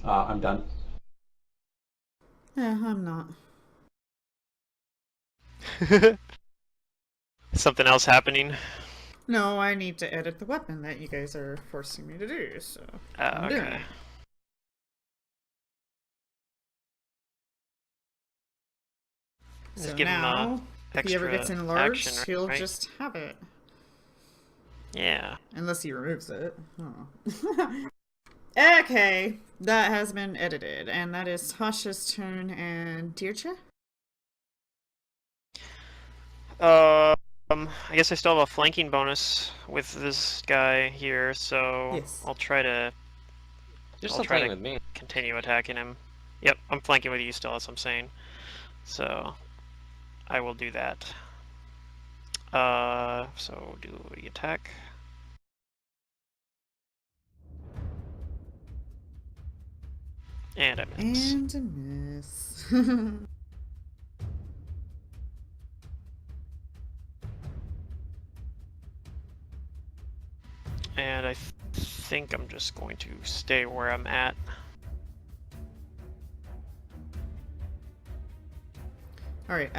I'm done. Yeah, I'm not. Something else happening? No, I need to edit the weapon that you guys are forcing me to do, so I'm doing Okay. it. Just So give him now, if he ever extra gets enlarged, action, he'll right? just have it. Yeah. Unless he removes it. Oh. Okay, that has been edited, and that is Tasha's turn and Deirdre? I guess I still have a flanking bonus with this guy here, so Yes. I'll try to You're I'll still try playing to with me. continue attacking him. Yep, I'm flanking with you still, that's what I'm saying. So, I will do that. So do the attack. And I miss. And a miss. And I think I'm just going to stay where I'm at. Alright,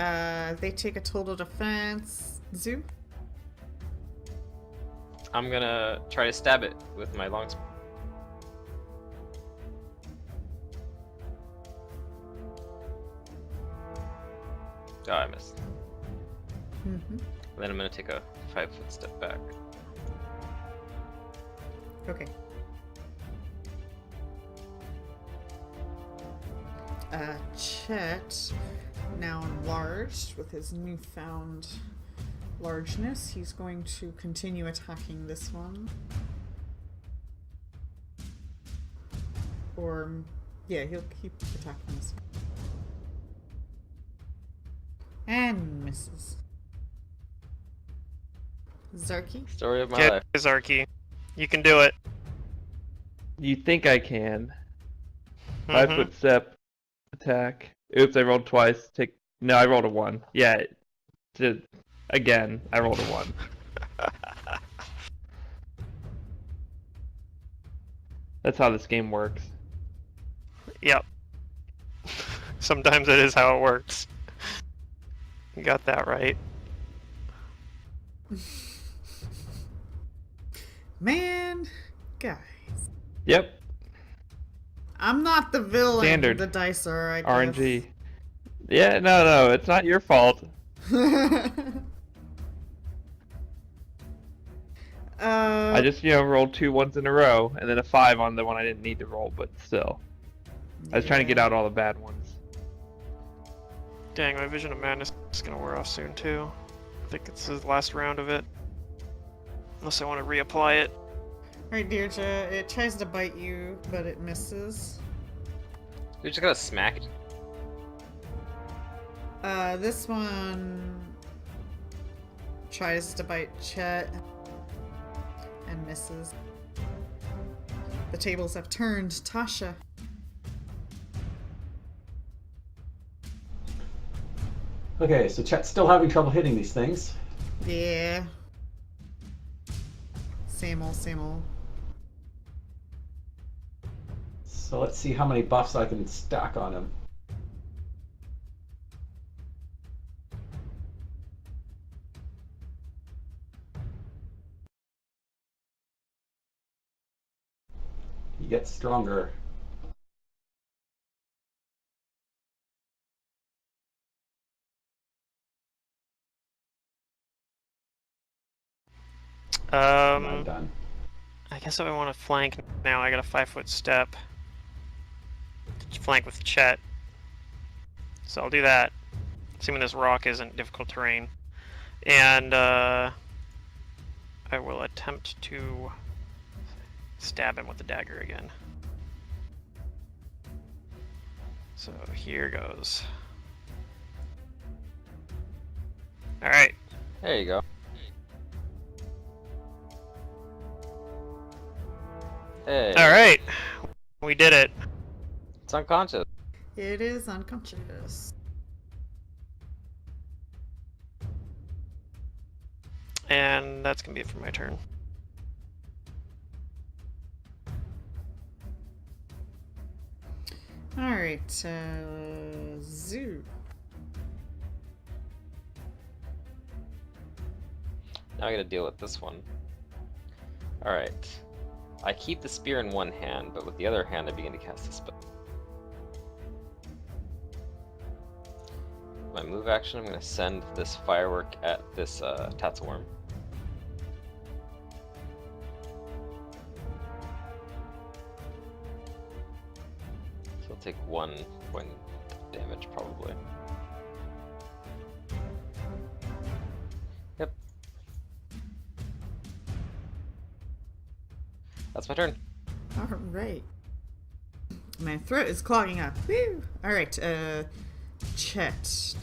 they take a total defense. Zoo? I'm gonna try to stab it with my long. Oh, I missed. Mm-hmm. And then I'm gonna take a 5-foot step back. Okay. Chet, now enlarged with his newfound largeness, he's going to continue attacking this one. Or, yeah, he'll keep attacking this one. And misses. Zarky? Story of my Get life. Zarky. You can do it. You think I can? Mhm. 5-foot step, attack. Oops, I rolled twice. No, I rolled a 1. Yeah, again, I rolled a 1. That's how this game works. Yep. Sometimes it is how it works. You got that right. Man, guys. Yep, I'm not the villain. Standard. The dice are, I guess. RNG. Yeah, no, it's not your fault. I just, rolled 2 1s in a row, and then a 5 on the one I didn't need to roll, but still. I was trying to get out all the bad ones. Dang, my Vision of Madness is gonna wear off soon too. I think it's the last round of it. Unless I want to reapply it. Alright, Deirdre, it tries to bite you, but it misses. You're just gonna smack it. This one tries to bite Chet and misses. The tables have turned. Tasha. Okay, so Chet's still having trouble hitting these things. Yeah. Same old, same old. So let's see how many buffs I can stack on him. He gets stronger. And I'm done. I guess if I want to flank now, I got a 5-foot step to flank with Chet. So I'll do that, assuming this rock isn't difficult terrain. And I will attempt to stab him with the dagger again. So here goes. Alright. There you go. Hey. Alright. We did it. It's unconscious. It is unconscious. And that's gonna be it for my turn. Alright, Zoo. Now I gotta deal with this one. Alright. I keep the spear in one hand, but with the other hand I begin to cast a spell. My move action, I'm gonna send this firework at this Tatzelworm. He'll take 1 point of damage, probably. Yep. That's my turn. Alright. My throat is clogging up. Woo! Alright, Chet.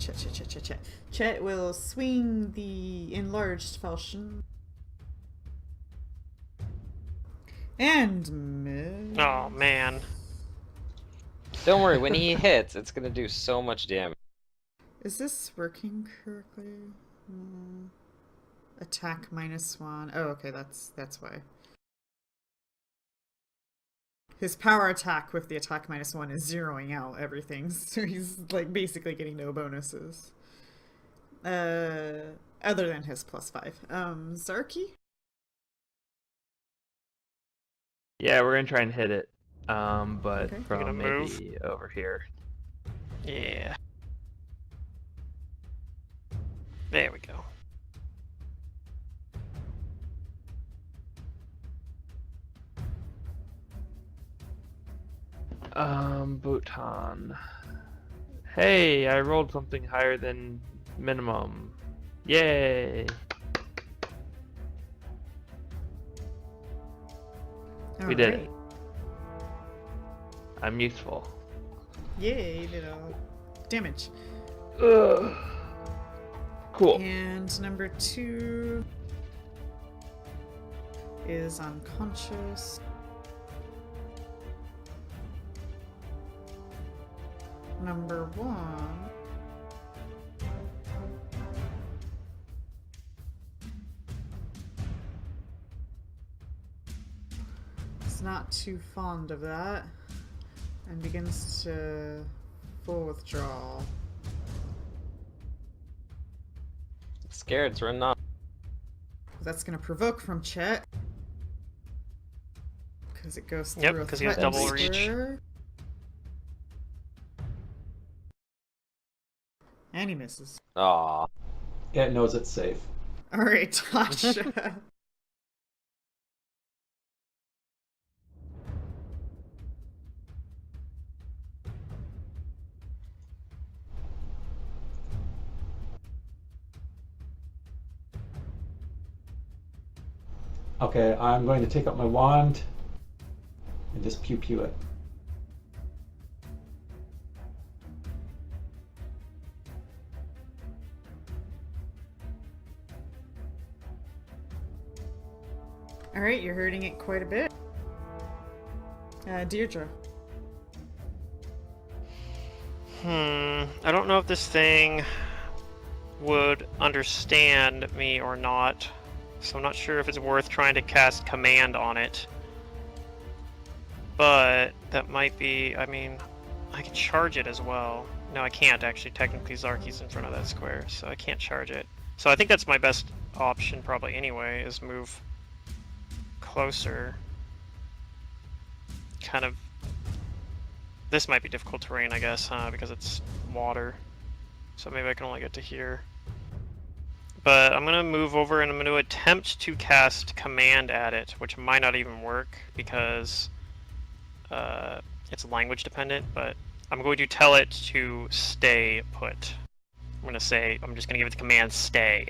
Chet will swing the enlarged falchion. And miss. Oh man. Don't worry, when he hits, it's gonna do so much damage. Is this working correctly? Attack -1. Oh, okay, that's why. His power attack with the attack -1 is zeroing out everything, so he's like basically getting no bonuses. Other than his +5. Zarky? Yeah, we're gonna try and hit it. But Okay. You're gonna from move? maybe over here. Yeah. There we go. Bhutan. Hey, I rolled something higher than minimum. Yay! We did it. I'm useful. Yay, little damage. Ugh. Cool. And number 2 is unconscious. Number 1 is not too fond of that and begins to full withdrawal. Scared, it's running off. That's going to provoke from Chet. Because it goes through Yep, a 'cause he has threatened double reach. square. And he misses. Aw. Yeah, it knows it's safe. Alright, Tasha. Okay, I'm going to take up my wand and just pew pew it. Alright, you're hurting it quite a bit. Deirdre. I don't know if this thing would understand me or not. So I'm not sure if it's worth trying to cast command on it. But that might be, I mean, I can charge it as well. No, I can't actually. Technically, Zarki's in front of that square, so I can't charge it. So I think that's my best option probably anyway, is move closer. Kind of... This might be difficult terrain, I guess, huh? Because it's water. So maybe I can only get to here. But I'm going to move over and I'm going to attempt to cast command at it, which might not even work because it's language dependent, but I'm going to tell it to stay put. I'm going to say, I'm just going to give it the command stay.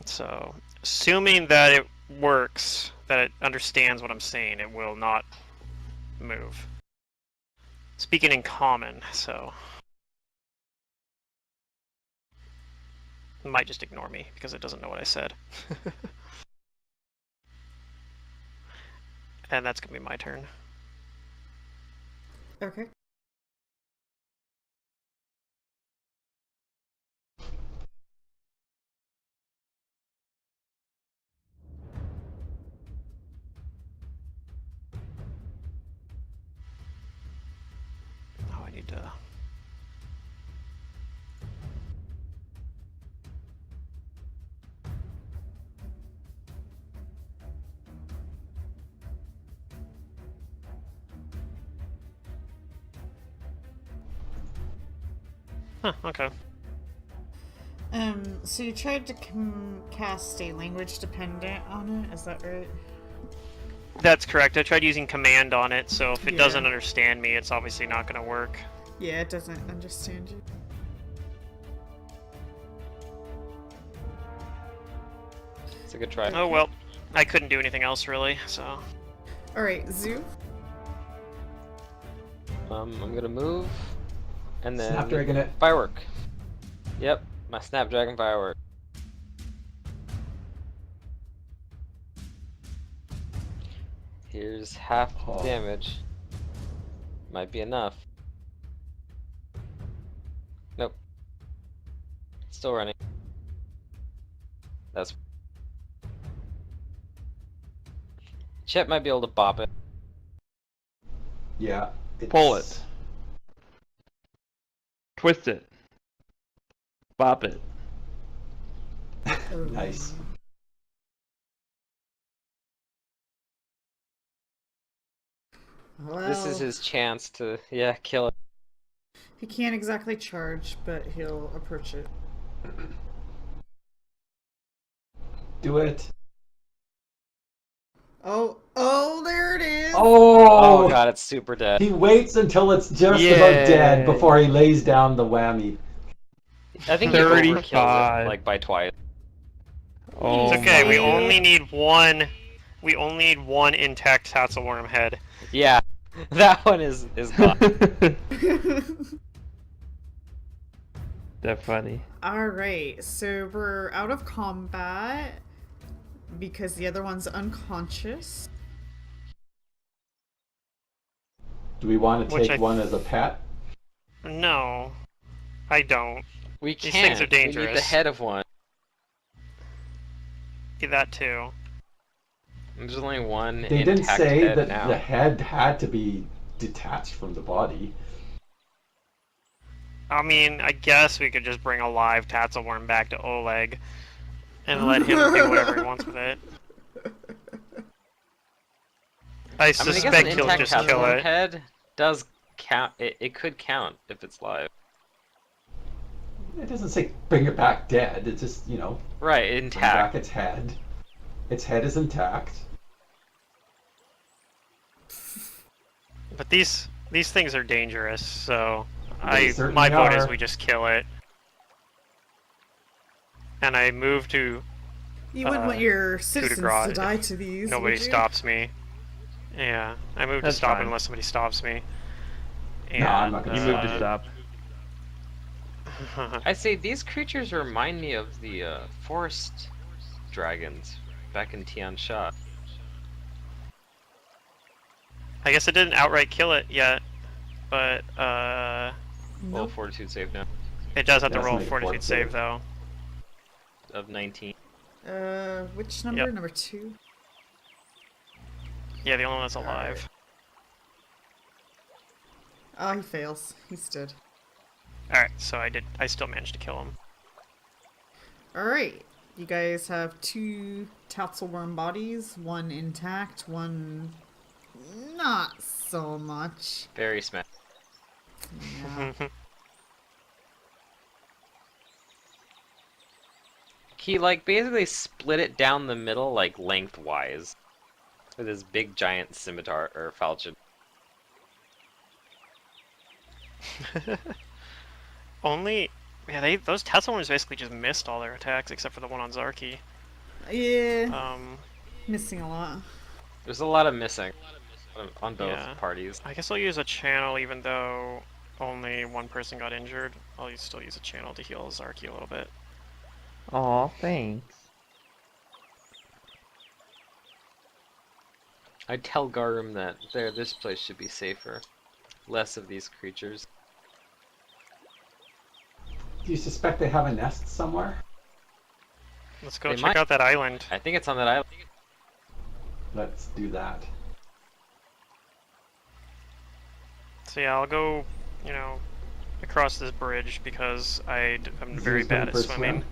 So, assuming that it works, that it understands what I'm saying, it will not move. Speaking in common, so... It might just ignore me because it doesn't know what I said. And that's going to be my turn. Okay. Oh, I need to... Huh, okay. So you tried to cast a language dependent on it, is that right? That's correct. I tried using command on it, so if it Yeah. doesn't understand me, it's obviously not going to work. Yeah, it doesn't understand you. It's a good try. Oh well, I couldn't do anything else really, so... Alright, Zoo. I'm gonna move, and then Snapdragon it. firework. Yep, my Snapdragon firework. Here's half the Oh. damage. Might be enough. Nope. Still running. That's... Chet might be able to bop it. Yeah. Pull it. Twist it. Bop it. Nice. Well, This is his chance to, yeah, kill it. he can't exactly charge, but he'll approach it. Do it. Oh, there it is! Oh Oh! god, it's super dead. He waits until it's just about Yay. dead before he lays down the whammy. I think he overkills 35. it, like, by twice. Oh It's okay, we my. only need one... We only need one intact Tatzelworm head. Yeah, that one is gone. That's funny. Alright, so we're out of combat because the other one's unconscious. Do we want to Which take one as a pet? No, I don't. We These can't. things are We need the dangerous. head of one. Do that too. There's only one They didn't intact say head that now. the head had to be detached from the body. I mean, I guess we could just bring a live Tatzelworm back to Oleg and let him do whatever he wants with it. I I mean, I guess an suspect he'll intact just kill Tatzelworm it. head does count. It could count if it's live. It doesn't say bring it back dead. It's just, you know, Right, bring back intact. its head. Its head is intact. But these things are dangerous, so They certainly my vote is are. we just kill it. And I move to You wouldn't want your citizens Gras to die if to these. nobody would you? stops me. Yeah, I move to That's stop fine. unless somebody stops me. And, No, I'm not gonna You stop moved to stop. I say these creatures remind me of the forest dragons back in Tian Sha. I guess I didn't outright kill it yet. but Well, Nope. fortitude save now it does have to Yes, roll a make a fortitude fort save save. though. of 19. Which number? Yep. Number 2? Yeah, the only one that's Alright. alive. Oh, he fails. He stood. All right, so I still managed to kill him. Alright. You guys have 2 Tatzelworm bodies, one intact, one not so much. Very smash. Yeah. He like basically split it down the middle, like lengthwise, with his big giant scimitar or falchion. Only, yeah, those Tesla ones basically just missed all their attacks except for the one on Zarky. Yeah. Um, Missing a lot. There's a lot of missing on both yeah. parties. I guess I'll use a channel even though only one person got injured. I'll still use a channel to heal Zarky a little bit. Aw, thanks. I tell Garum that this place should be safer, less of these creatures. Do you suspect they have a nest somewhere? Let's go They check might- out that island. I think it's on that island. Let's do that. So yeah, I'll go, you know, across this bridge because I'm very Zeus bad going at for a swimming. swim?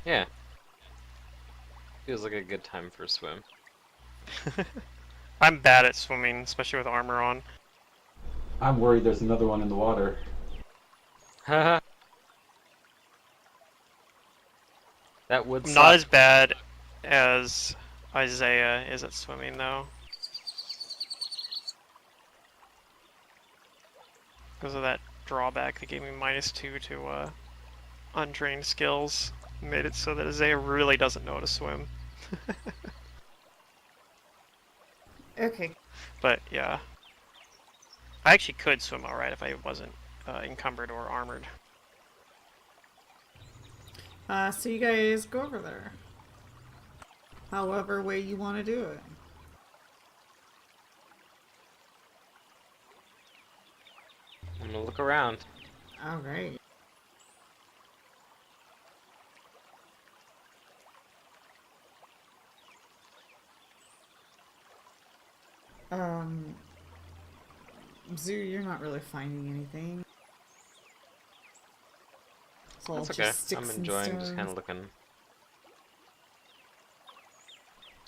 Yeah. Feels like a good time for a swim. I'm bad at swimming, especially with armor on. I'm worried there's another one in the water. Haha. That would I'm suck. not as bad as Isaiah is at swimming though. Because of that drawback that gave me -2 to untrained skills. Made it so that Isaiah really doesn't know how to swim. Okay. But yeah. I actually could swim alright if I wasn't encumbered or armored. So you guys go over there. However way you want to do it. I'm gonna look around. Alright. Zoo, you're not really finding anything. It's all That's just okay. sticks I'm and enjoying just kind stones. of looking.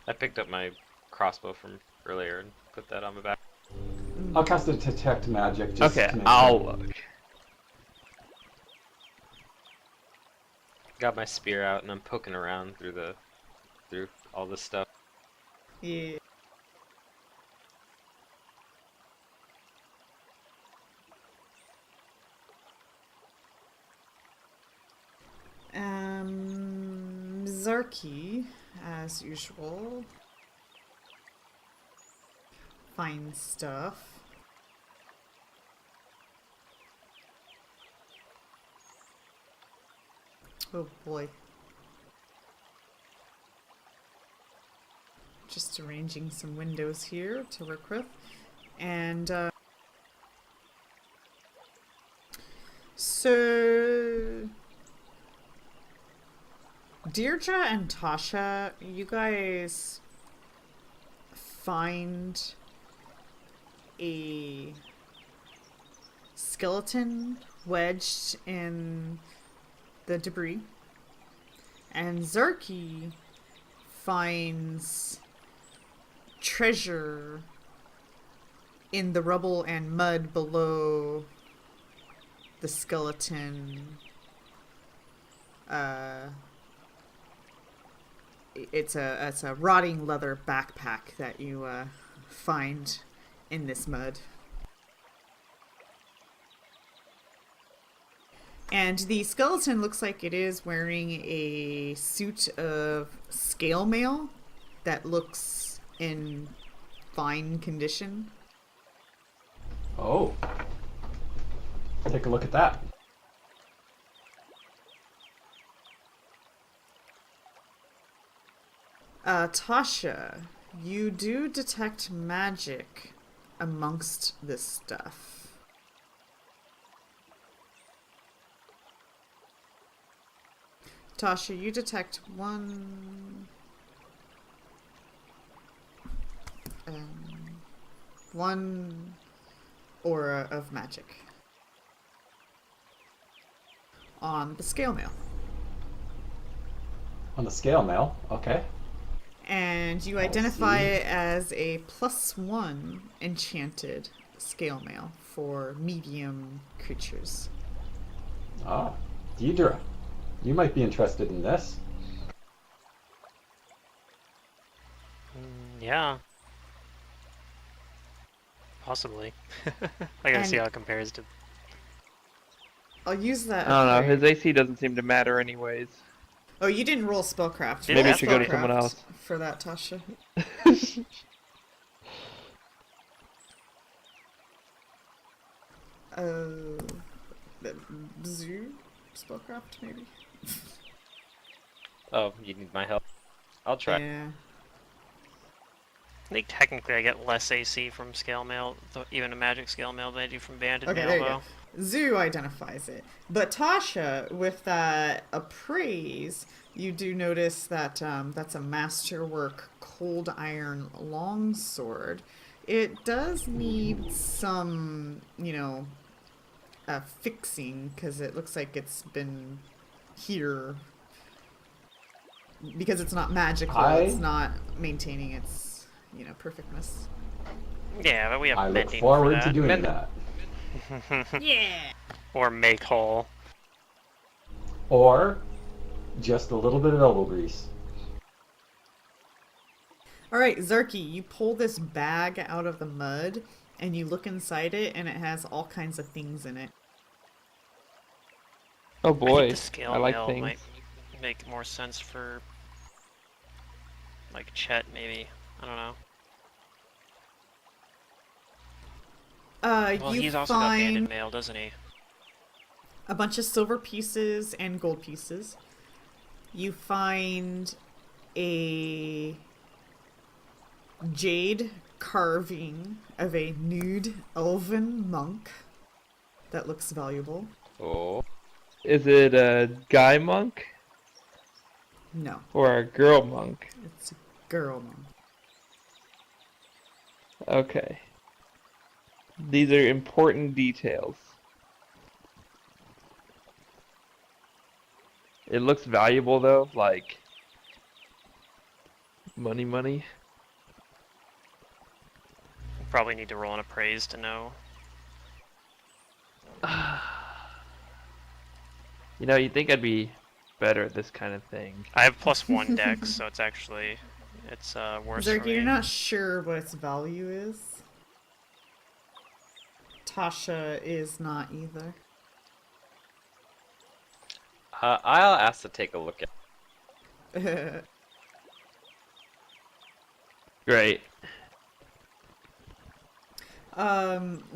I picked up my crossbow from earlier and put that on my back. I'll cast a detect magic just Okay, to make I'll sure. look. Got my spear out and I'm poking around through all this stuff. Yeah. Zarky, as usual, finds stuff. Oh boy. Just arranging some windows here to work with. And, so Deirdre and Tasha, you guys find a skeleton wedged in the debris, and Zarky finds treasure in the rubble and mud below the skeleton. It's a rotting leather backpack that you find in this mud. And the skeleton looks like it is wearing a suit of scale mail that looks in fine condition. Oh. Take a look at that. Tasha, you do detect magic amongst this stuff. Tasha, you detect one aura of magic on the scale mail. On the scale mail, okay. And you I identify see. it as a +1 enchanted scale mail for medium creatures. Ah, Deidre, you might be interested in this. Yeah. Possibly. I gotta see And how it compares to. I'll use that I don't know. His appraise. AC doesn't seem to matter anyways. Oh, you didn't roll spellcraft. Didn't Roll Maybe it have should go to. to someone spellcraft else. for that, Tasha. Zoo spellcraft maybe. Oh, you need my help. I'll try. Yeah. I think technically I get less AC from scale mail, even a magic scale mail, than I do from banded Okay, mail, there you though. go. Zoo identifies it. But Tasha, with that appraise, you do notice that that's a masterwork cold iron longsword. It does need some, fixing because it looks like it's been here. Because it's not magical, it's I not maintaining its, perfectness. Yeah, but we have I look mending forward for to doing Mending. that. Yeah! Or make whole. Or just a little bit of elbow grease. Alright, Zarky, you pull this bag out of the mud and you look inside it and it has all kinds of things in it. Oh I think boy, the scale I like mail things. might make more sense for, like, Chet, maybe. I don't know. Well, You he's also got banded find mail, doesn't he? a bunch of silver pieces and gold pieces. You find a jade carving of a nude elven monk that looks valuable. Oh, Is it a guy monk No, or a girl monk? it's a girl monk. Okay. These are important details. It looks valuable though, like money. Probably need to roll an appraise to know. You know, you'd think I'd be better at this kind of thing. I have +1 dex, so it's actually, worse for Zarky, me. you're not sure what its value is. Tasha is not either. I'll ask to take a look at. Great.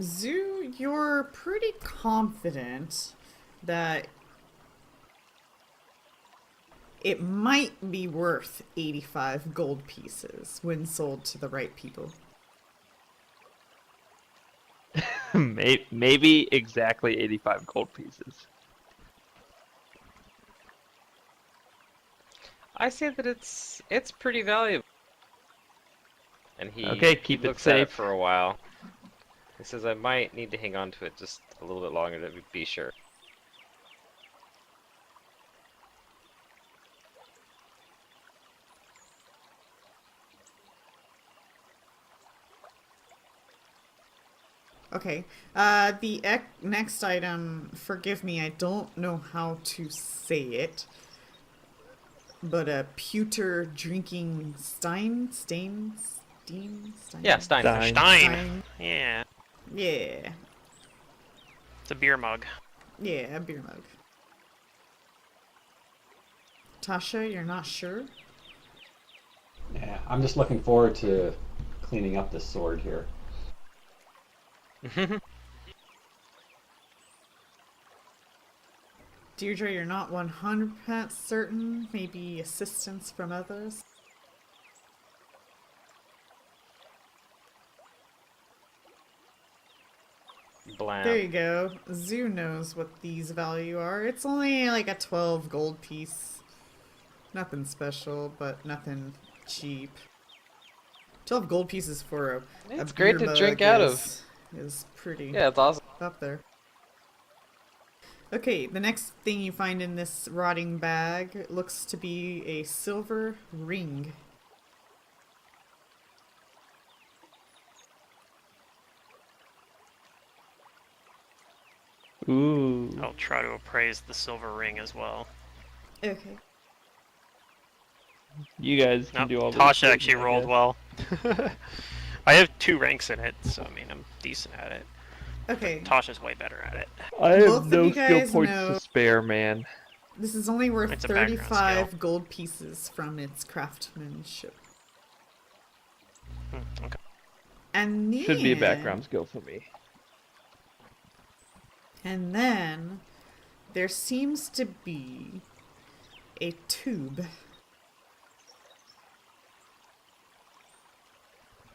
Zoo, you're pretty confident that it might be worth 85 gold pieces when sold to the right people. Maybe exactly 85 gold pieces. I say that it's pretty valuable. And Okay, he keep it looks at it safe. for a while. He says, I might need to hang on to it just a little bit longer to be sure. Okay. The next item, forgive me, I don't know how to say it, but a pewter drinking stein? Stein? Yeah, Stein. Stein. Stein! Yeah, Yeah. it's a beer mug. Yeah, a beer mug. Tasha, you're not sure? Yeah, I'm just looking forward to cleaning up this sword here. Deirdre, you're not 100% certain? Maybe assistance from others? Blam. There you go. Zoo knows what these value are. It's only like a 12 gold piece. Nothing special, but nothing cheap. 12 gold pieces for a It's beer great to mug drink out of. is pretty Yeah, it's awesome. up there. Okay, the next thing you find in this rotting bag looks to be a silver ring. Ooh. I'll try to appraise the silver ring as well. Okay. You guys can Nope, do all this. Tasha digging, actually I rolled guess. well. I have 2 ranks in it, so I mean I'm decent at it. Okay. Tasha's way better at it. I Both have of no you skill guys points know- to spare, man. This is only worth It's a background 35 gold pieces from its craftsmanship. Okay. And then, Should be a background skill for me. And then there seems to be a tube.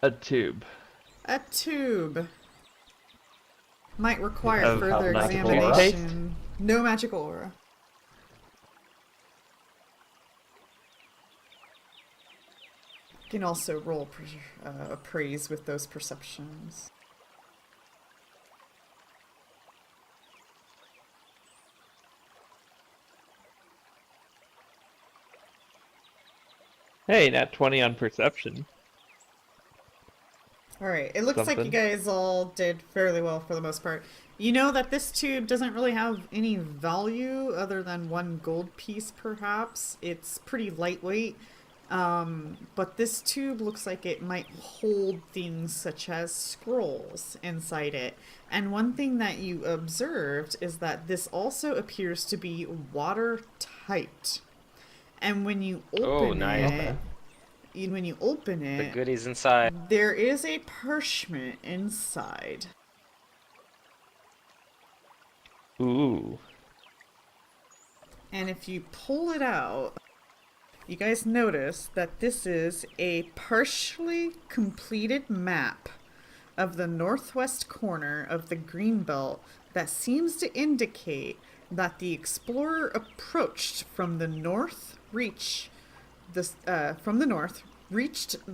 A tube. A tube. Might require Of further magical examination. No magical aura. You can also roll appraise with those perceptions. Hey, nat 20 on perception. Alright, it looks like you Something. guys all did fairly well for the most part. You know that this tube doesn't really have any value other than 1 gold piece, perhaps. It's pretty lightweight, but this tube looks like it might hold things such as scrolls inside it. And one thing that you observed is that this also appears to be watertight. And when you open nice. it, when you open The it, goodies inside. there is a parchment inside. Ooh. And if you pull it out, you guys notice that this is a partially completed map of the northwest corner of the Greenbelt that seems to indicate that the explorer approached from the north, reached the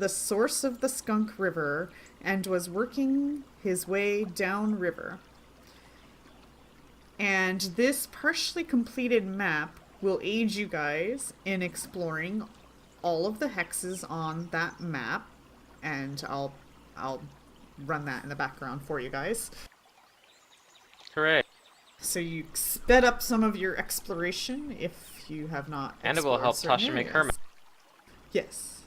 source of the Skunk River and was working his way downriver. And this partially completed map will aid you guys in exploring all of the hexes on that map, and I'll run that in the background for you guys. Hooray. So you sped up some of your exploration if you have not. And it will help explored certain Tasha make her areas. map. Yes.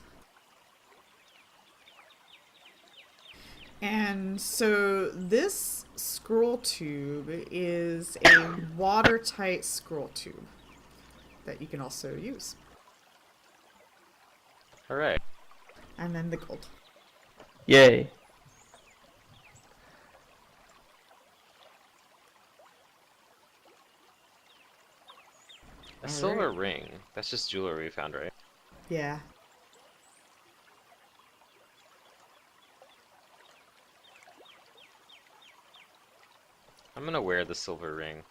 And so this scroll tube is a watertight scroll tube that you can also use. Hooray. And then the gold. Yay. A silver ring. That's just jewelry we found, right? Yeah. I'm gonna wear the silver ring.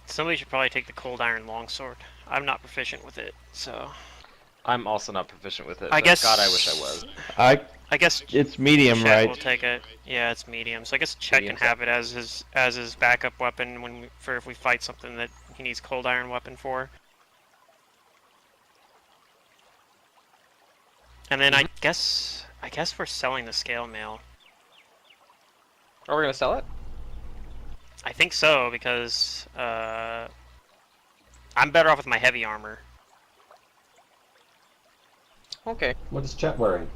Somebody should probably take the cold iron longsword. I'm not proficient with it, so I'm also not proficient with it. I but guess. God, I wish I was. I guess It's medium, Chet right? will take it. Yeah, it's medium. So I guess Chet Medium, can have it as his backup weapon for if we fight something that he needs cold iron weapon for. And then I guess we're selling the scale mail. Are we gonna sell it? I think so because I'm better off with my heavy armor. Okay. What is Chet wearing?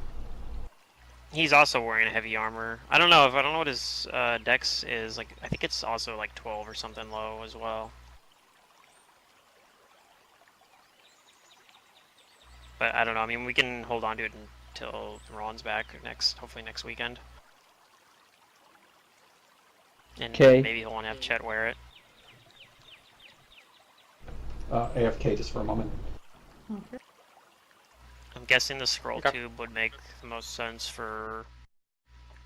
He's also wearing a heavy armor. I don't know what his dex is. Like I think it's also like 12 or something low as well. But I don't know. I mean, we can hold on to it until Ron's back hopefully next weekend. And 'Kay. maybe he'll want to have Chet wear it. AFK just for a moment. Okay. I'm guessing the scroll Okay. tube would make the most sense for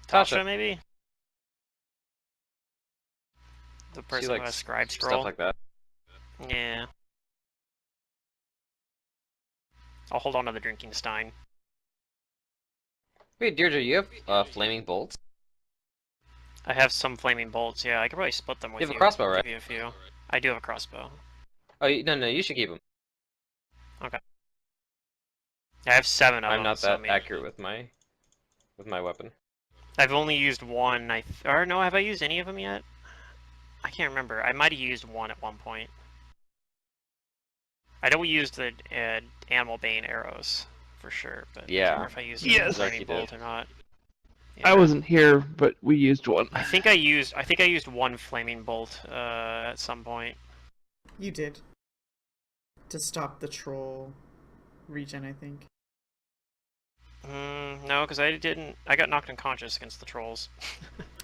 Tasha. Tasha, maybe? The She person who has likes scribe stuff scroll. like that. Yeah. I'll hold on to the drinking stein. Wait, Deirdre, you have flaming bolts? I have some flaming bolts, yeah. I could probably split them with You have a crossbow, right? Give you a few. I do have a crossbow. Oh, no, you should keep them. Okay. I have 7 of them. I'm not so, that I mean, accurate with my weapon. I've only used one. Or no, have I used any of them yet? I can't remember. I might have used one at one point. I know we used the animal bane arrows for sure, but I Yeah. can't remember if I used Yes. a flaming Zarky bolt did. or not. I Yeah. wasn't here, but we used one. I think I used one flaming bolt at some point. You did. To stop the troll regen, I think. No, because I didn't. I got knocked unconscious against the trolls.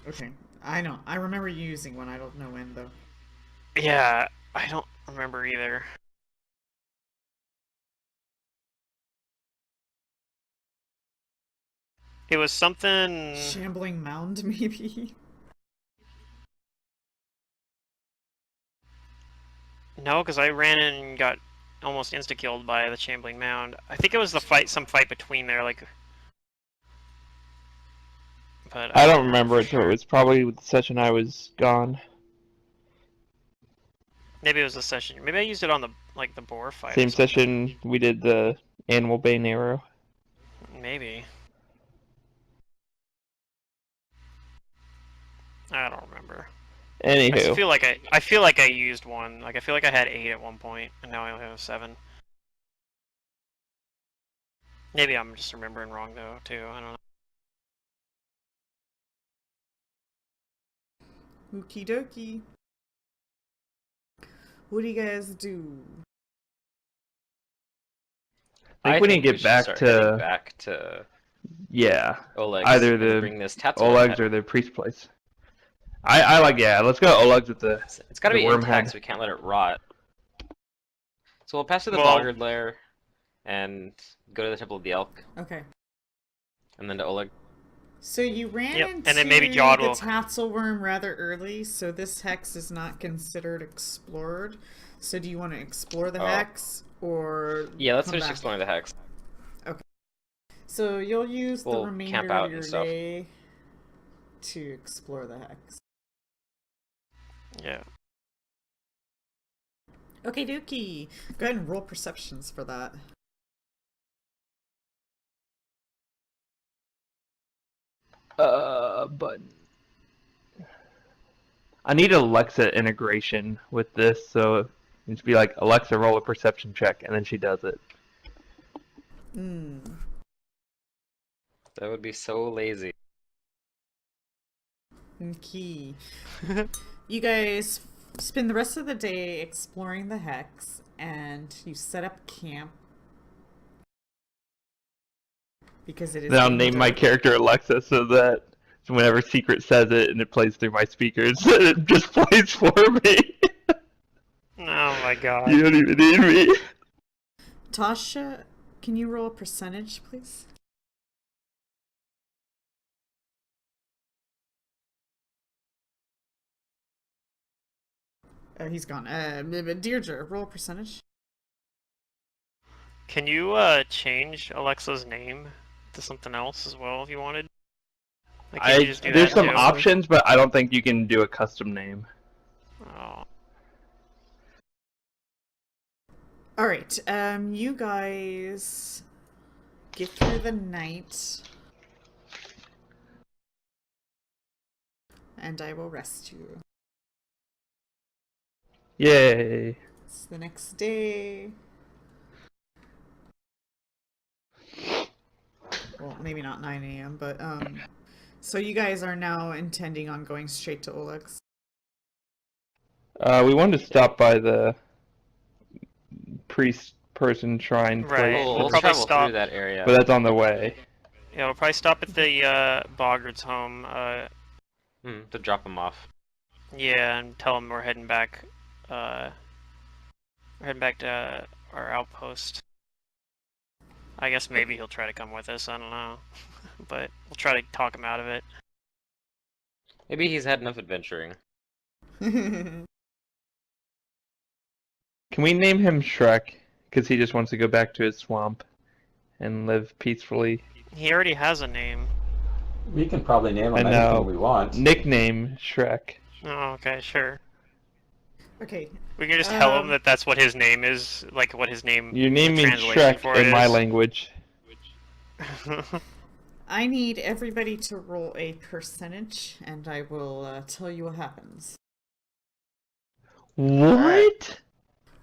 Okay. I know. I remember you using one. I don't know when, though. Yeah, I don't remember either. It was something. Shambling mound, maybe? No, because I ran in and got almost insta-killed by the shambling mound. I think it was the fight, some fight between there, like. But I don't know remember for it, so sure. it was probably the session I was gone. Maybe it was the session. Maybe I used it on the the boar fight. Same or something. session we did the animal bane arrow. Maybe. I don't remember. I Anywho, feel like I used one. Like I feel like I had 8 at one point, and now I only have 7. Maybe I'm just remembering wrong though too. I don't know. Okie dokie. What do you guys do? I think we need to get should back start to- heading back to yeah, Oleg's either and the bring this tattoo Oleg's or the priest place. I like, yeah, let's go Oleg's with the. It's gotta the be worm intact, head. so we can't let it rot. So we'll pass through the Well- boggard lair and go to the temple of the elk, Okay. and then to Oleg. So you ran Yep, into and then maybe Jod the will- Tatzelworm rather early, so this hex is not considered explored. So do you want to explore the Oh. hex, or Yeah, let's come finish back? exploring the hex. So you'll use the We'll remainder camp out of your and stuff. day to explore the hex. Yeah. Okay, Dookie. Go ahead and roll perceptions for that. But I need Alexa integration with this, so it needs to be like Alexa roll a perception check, and then she does it. That would be so lazy. Okay. You guys spend the rest of the day exploring the hex, and you set up camp. Because it is. Then I'll getting name my dark. character Alexa so that whenever Secret says it and it plays through my speakers, it just plays for me. Oh my god. You don't even need me. Tasha, can you roll a percentage, please? He's gone. Deirdre, roll a percentage. Can you change Alexa's name to something else as well if you wanted? Like, can you just do There's that some too? options, but I don't think you can do a custom name. Oh. All right. You guys get through the night, and I will rest you. Yay. It's the next day. Well, maybe not 9 a.m., but so you guys are now intending on going straight to Oleg's. We wanted to stop by the priest person shrine Right. place, We'll We'll probably travel stop- through that area. but that's on the way. Yeah, we'll probably stop at the Boggart's home. To drop him off. Yeah, and tell him we're heading back We're heading back to our outpost. I guess maybe he'll try to come with us. I don't know, but we'll try to talk him out of it. Maybe he's had enough adventuring. Can we name him Shrek? Because he just wants to go back to his swamp and live peacefully. He already has a name. We can probably name I him know. anything we want. Nickname Shrek. Oh, okay, sure. Okay. We can just tell him that that's what his name is, like what his name. Your name the means translation Shrek for it in my is. language. I need everybody to roll a percentage, and I will tell you what happens. What?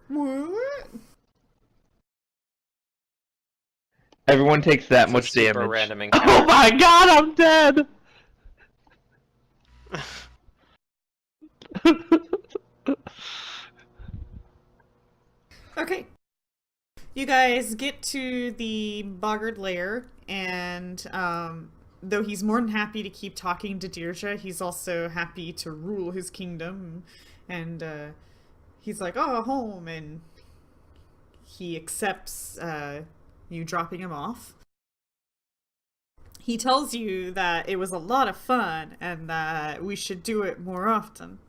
What? Everyone takes that It's a much super damage. random Oh encounter. my god, I'm dead! Okay. You guys get to the Boggart Lair, and though he's more than happy to keep talking to Deirdre, he's also happy to rule his kingdom. And he's like, oh, home, and he accepts you dropping him off. He tells you that it was a lot of fun and that we should do it more often.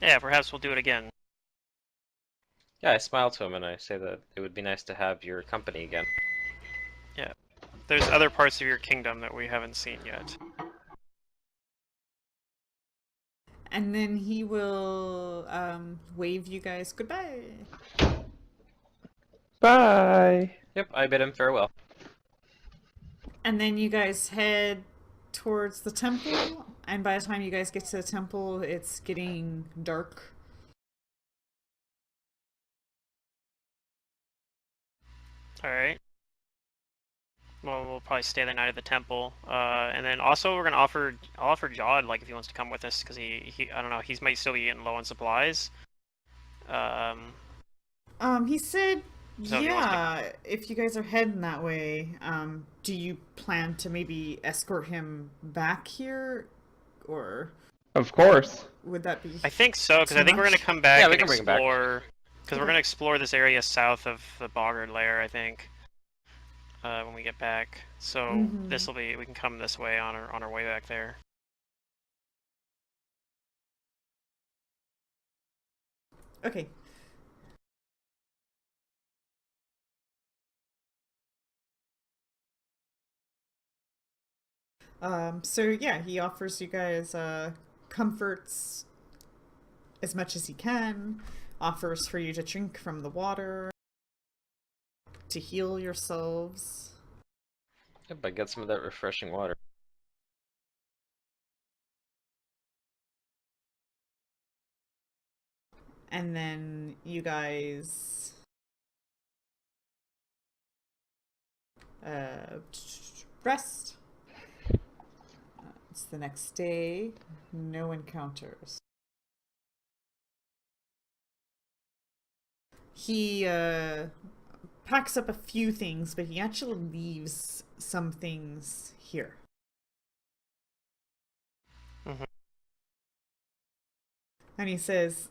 Yeah, perhaps we'll do it again. Yeah, I smile to him and I say that it would be nice to have your company again. Yeah. There's other parts of your kingdom that we haven't seen yet. And then he will wave you guys goodbye. Bye. Yep, I bid him farewell. And then you guys head towards the temple. And by the time you guys get to the temple, it's getting dark. Alright. Well, we'll probably stay the night at the temple. And then also we're gonna I'll offer Jod, like, if he wants to come with us, because he I don't know, he might still be getting low on supplies. He said, So if he wants if you guys are heading that way, do you plan to maybe escort him back here? Or Of course. would that be... I think so, because Too I think we're much? gonna come back Yeah, we and can bring him back. explore. Because we're Okay. gonna explore this area south of the Boggart Lair, I think. When we get back, so Mhm. this will be we can come this way on our way back there. Okay. So yeah, he offers you guys comforts as much as he can, offers for you to drink from the water, to heal yourselves. Yep, I get some of that refreshing water. And then you guys rest. It's the next day. No encounters. He packs up a few things, but he actually leaves some things here. Mhm. And he says,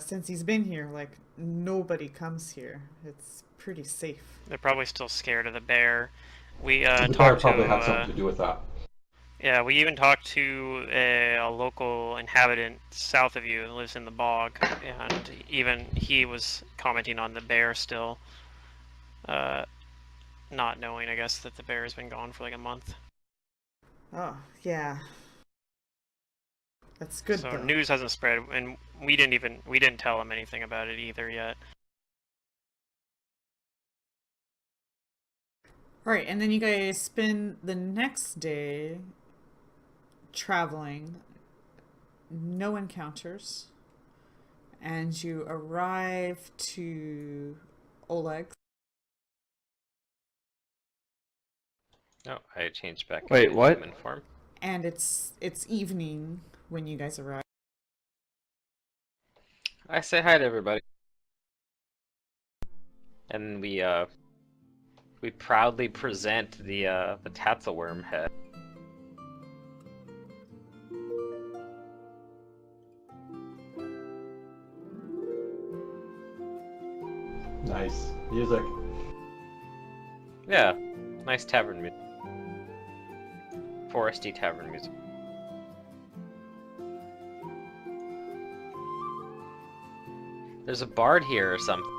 since he's been here, like, nobody comes here. It's pretty safe. They're probably still scared of the bear. We The bear talked probably had to something to do with that. yeah, we even talked to a local inhabitant south of you who lives in the bog, and even he was commenting on the bear still. Not knowing, I guess, that the bear has been gone for like a month. Oh, yeah. That's good, So though. news hasn't spread, and we didn't tell him anything about it either yet. Alright, and then you guys spend the next day traveling. No encounters. And you arrive to Oleg. No, I changed back Wait, into what? human form. And it's evening when you guys arrive. I say hi to everybody. And we proudly present the Tatzelworm head. Nice music. Yeah, nice tavern music. Foresty tavern music. There's a bard here or something.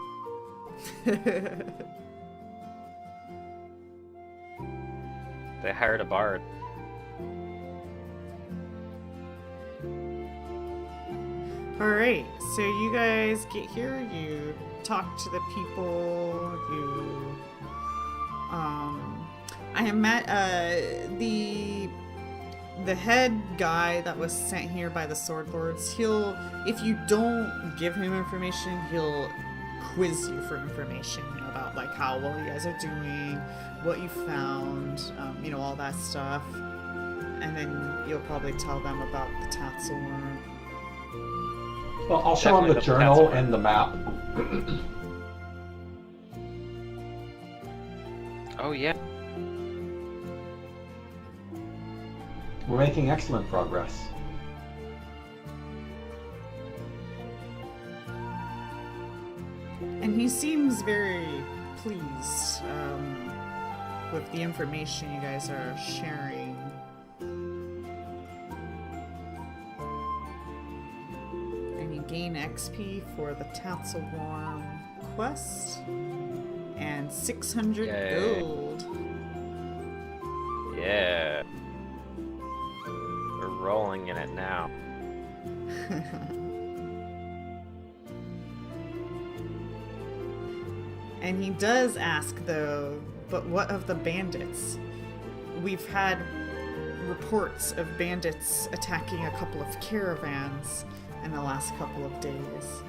They hired a bard. Alright, so you guys get here, you talk to the people, you I am met the head guy that was sent here by the sword lords. He'll, if you don't give him information, he'll quiz you for information, you know, about like how well you guys are doing, what you found, you know, all that stuff. And then you'll probably tell them about the Tatzelworm. Well, I'll show him the journal and the map. Oh yeah. We're making excellent progress. And he seems very pleased with the information you guys are sharing. And you gain XP for the Tatzelworm quest and 600 Yay. gold. Yeah. We're rolling in it now. And he does ask, though, but what of the bandits? We've had reports of bandits attacking a couple of caravans in the last couple of days.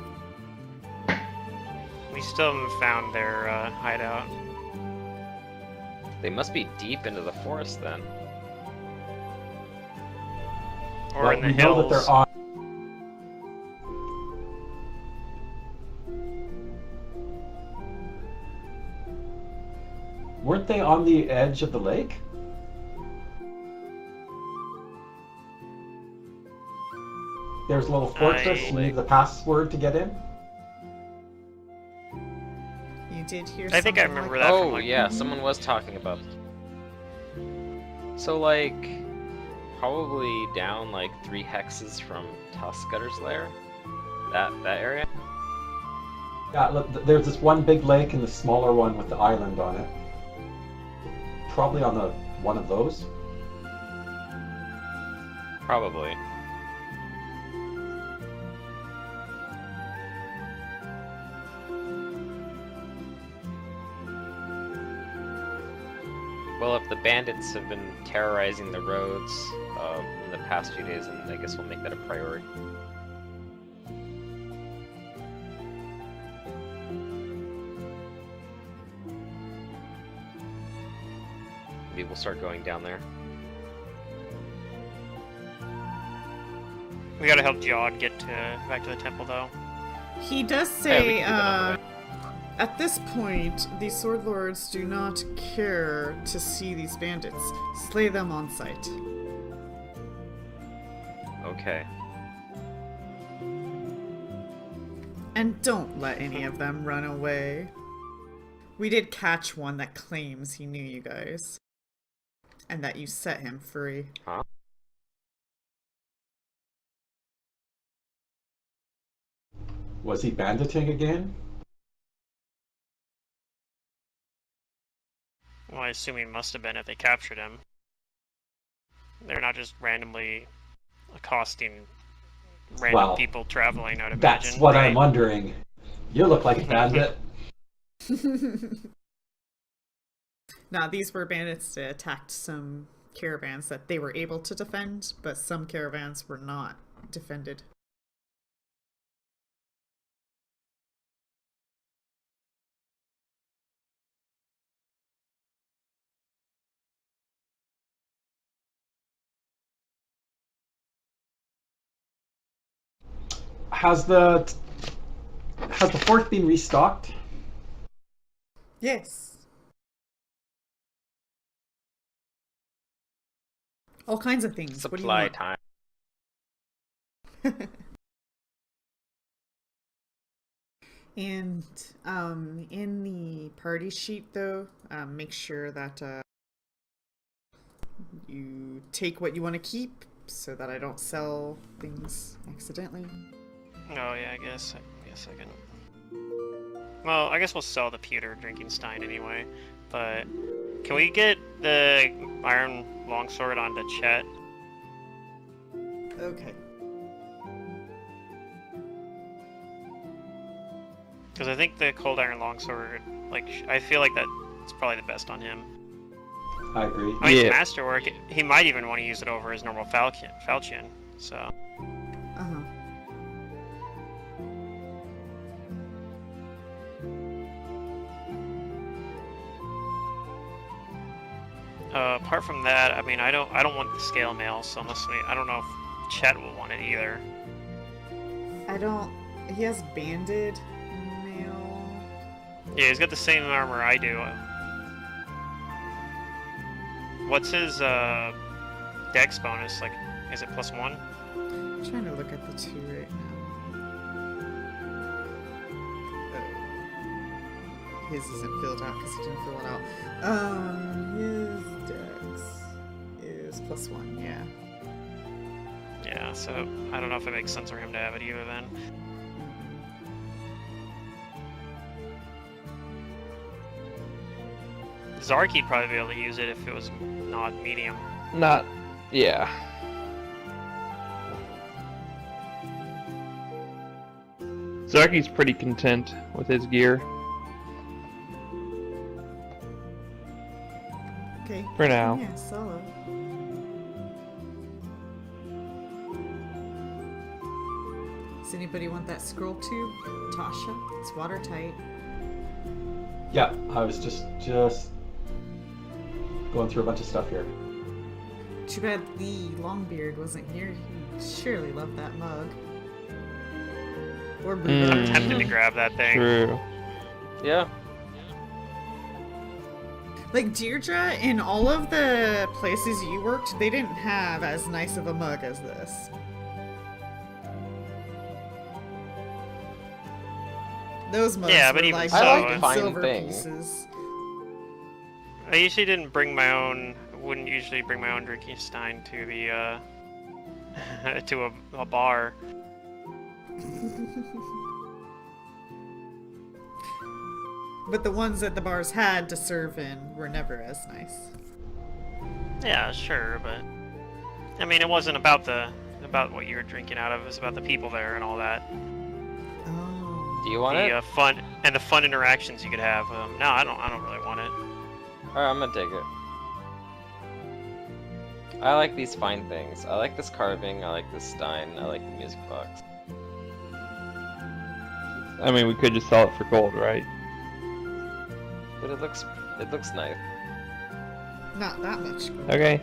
We still haven't found their hideout. They must be deep into the forest then. Or Well, in the we know that hills. they're on. Weren't they on the edge of the lake? There's a little fortress. You need the password to get in. You did hear I think I something remember like that. Oh from, like, yeah, someone was talking about. So like, probably down like 3 hexes from Tuskcutter's lair. That area. Yeah, look, there's this one big lake and the smaller one with the island on it. Probably on the one of those. Probably. Well, if the bandits have been terrorizing the roads in the past few days, then I guess we'll make that a priority. Maybe we'll start going down there. We gotta help Jod get back to the temple, though. He does Yeah, we say, can do that on the way. at this point, the sword lords do not care to see these bandits. Slay them on sight. Okay. And don't let any of them run away. We did catch one that claims he knew you guys. And that you set him free. Huh? Was he banditing again? Well, I assume he must have been if they captured him. They're not just randomly accosting random Well, people traveling, I'd imagine. That's what right? I'm wondering. You look like a bandit. Now, these were bandits that attacked some caravans that they were able to defend, but some caravans were not defended. Has the fort been restocked? Yes. All kinds of things. What do you Supply want? time. And in the party sheet, though, make sure that you take what you want to keep so that I don't sell things accidentally. Oh yeah, I guess I can. Well, I guess we'll sell the pewter drinking stein anyway. But can we get the iron longsword onto Chet? Okay. Because I think the cold iron longsword, like, I feel like that's probably the best on him. I agree. I mean, Yeah. it's masterwork. He might even want to use it over his normal falchion. So, Uh-huh. apart from that, I mean, I don't want the scale mail. So I don't know if Chet will want it either. I don't... He has banded mail. Yeah, he's got the same armor I do. What's his dex bonus? Like, is it +1? I'm trying to look at the two right now. Oh. His isn't filled out because he didn't fill it out. His dex is +1, yeah. Yeah, so I don't know if it makes sense for him to have it either then. Zarky'd probably be able to use it if it was not medium. Not, yeah. Zarky's pretty content with his gear Okay. for now. Yeah, solo. Does anybody want that scroll tube? Tasha? It's watertight. Yeah, I was just going through a bunch of stuff here. Too bad the Longbeard wasn't here. He'd surely love that mug. Or I'm Booba. tempted to grab that thing. True. Yeah. Like Deirdre, in all of the places you worked, they didn't have as nice of a mug as this. Those mugs Yeah, were but even like so, I like gold and fine silver things. pieces. I usually didn't bring my own. Wouldn't usually bring my own drinking stein to the to a bar. But the ones that the bars had to serve in were never as nice. Yeah, sure, but I mean, it wasn't about what you were drinking out of. It was about the people there and all that. Oh. Do you want The it? fun interactions you could have. No, I don't really want it. Alright, I'm gonna take it. I like these fine things. I like this carving, I like this stein, I like the music box. I mean, we could just sell it for gold, right? But it looks nice. Not that much. Okay.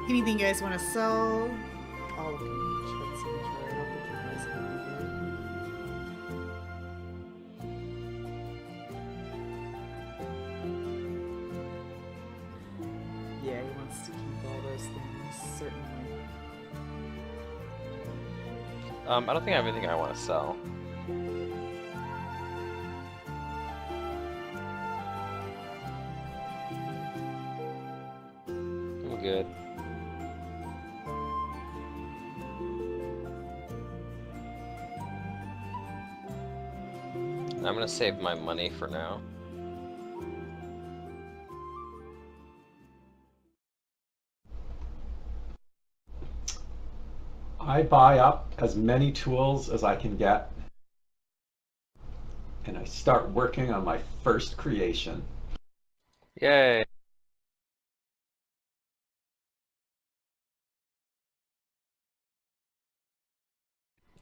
Anything you guys want to sell? All of them. Let's see which way I don't think you guys can do it. Yeah, he wants to keep all those things, certainly. I don't think I have anything I want to sell. I'm good. I'm gonna save my money for now. I buy up as many tools as I can get, and I start working on my first creation. Yay!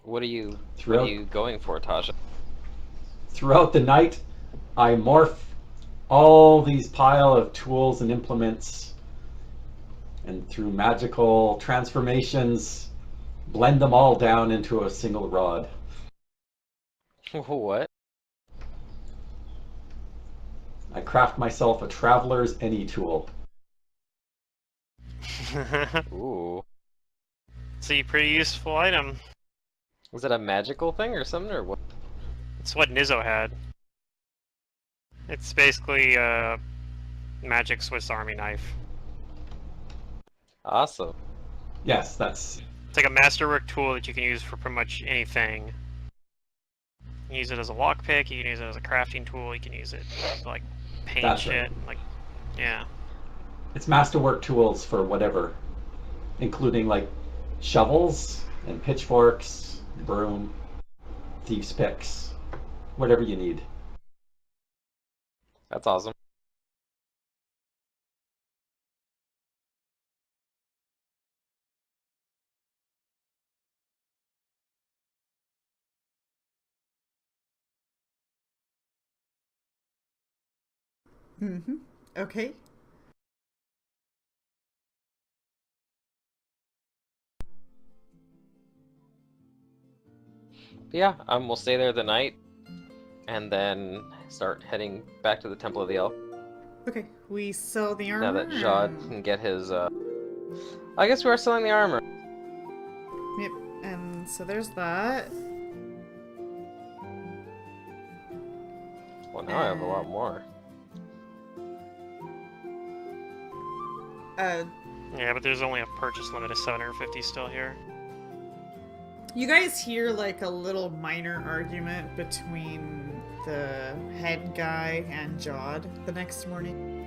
What are you going for, Tasha? Throughout the night, I morph all these pile of tools and implements, and through magical transformations, blend them all down into a single rod. What? I craft myself a traveler's any tool. Ooh. It's a pretty useful item. Is it a magical thing or something, or what? It's what Nizzo had. It's basically a magic Swiss Army knife. Awesome. Yes, that's It's like a masterwork tool that you can use for pretty much anything. You can use it as a lockpick, you can use it as a crafting tool, you can use it to, like, paint That's shit. right. Like, yeah. it's masterwork tools for whatever, including like shovels and pitchforks, broom, thieves' picks, whatever you need. That's awesome. Mm-hmm. Okay. But yeah, we'll stay there the night, and then start heading back to the Temple of the Elk. Okay. We sell the armor. Now that Jod and- can get his, I guess we are selling the armor. Yep. And so there's that. Well, now I have a lot more. Yeah, but there's only a purchase limit of 750 still here. You guys hear like a little minor argument between the head guy and Jod the next morning.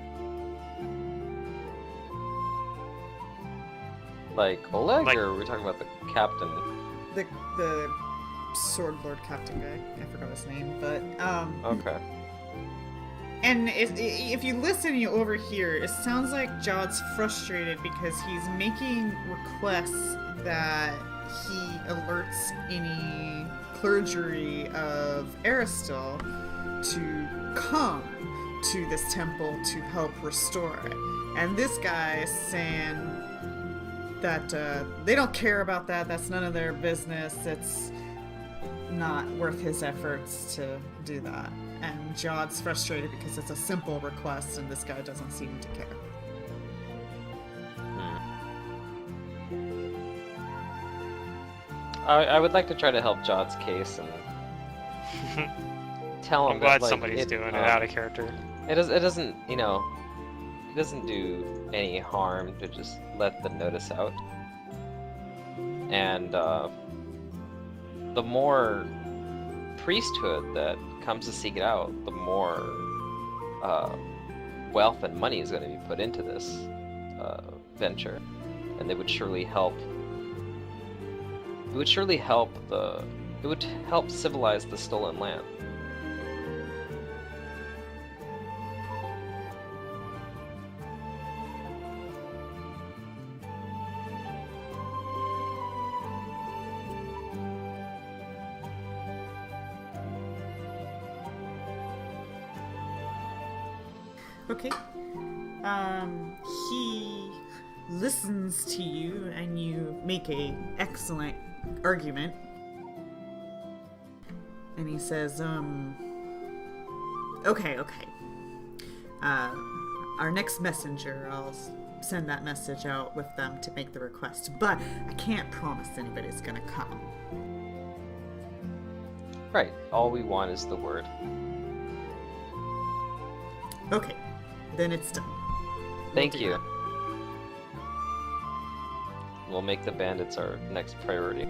Like Oleg, Like- or are we talking about the captain? The sword lord captain guy. I forgot his name, but Okay. and if you listen, you overhear. It sounds like Jod's frustrated because he's making requests that he alerts any clergy of Aristil to come to this temple to help restore it. And this guy is saying that they don't care about that. That's none of their business. It's not worth his efforts to do that. And Jod's frustrated because it's a simple request and this guy doesn't seem to care. I would like to try to help Jod's case and tell him I'm glad that, like, somebody's doing it out of character. It doesn't, you know, it doesn't do any harm to just let the notice out. And the more priesthood that comes to seek it out, the more wealth and money is going to be put into this venture, and they would surely help. It would surely help It would help civilize the stolen land. Okay. He listens to you and you make a excellent argument. And he says, okay. Our next messenger, I'll send that message out with them to make the request, but I can't promise anybody's gonna come. Right. All we want is the word. Okay, then it's done. Thank We'll do you. that. We'll make the bandits our next priority.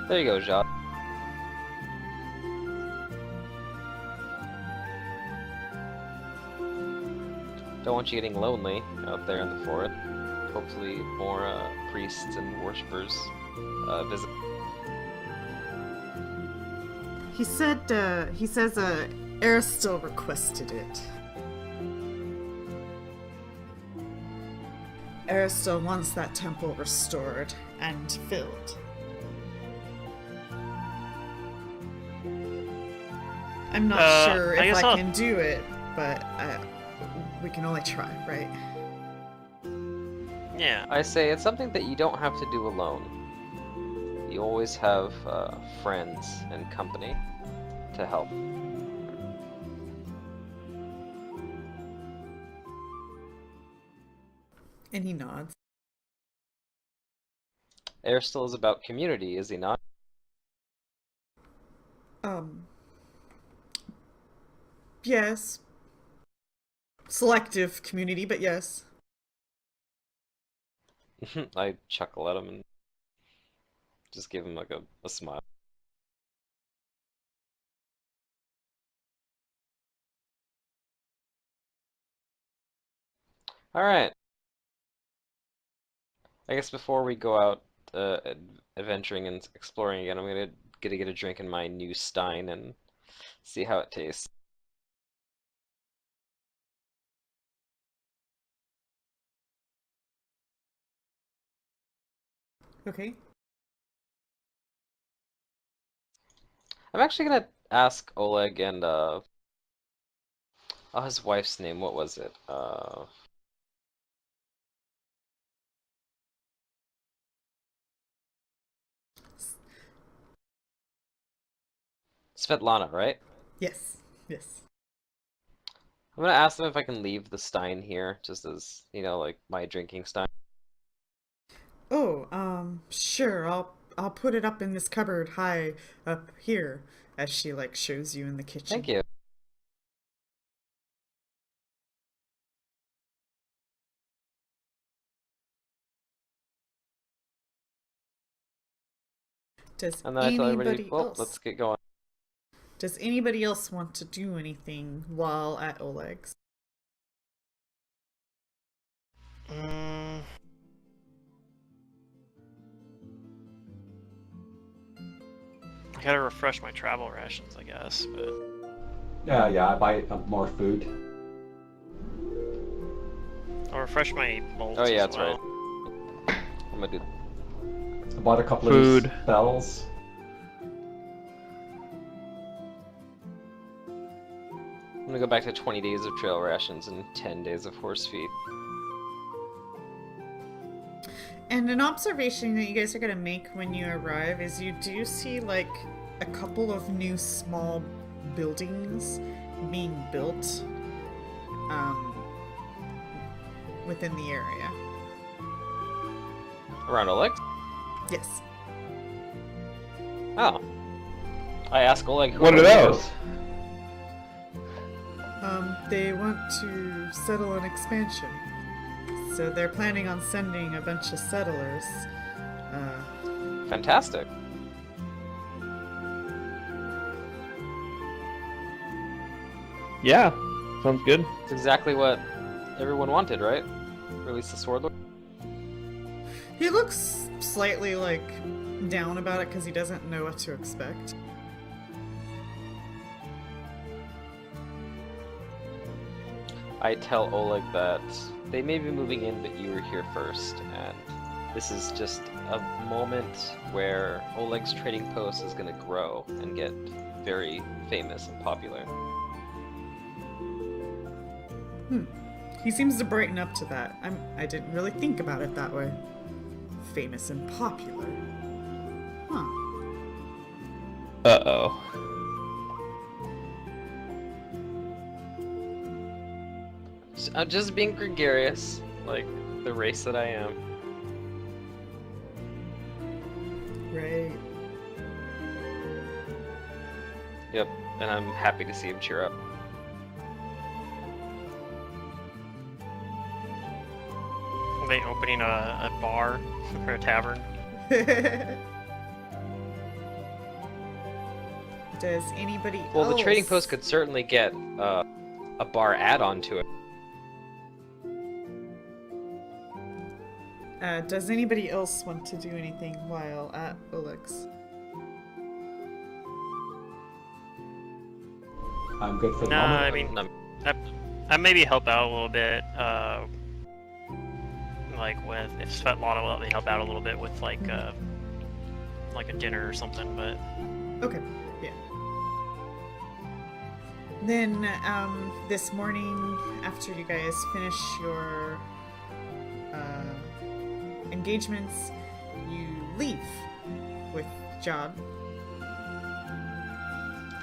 There you go, Jacques. Don't want you getting lonely out there in the forest. Hopefully more priests and worshippers visit. He says Aristil requested it. Aristil wants that temple restored and filled. I'm not sure I if guess I I'll- can do it, but we can only try, right? Yeah. I say it's something that you don't have to do alone. You always have friends and company to help. And he nods. Aristotle is about community, is he not? Um, yes. Selective community, but yes. I chuckle at him and just give him like a smile. Alright. I guess before we go out adventuring and exploring again, I'm gonna get a drink in my new Stein and see how it tastes. Okay. I'm actually gonna ask Oleg and oh, his wife's name, what was it? Svetlana, right? Yes. Yes. I'm gonna ask them if I can leave the Stein here, just as, like my drinking Stein. Oh, sure. I'll put it up in this cupboard high up here, as she like shows you in the kitchen. Thank you. Does And then I tell everybody, anybody well, else? let's get going. Does anybody else want to do anything while at Oleg's? Mm, I gotta refresh my travel rations, I guess, but Yeah, I buy more food. I'll refresh my bolts Oh yeah, as that's well. right. I'm gonna do. I bought a couple Food. of these spells. I'm gonna go back to 20 days of trail rations and 10 days of horse feed. And an observation that you guys are gonna make when you arrive is you do see like a couple of new small buildings being built within the area. Around Oleg? Yes. Oh. I asked Oleg who What are those? They want to settle an expansion. So they're planning on sending a bunch of settlers. Fantastic. Yeah, sounds good. It's exactly what everyone wanted, right? Release the sword lord. He looks slightly like down about it because he doesn't know what to expect. I tell Oleg that they may be moving in, but you were here first, and this is just a moment where Oleg's trading post is going to grow and get very famous and popular. He seems to brighten up to that. I didn't really think about it that way. Famous and popular. Huh. Uh-oh. I'm just being gregarious, like the race that I am. Right. Yep, and I'm happy to see him cheer up. Are they opening a bar or a tavern? Does anybody Well, the trading else- post could certainly get a bar add-on to it. Does anybody else want to do anything while at Oleg's? I'm good for the No, moment. I mean, No, I maybe help out a little bit, like with if Svetlana will let me help out a little bit with like a dinner or something. But Okay, yeah. Then, this morning, after you guys finish your engagements, you leave with John.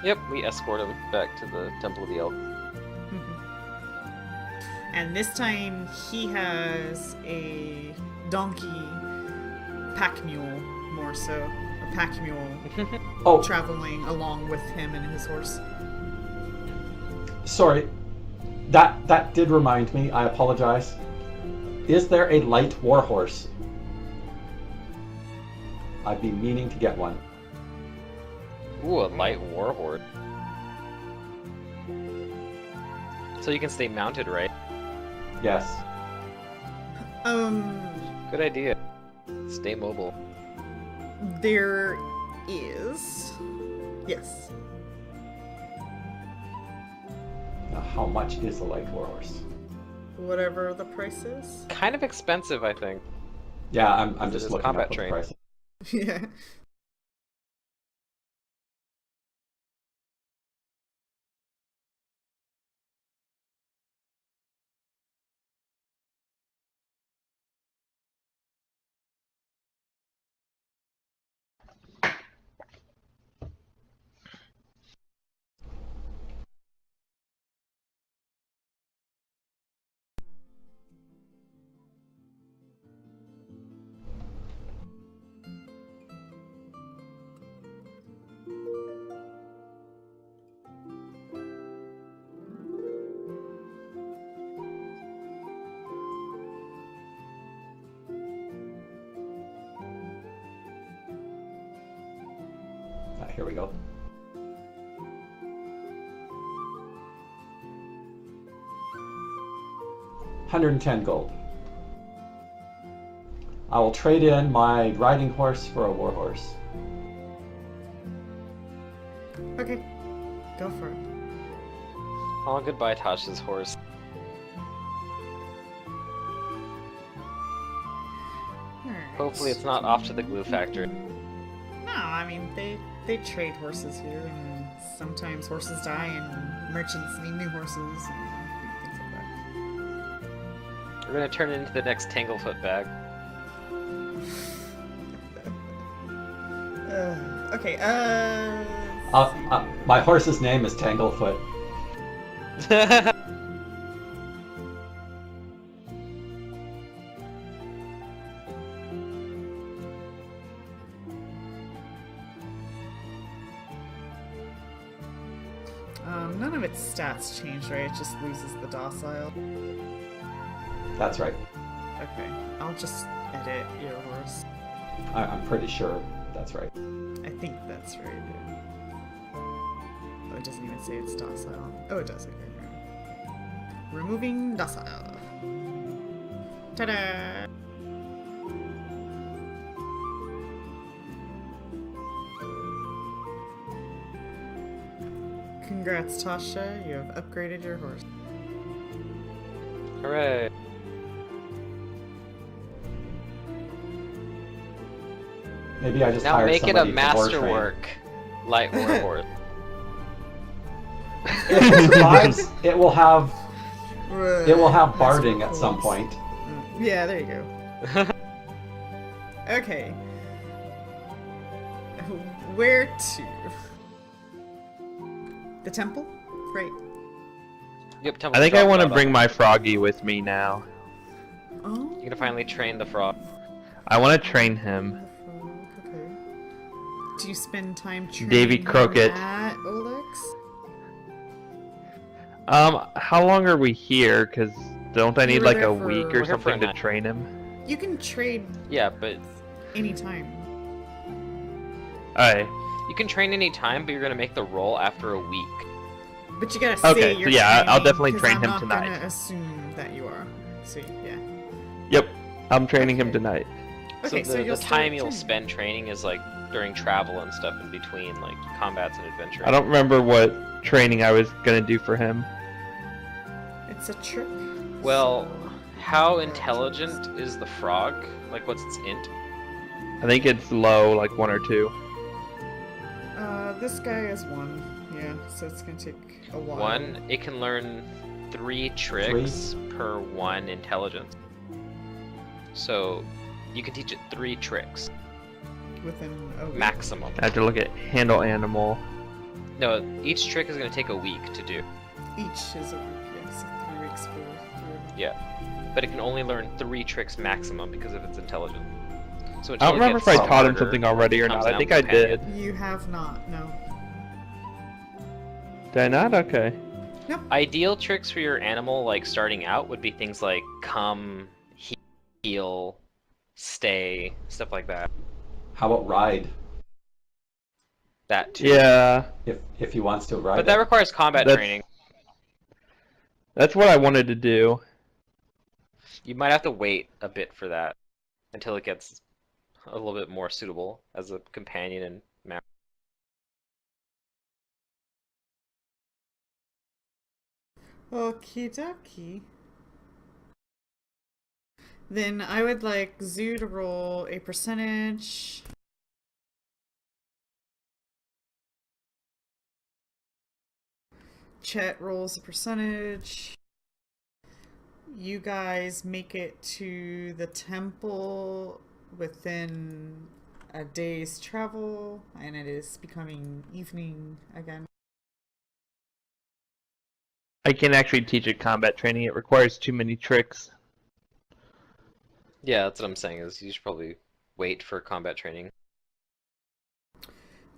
Yep, we escort him back to the Temple of the Elk. And this time he has a donkey pack mule, more so. A pack mule Oh, traveling along with him and his horse. sorry. That did remind me. I apologize. Is there a light warhorse? I'd be meaning to get one. Ooh, a light warhorse. So you can stay mounted, right? Yes. Good idea. Stay mobile. There is. Yes. Now, how much is a light warhorse? Whatever the price is. Kind of expensive, I think. Yeah, I'm It just is looking combat up what the train. price. Yeah. Here we go. $110 gold. I will trade in my riding horse for a war horse. Okay. Go for it. Oh, goodbye, Tasha's horse. Alright. Hopefully it's not off to the glue factory. No, I mean they trade horses here, and sometimes horses die, and merchants need new horses and things like that. We're gonna turn it into the next Tanglefoot bag. Okay. Let's see. My horse's name is Tanglefoot. None of its stats change, right? It just loses the docile. That's right. Okay, I'll just edit your horse. I'm pretty sure that's right. I think that's right. Oh, it doesn't even say it's docile. Oh, it does. Okay. Removing docile. Ta-da! Congrats, Tasha. You have upgraded your horse. Hooray! Maybe I just Now hired make it a somebody to war train. masterwork light warhorse. If it survives, it will have That's barding at cool. some point. Yeah, there you go. Okay. Where to? The temple? Right. Yep, I think I Temple want to Frog. bring my froggy with me now. Oh. You're gonna finally train the frog. I want to train him. The frog, okay. Do you spend time training Davy him Crockett. at Olex? How long are we here? Cause don't I We need were like there a for- week We're or here for a something to night. train him? You can trade Yeah, but anytime. Alright. you can train any time, but you're gonna make the roll after a week. But you gotta say Okay, you're so yeah, I'll training, definitely 'cause train I'm him not tonight. gonna assume that you are. So, yeah. Yep. I'm training him Okay. tonight. Okay, so the you'll time start you'll training. spend training is like during travel and stuff in between, like combats and adventure. I don't remember what training I was gonna do for him. It's a trick. Well, so- how intelligent is the frog? Like, what's its int? I think it's low, like 1 or 2. This guy is 1. Yeah, so it's gonna take a while. 1, it can learn 3 tricks per 1 intelligence. So, you can teach it 3 tricks Within a week. maximum. I have to look at handle animal. No, each trick is going to take a week to do. Each is a week, yeah, so 3 weeks for 3 of them. Yeah, but it can only learn 3 tricks maximum because of its intelligence. So I don't remember if I taught him something already or not. I think I did. You have not, no. Did I not? Okay. Ideal tricks for your animal, like starting out, would be things like come, heal, stay, stuff like that. How about ride? That too. Yeah, If he wants to ride But that it. requires combat That's- training. that's what I wanted to do. You might have to wait a bit for that until it gets a little bit more suitable as a companion and mount. Okie dokie. Then I would like Zoo to roll a percentage. Chet rolls a percentage. You guys make it to the temple within a day's travel, and it is becoming evening again. I can actually teach it combat training. It requires too many tricks. Yeah, that's what I'm saying. Is you should probably wait for combat training.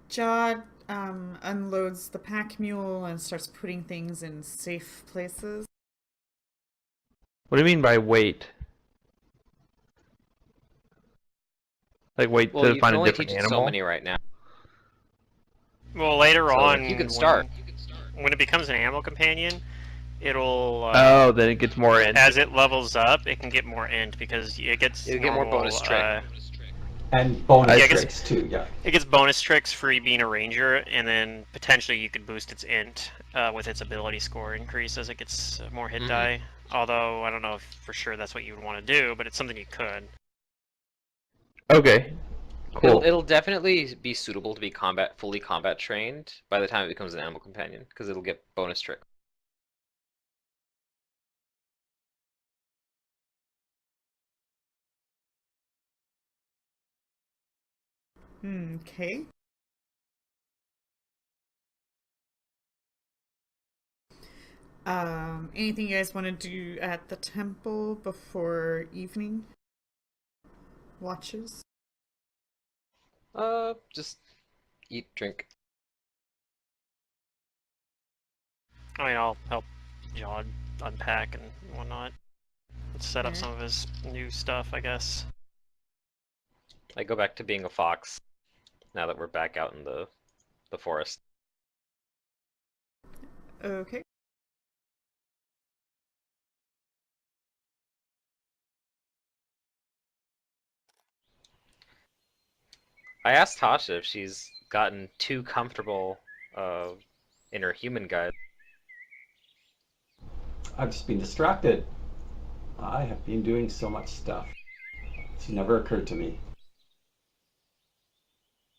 Jod unloads the pack mule and starts putting things in safe places. What do you mean by wait? Like wait Well, to you find can a only different teach it animal? so many right now. Well, later So, on, like, you can start. when it becomes an animal companion, it'll Oh, then it gets more in. as it levels up, it can get more int because it gets It'll get more bonus trick. And bonus Yeah, I guess- tricks too, yeah. It gets bonus tricks for being a ranger, and then potentially you could boost its int with its ability score increase as it gets more hit Mhm. die. Although I don't know if for sure that's what you would want to do, but it's something you could. Okay. Cool. It'll definitely be suitable to be fully combat trained by the time it becomes an animal companion, because it'll get bonus trick. Okay. Anything you guys want to do at the temple before evening watches? Just eat, drink. I mean, I'll help Jod unpack and whatnot. Set up Okay. some of his new stuff, I guess. I go back to being a fox now that we're back out in the forest. Okay. I asked Tasha if she's gotten too comfortable in her human guise. I've just been distracted. I have been doing so much stuff. It's never occurred to me.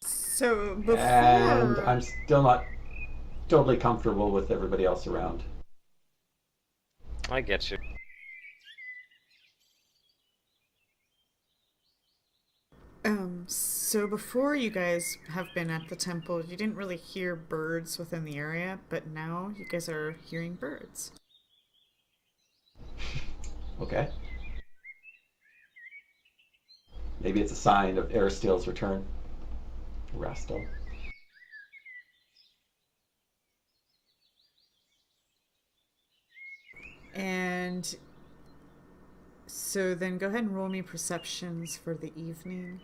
So before And I'm still not totally comfortable with everybody else around. I get you. So before you guys have been at the temple, you didn't really hear birds within the area, but now you guys are hearing birds. Okay. Maybe it's a sign of Aristeel's return. Rastel. And so then go ahead and roll me perceptions for the evening.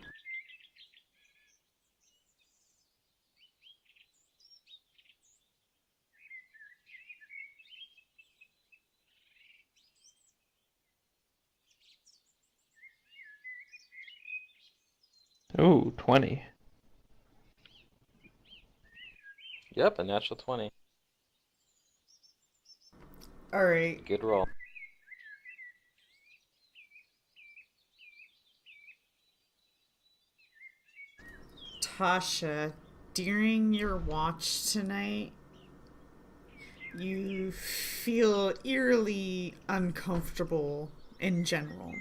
Ooh, 20. Yep, a natural 20. All right. Good roll. Tasha, during your watch tonight, you feel eerily uncomfortable in general.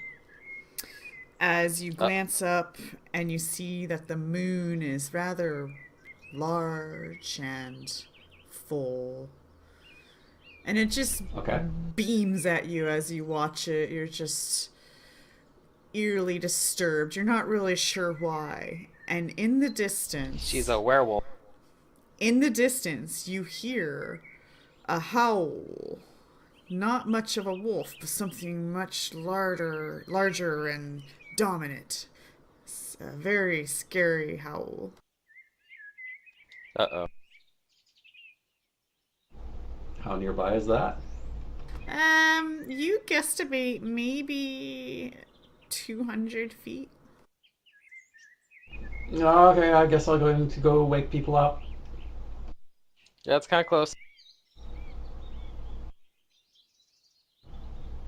As you glance up and you see that the moon is rather large and full. and it just Okay. beams at you as you watch it. You're just eerily disturbed. You're not really sure why. And She's a werewolf. in the distance, you hear a howl. Not much of a wolf, but something much larger and dominant. It's a very scary howl. Uh-oh. How nearby is that? You guesstimate maybe 200 feet. Okay, I guess I'll go wake people up. Yeah, it's kind of close.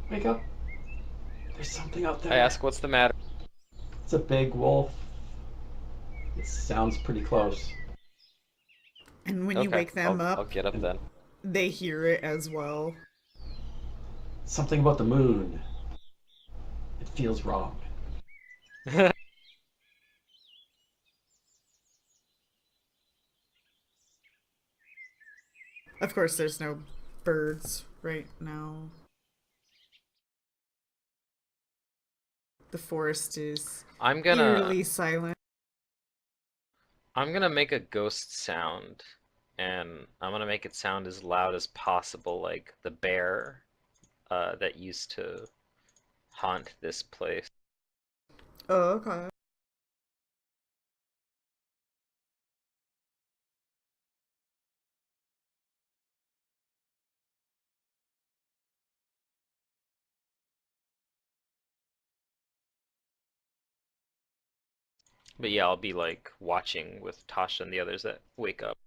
Wake up. There's something out there. I ask, what's the matter? It's a big wolf. It sounds pretty close. And when you wake them I'll up, get up then. they hear it as well. Something about the moon. It feels wrong. Of course, there's no birds right now. The forest is I'm eerily silent. gonna make a ghost sound, and I'm gonna make it sound as loud as possible, like the bear that used to haunt this place. Oh, okay. But yeah, I'll be like watching with Tasha and the others that wake up.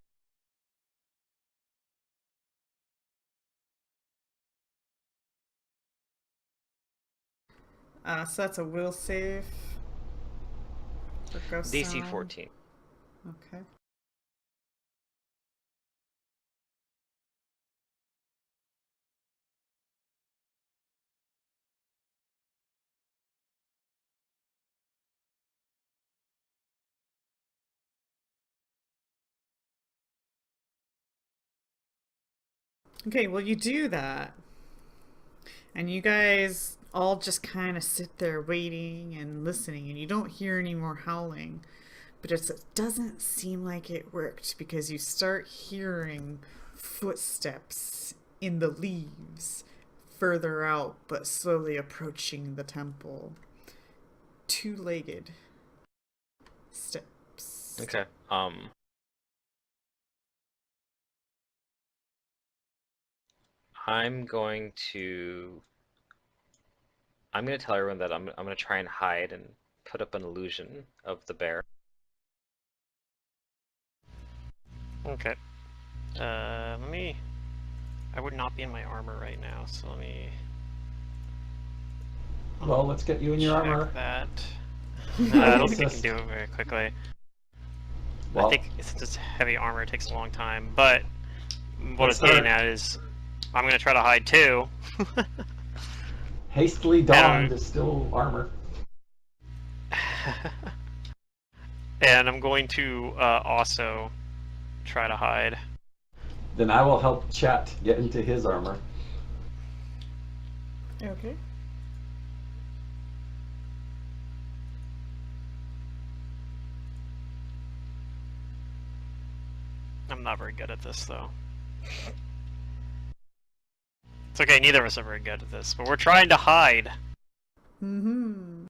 So that's a will save for ghost DC sound. 14. Okay. Okay, well, you do that. And you guys all just kind of sit there waiting and listening, and you don't hear any more howling. But it doesn't seem like it worked because you start hearing footsteps in the leaves further out, but slowly approaching the temple. Two-legged steps. Okay. I'm going to tell everyone that I'm gonna try and hide and put up an illusion of the bear. Okay. Let me. I would not be in my armor right now, so let me. Well, let's get you in your check armor. that. I don't think I can Assist. do it very quickly. Well, I think since it's heavy armor, it takes a long time. But what Let's it's getting start. at is, I'm gonna try to hide too. hastily donned is still armor. And I'm going to also try to hide. Then I will help Chet get into his armor. Okay. I'm not very good at this, though. It's okay, neither of us are very good at this, but we're trying to hide. Mm-hmm.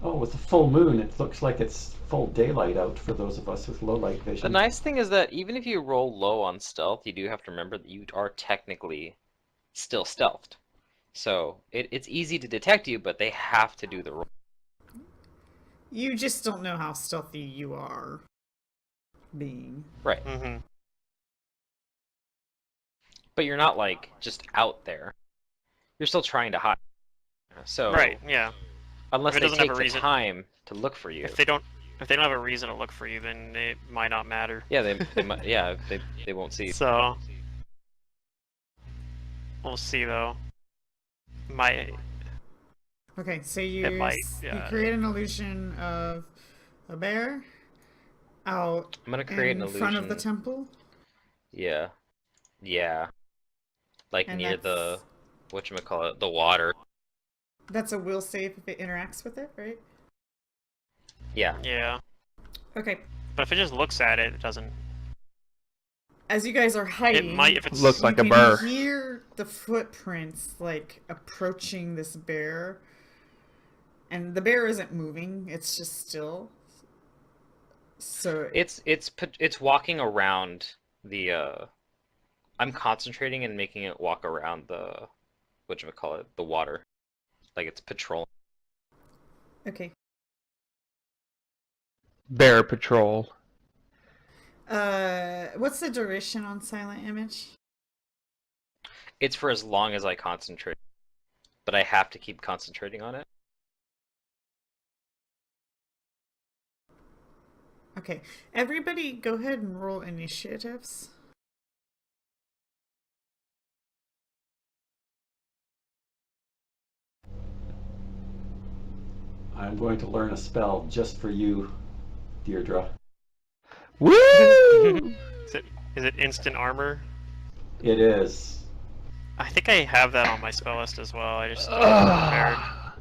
Oh, with the full moon, it looks like it's full daylight out for those of us with low light The vision. nice thing is that even if you roll low on stealth, you do have to remember that you are technically still stealthed. So it's easy to detect you, but they have to do the roll. You just don't know how stealthy you are being. Right. Mm-hmm. But you're not like just out there. You're still trying to hide. So Right, yeah. unless If it they doesn't have take a the reason- time to look for you. If they don't have a reason to look for you, then it might not matter. Yeah, they might, yeah, they won't see you. So we'll see though. My Okay, so It might, you yeah. create an illusion of a bear. out I'm gonna create an in front of the illusion. temple, Yeah. Yeah. Like and near the whatchamacallit, the water. that's a will save if it interacts with it, right? Yeah. Yeah. Okay. But if it just looks at it, it doesn't. As you guys are It hiding, might if it's. Looks you like a can burr. hear the footprints like approaching this bear, and the bear isn't moving; it's just still. So It's walking around the. I'm concentrating and making it walk around the whatchamacallit, the water, like it's patrolling. okay. Bear patrol. What's the duration on silent image? It's for as long as I concentrate, but I have to keep concentrating on it. Okay, everybody, go ahead and roll initiatives. I'm going to learn a spell just for you, Deirdre. Woo! Is it instant armor? It is. I think I have that on my spell list as well. I just don't have it prepared.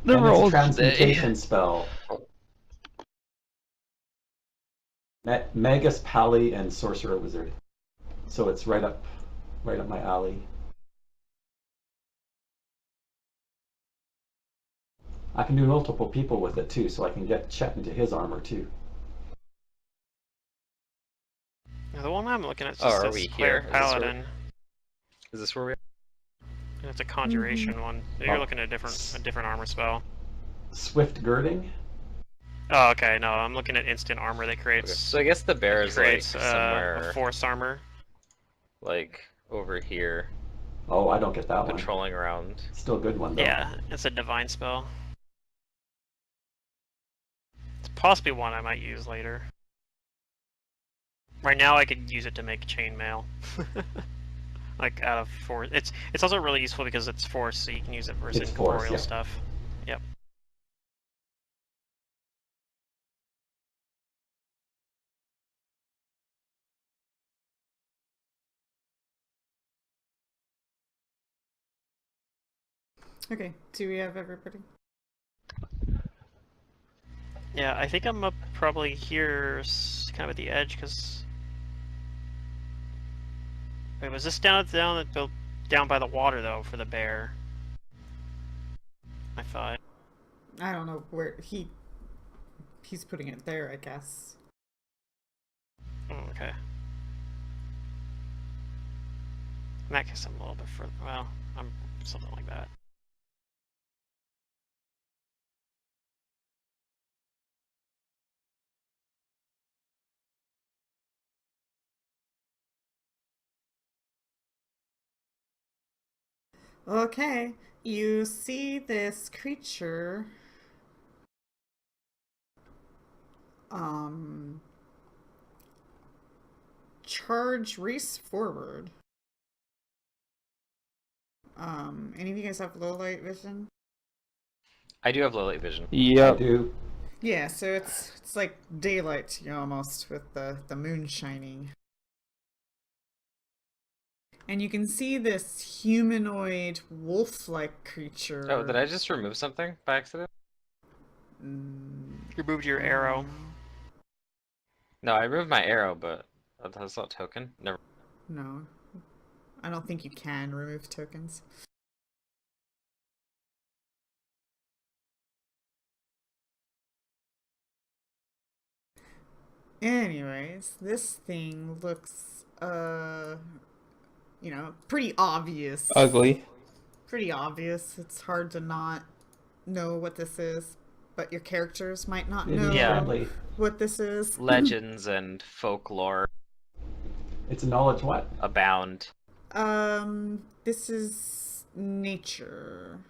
The And it's a rolls transmutation spell. Magus, Pally, and Sorcerer Wizard. So it's right up my alley. I can do multiple people with it too, so I can get Chet into his armor too. Now, the one I'm looking at Oh, just are says we Player here? Is this where- Paladin. Is this where we? And it's a conjuration one. You're looking at a different armor spell. Swift Girding? Oh, okay. No, I'm looking at instant armor that Okay. creates So I guess the bear is like creates somewhere a force armor. like over here, Oh, I don't get that one. patrolling around. Still a good one though. Yeah, it's a divine spell. It's possibly one I might use later. Right now, I could use it to make chainmail. Like out of force. It's also really useful because it's force, so you can use it for It's incorporeal force, yeah. stuff. Yep. Okay, do we have everybody? Yeah, I think I'm up probably here, kind of at the edge, because. Wait, was this down by the water though for the bear? I thought. I don't know where he's putting it there, I guess. Oh, okay. In that case, I'm a little bit further. Well, I'm something like that. Okay, you see this creature race forward. Any of you guys have low light vision? I do have low light vision. I Yep. do. Yeah, so it's like daylight to you almost with the moon shining. And you can see this humanoid wolf-like creature. Oh, did I just remove something by accident? Mm, You moved your arrow. No, I removed my arrow, but that's not token. Never. No. I don't think you can remove tokens. Anyways, this thing looks, pretty obvious. Ugly. Pretty obvious. It's hard to not know what this is, but your characters might not It know is Yeah. friendly. what this is. Legends and folklore It's a knowledge what? abound. This is nature.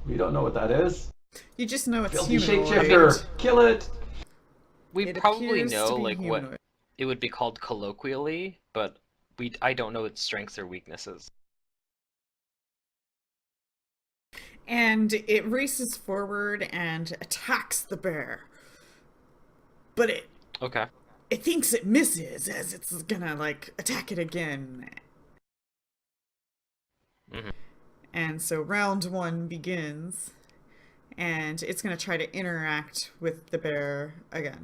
We don't know what that is. You just know it's Filthy humanoid. shapeshifter! Kill it! We It probably appears to know be like what humanoid. it would be called colloquially, but I don't know its strengths or weaknesses. and it races forward and attacks the bear. But Okay. it thinks it misses as it's gonna like attack it again. Mm-hmm. And so round one begins, and it's gonna try to interact with the bear again.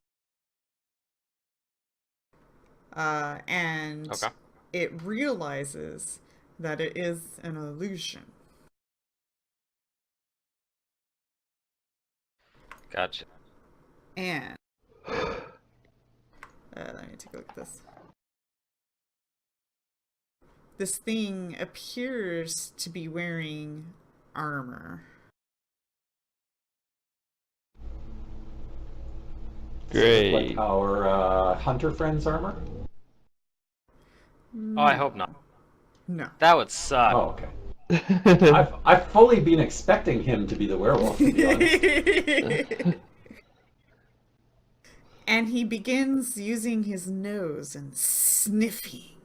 And Okay. it realizes that it is an illusion. Gotcha. And let me take a look at this. This thing appears to be wearing armor. Does it look Great. like our hunter friend's armor? Oh, I hope not. No. That would suck. Oh, okay. I've fully been expecting him to be the werewolf, to be honest. And he begins using his nose and sniffing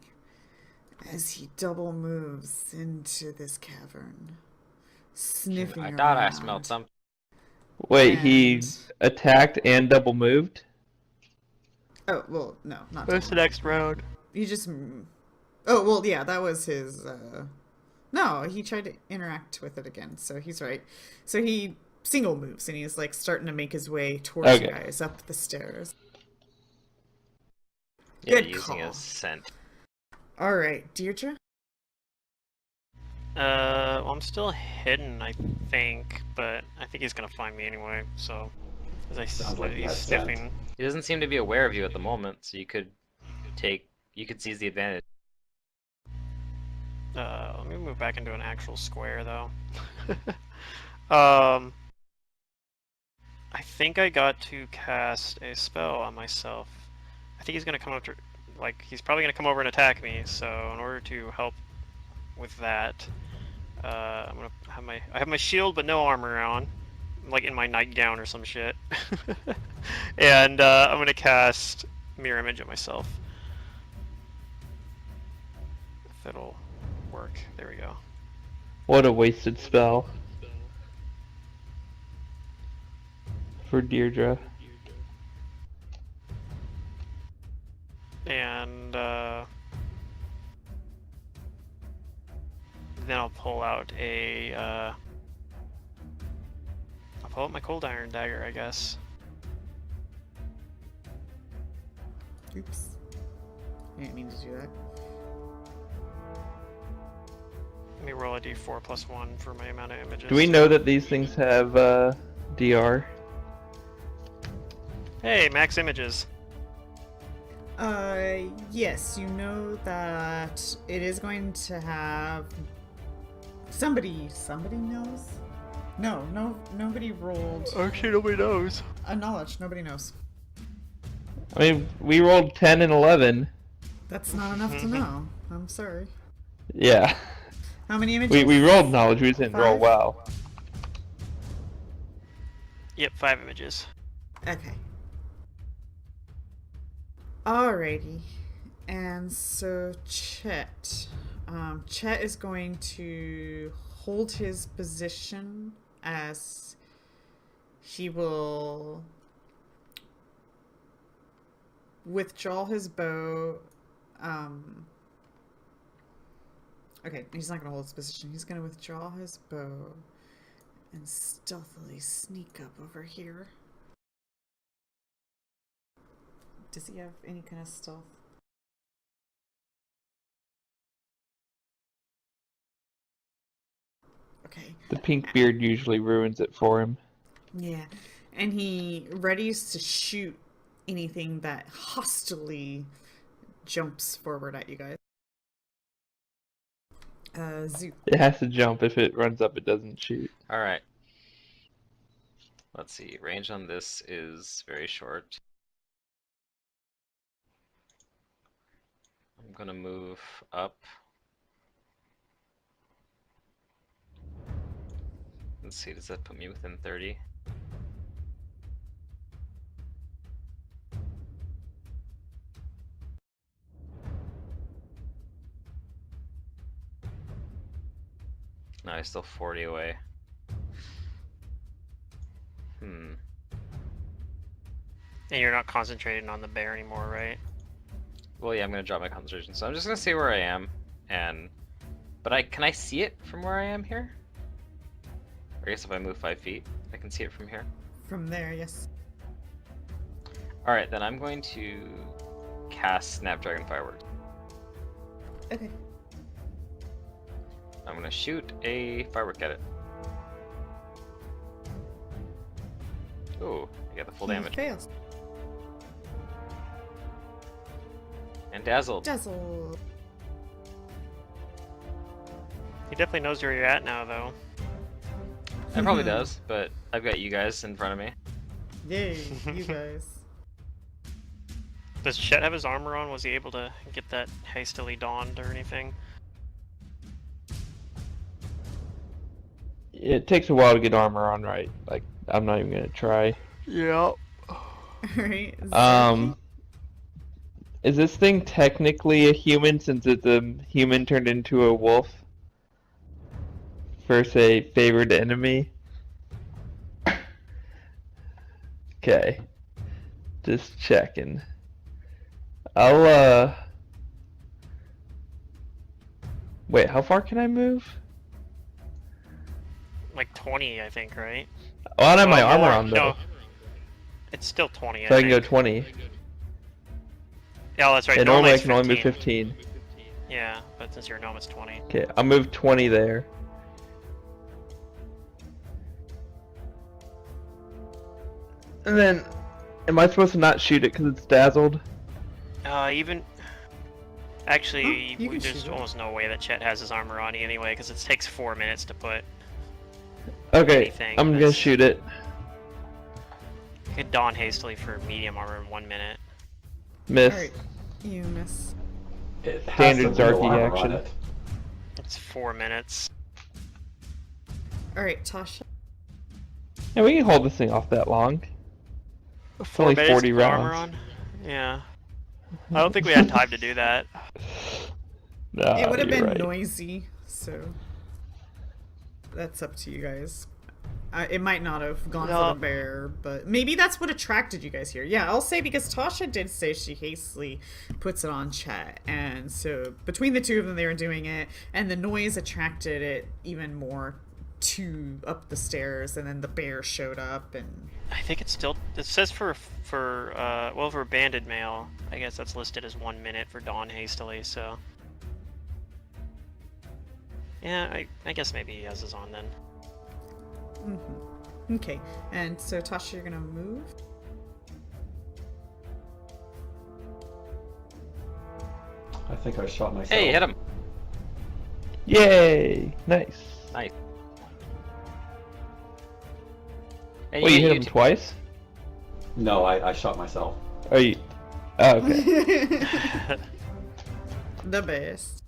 as he double moves into this cavern. Sniffing I thought I around. smelled something. Wait, he And- attacked and double moved? Oh, well, no, not What's the double. next round? He just... Oh, well, yeah, that was his... No, he tried to interact with it again, so he's right. So he single moves, and he's, like, starting to make his way towards you Okay. guys up the stairs. Yeah, Good using call. a scent. All right, Deirdre? Well, I'm still hidden, I think, but I think he's gonna find me anyway. So, as I Sounds like he he's has scent. sniffing. He doesn't seem to be aware of you at the moment, so you could seize the advantage. Let me move back into an actual square though. I think I got to cast a spell on myself. I think he's gonna come up to, like, he's probably gonna come over and attack me. So in order to help with that, I'm gonna have I have my shield but no armor on, like in my nightgown or some shit. And I'm gonna cast mirror image of myself. If it'll work. There we go. What a wasted spell. For Deirdre. And then I'll pull out my cold iron dagger, I guess. Oops. I didn't mean to do that. Let me roll a d4 plus 1 for my amount of images. Do we know that these things have DR? Hey, max images. Yes, you know that it is going to have... Somebody knows? No, nobody rolled Actually, nobody knows. a knowledge. Nobody knows. I mean, we rolled 10 and 11. That's not enough to know. I'm sorry. Yeah. How many images? We rolled knowledge, we didn't roll 5? well. Yep, 5 images. Okay. Alrighty. And so Chet. Chet is going to hold his position as he will withdraw his bow. Okay, he's not going to hold his position. He's going to withdraw his bow and stealthily sneak up over here. Does he have any kind of stealth? Okay. The pink beard usually ruins it for him. Yeah. And he readies to shoot anything that hostilely jumps forward at you guys. Zoo. It has to jump. If it runs up, it doesn't shoot. Alright. Let's see. Range on this is very short. I'm gonna move up. Let's see, does that put me within 30? No, I'm still 40 away. Hmm. And you're not concentrating on the bear anymore, right? Well, yeah, I'm gonna drop my concentration, so I'm just gonna stay where I am, and... But can I see it from where I am here? I guess if I move 5 feet, I can see it from here. From there, yes. Alright, then I'm going to cast Snapdragon Fireworks. Okay. I'm gonna shoot a firework at it. Ooh, I got the full He damage. fails. And dazzled. Dazzle. He definitely knows where you're at now, though. It probably does, but I've got you guys in front of me. Yay, you guys. Does Chet have his armor on? Was he able to get that hastily donned or anything? It takes a while to get armor on, right? Like, I'm not even gonna try. Yeah. Alright. Is this thing technically a human since it's a human turned into a wolf? Versus a favored enemy? Okay. Just checking. Wait, how far can I move? Like 20, I think, right? Oh, I don't have my Well, armor more- on though. No, it's still 20. So I can go think. 20. Yeah, that's right. And normally I it's can only move 15. Yeah, but since you're a gnome, it's 20. Okay, I'll move 20 there. And then, am I supposed to not shoot it because it's dazzled? Even... Actually, you can there's shoot it. almost no way that Chet has his armor on anyway, because it takes 4 minutes to put. Okay, Anything I'm gonna that's- shoot it. You could don hastily for medium armor in 1 minute. Miss. Alright. You miss. It has Standard some real Zarky armor on action. it. It's 4 minutes. Alright, Tasha. Yeah, we can hold this thing off that long. It's only 4 minutes 40 to put armor rounds. on? Yeah. I don't think we had time to do that. Nah, It would have you're been right. noisy, so that's up to you guys. It might not have gone No. for the bear, but maybe that's what attracted you guys here. Yeah, I'll say because Tasha did say she hastily puts it on chat, and so between the two of them, they were doing it, and the noise attracted it even more to up the stairs, and then the bear showed up, and I think it's still. It says for banded male, I guess that's listed as 1 minute for dawn hastily. So yeah, I guess maybe he has his on then. okay. And so Tasha, you're gonna move. I think I shot myself. Hey, hit him! Yay! Nice. Nice. And Wait, you get hit him twice? No, I shot myself. Are you? Oh, okay. The best.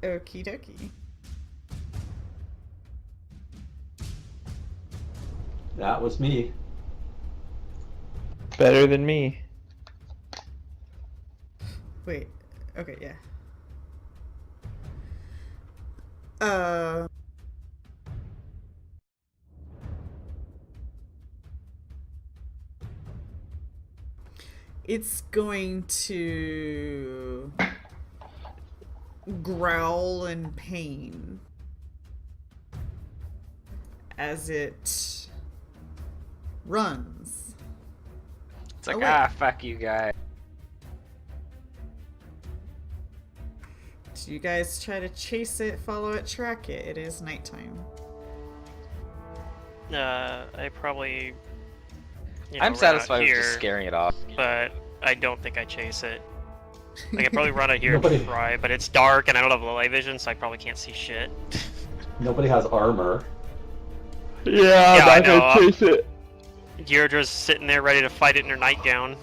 Okie dokie. That was me. Better than me. Wait. Okay, yeah. It's going to growl in pain as it runs. It's like, Oh, wait. fuck you guys. Do you guys try to chase it, follow it, track it? It is nighttime. I probably. You know, I'm run out satisfied with here, just scaring it off. but I don't think I chase it. Like I probably run out here Nobody- and try, but it's dark and I don't have low light vision, so I probably can't see shit. Nobody has armor. Yeah, Yeah, I I'm not know. gonna chase it. Deirdre's sitting there ready to fight it in her nightgown.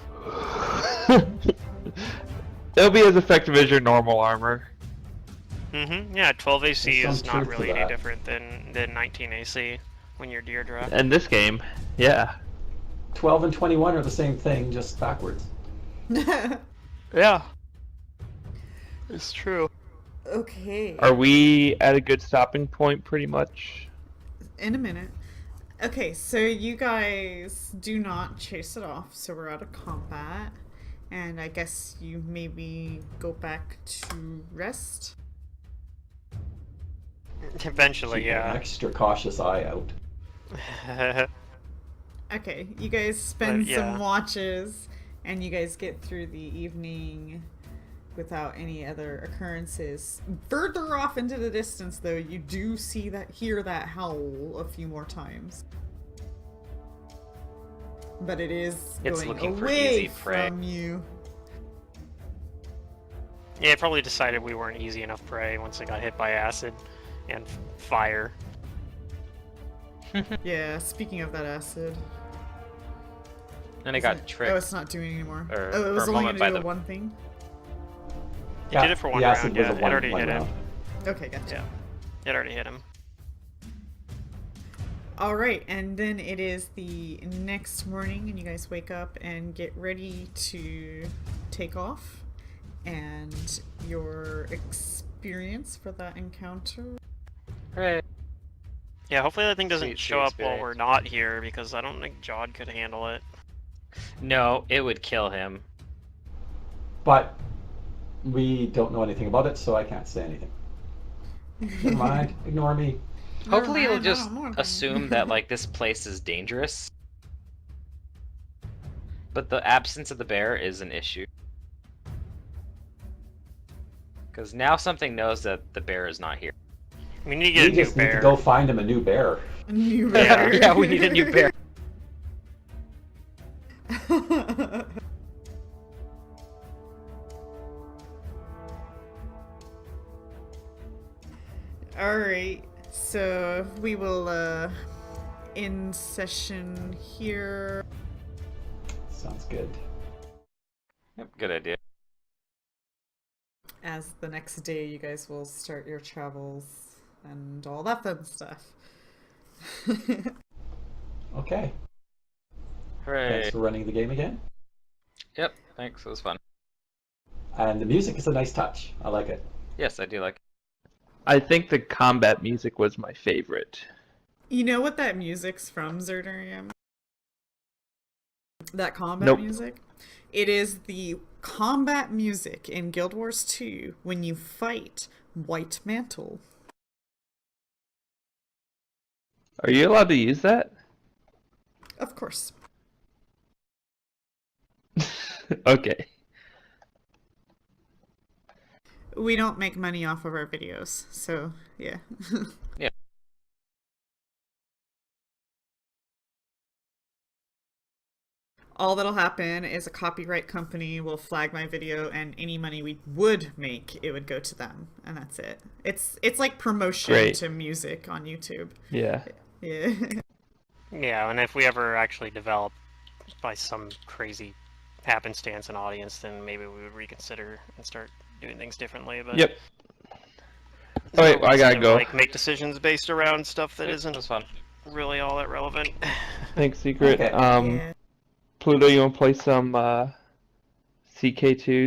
It'll be as effective as your normal armor. Yeah, 12 AC There's is some not truth to really any that. different than 19 AC when you're Deirdre. In this game, yeah. 12 and 21 are the same thing, just backwards. Yeah. It's true. Okay. Are we at a good stopping point, pretty much? In a minute. Okay, so you guys do not chase it off, so we're out of combat. And I guess you maybe go back to rest. Eventually, Keep an yeah. extra cautious eye out. Okay, you guys spend yeah. some watches, and you guys get through the evening without any other occurrences. Further off into the distance, though, you do hear that howl a few more times. But it is It's going looking for away easy prey. from you. Yeah, it probably decided we weren't easy enough prey once it got hit by acid and fire. Yeah, speaking of that acid. And I Isn't got it- tricked. Oh, it's not doing anymore. Or Oh, it for was a only moment gonna by do the- one thing? It did it for one the acid round, was yeah. a It one, already one hit him. round. Okay, gotcha. Yeah. It already hit him. Alright, and then it is the next morning, and you guys wake up and get ready to take off. And your experience for that encounter. Hooray. Yeah, hopefully that thing doesn't Sweet, show sweet up while spirit. we're not here, because I don't think Jod could handle it. No, it would kill him. But we don't know anything about it, so I can't say anything. Never mind. Ignore me. Hopefully Never it'll mind, I just don't know anything. assume that like this place is dangerous. But the absence of the bear is an issue. Because now something knows that the bear is not here. We need to We get a new just need to bear. go find him a new bear. A new Yeah. bear. Yeah, we need a new bear. Alright, so we will end session here. Sounds good. Yep, good idea. As the next day you guys will start your travels and all that fun stuff. Okay. Hooray. Thanks for running the game again. Yep, thanks, it was fun. And the music is a nice touch. I like it. Yes, I do like it. I think the combat music was my favorite. You know what that music's from, Zerdurium? That combat Nope. music? It is the combat music in Guild Wars 2 when you fight White Mantle. Are you allowed to use that? Of course. Okay. We don't make money off of our videos, so yeah. Yeah. All that'll happen is a copyright company will flag my video, and any money we would make, it would go to them, and that's it. It's like promotion Great. to music on YouTube. Yeah. Yeah. Yeah, and if we ever actually develop by some crazy happenstance an audience, then maybe we would reconsider and start doing things differently. But Yep. no Alright, I reason gotta to, go. like, make decisions based around stuff that It isn't was fun. really all that relevant. Thanks, Secret. Okay. Yeah. Pluto, you wanna play some CK2?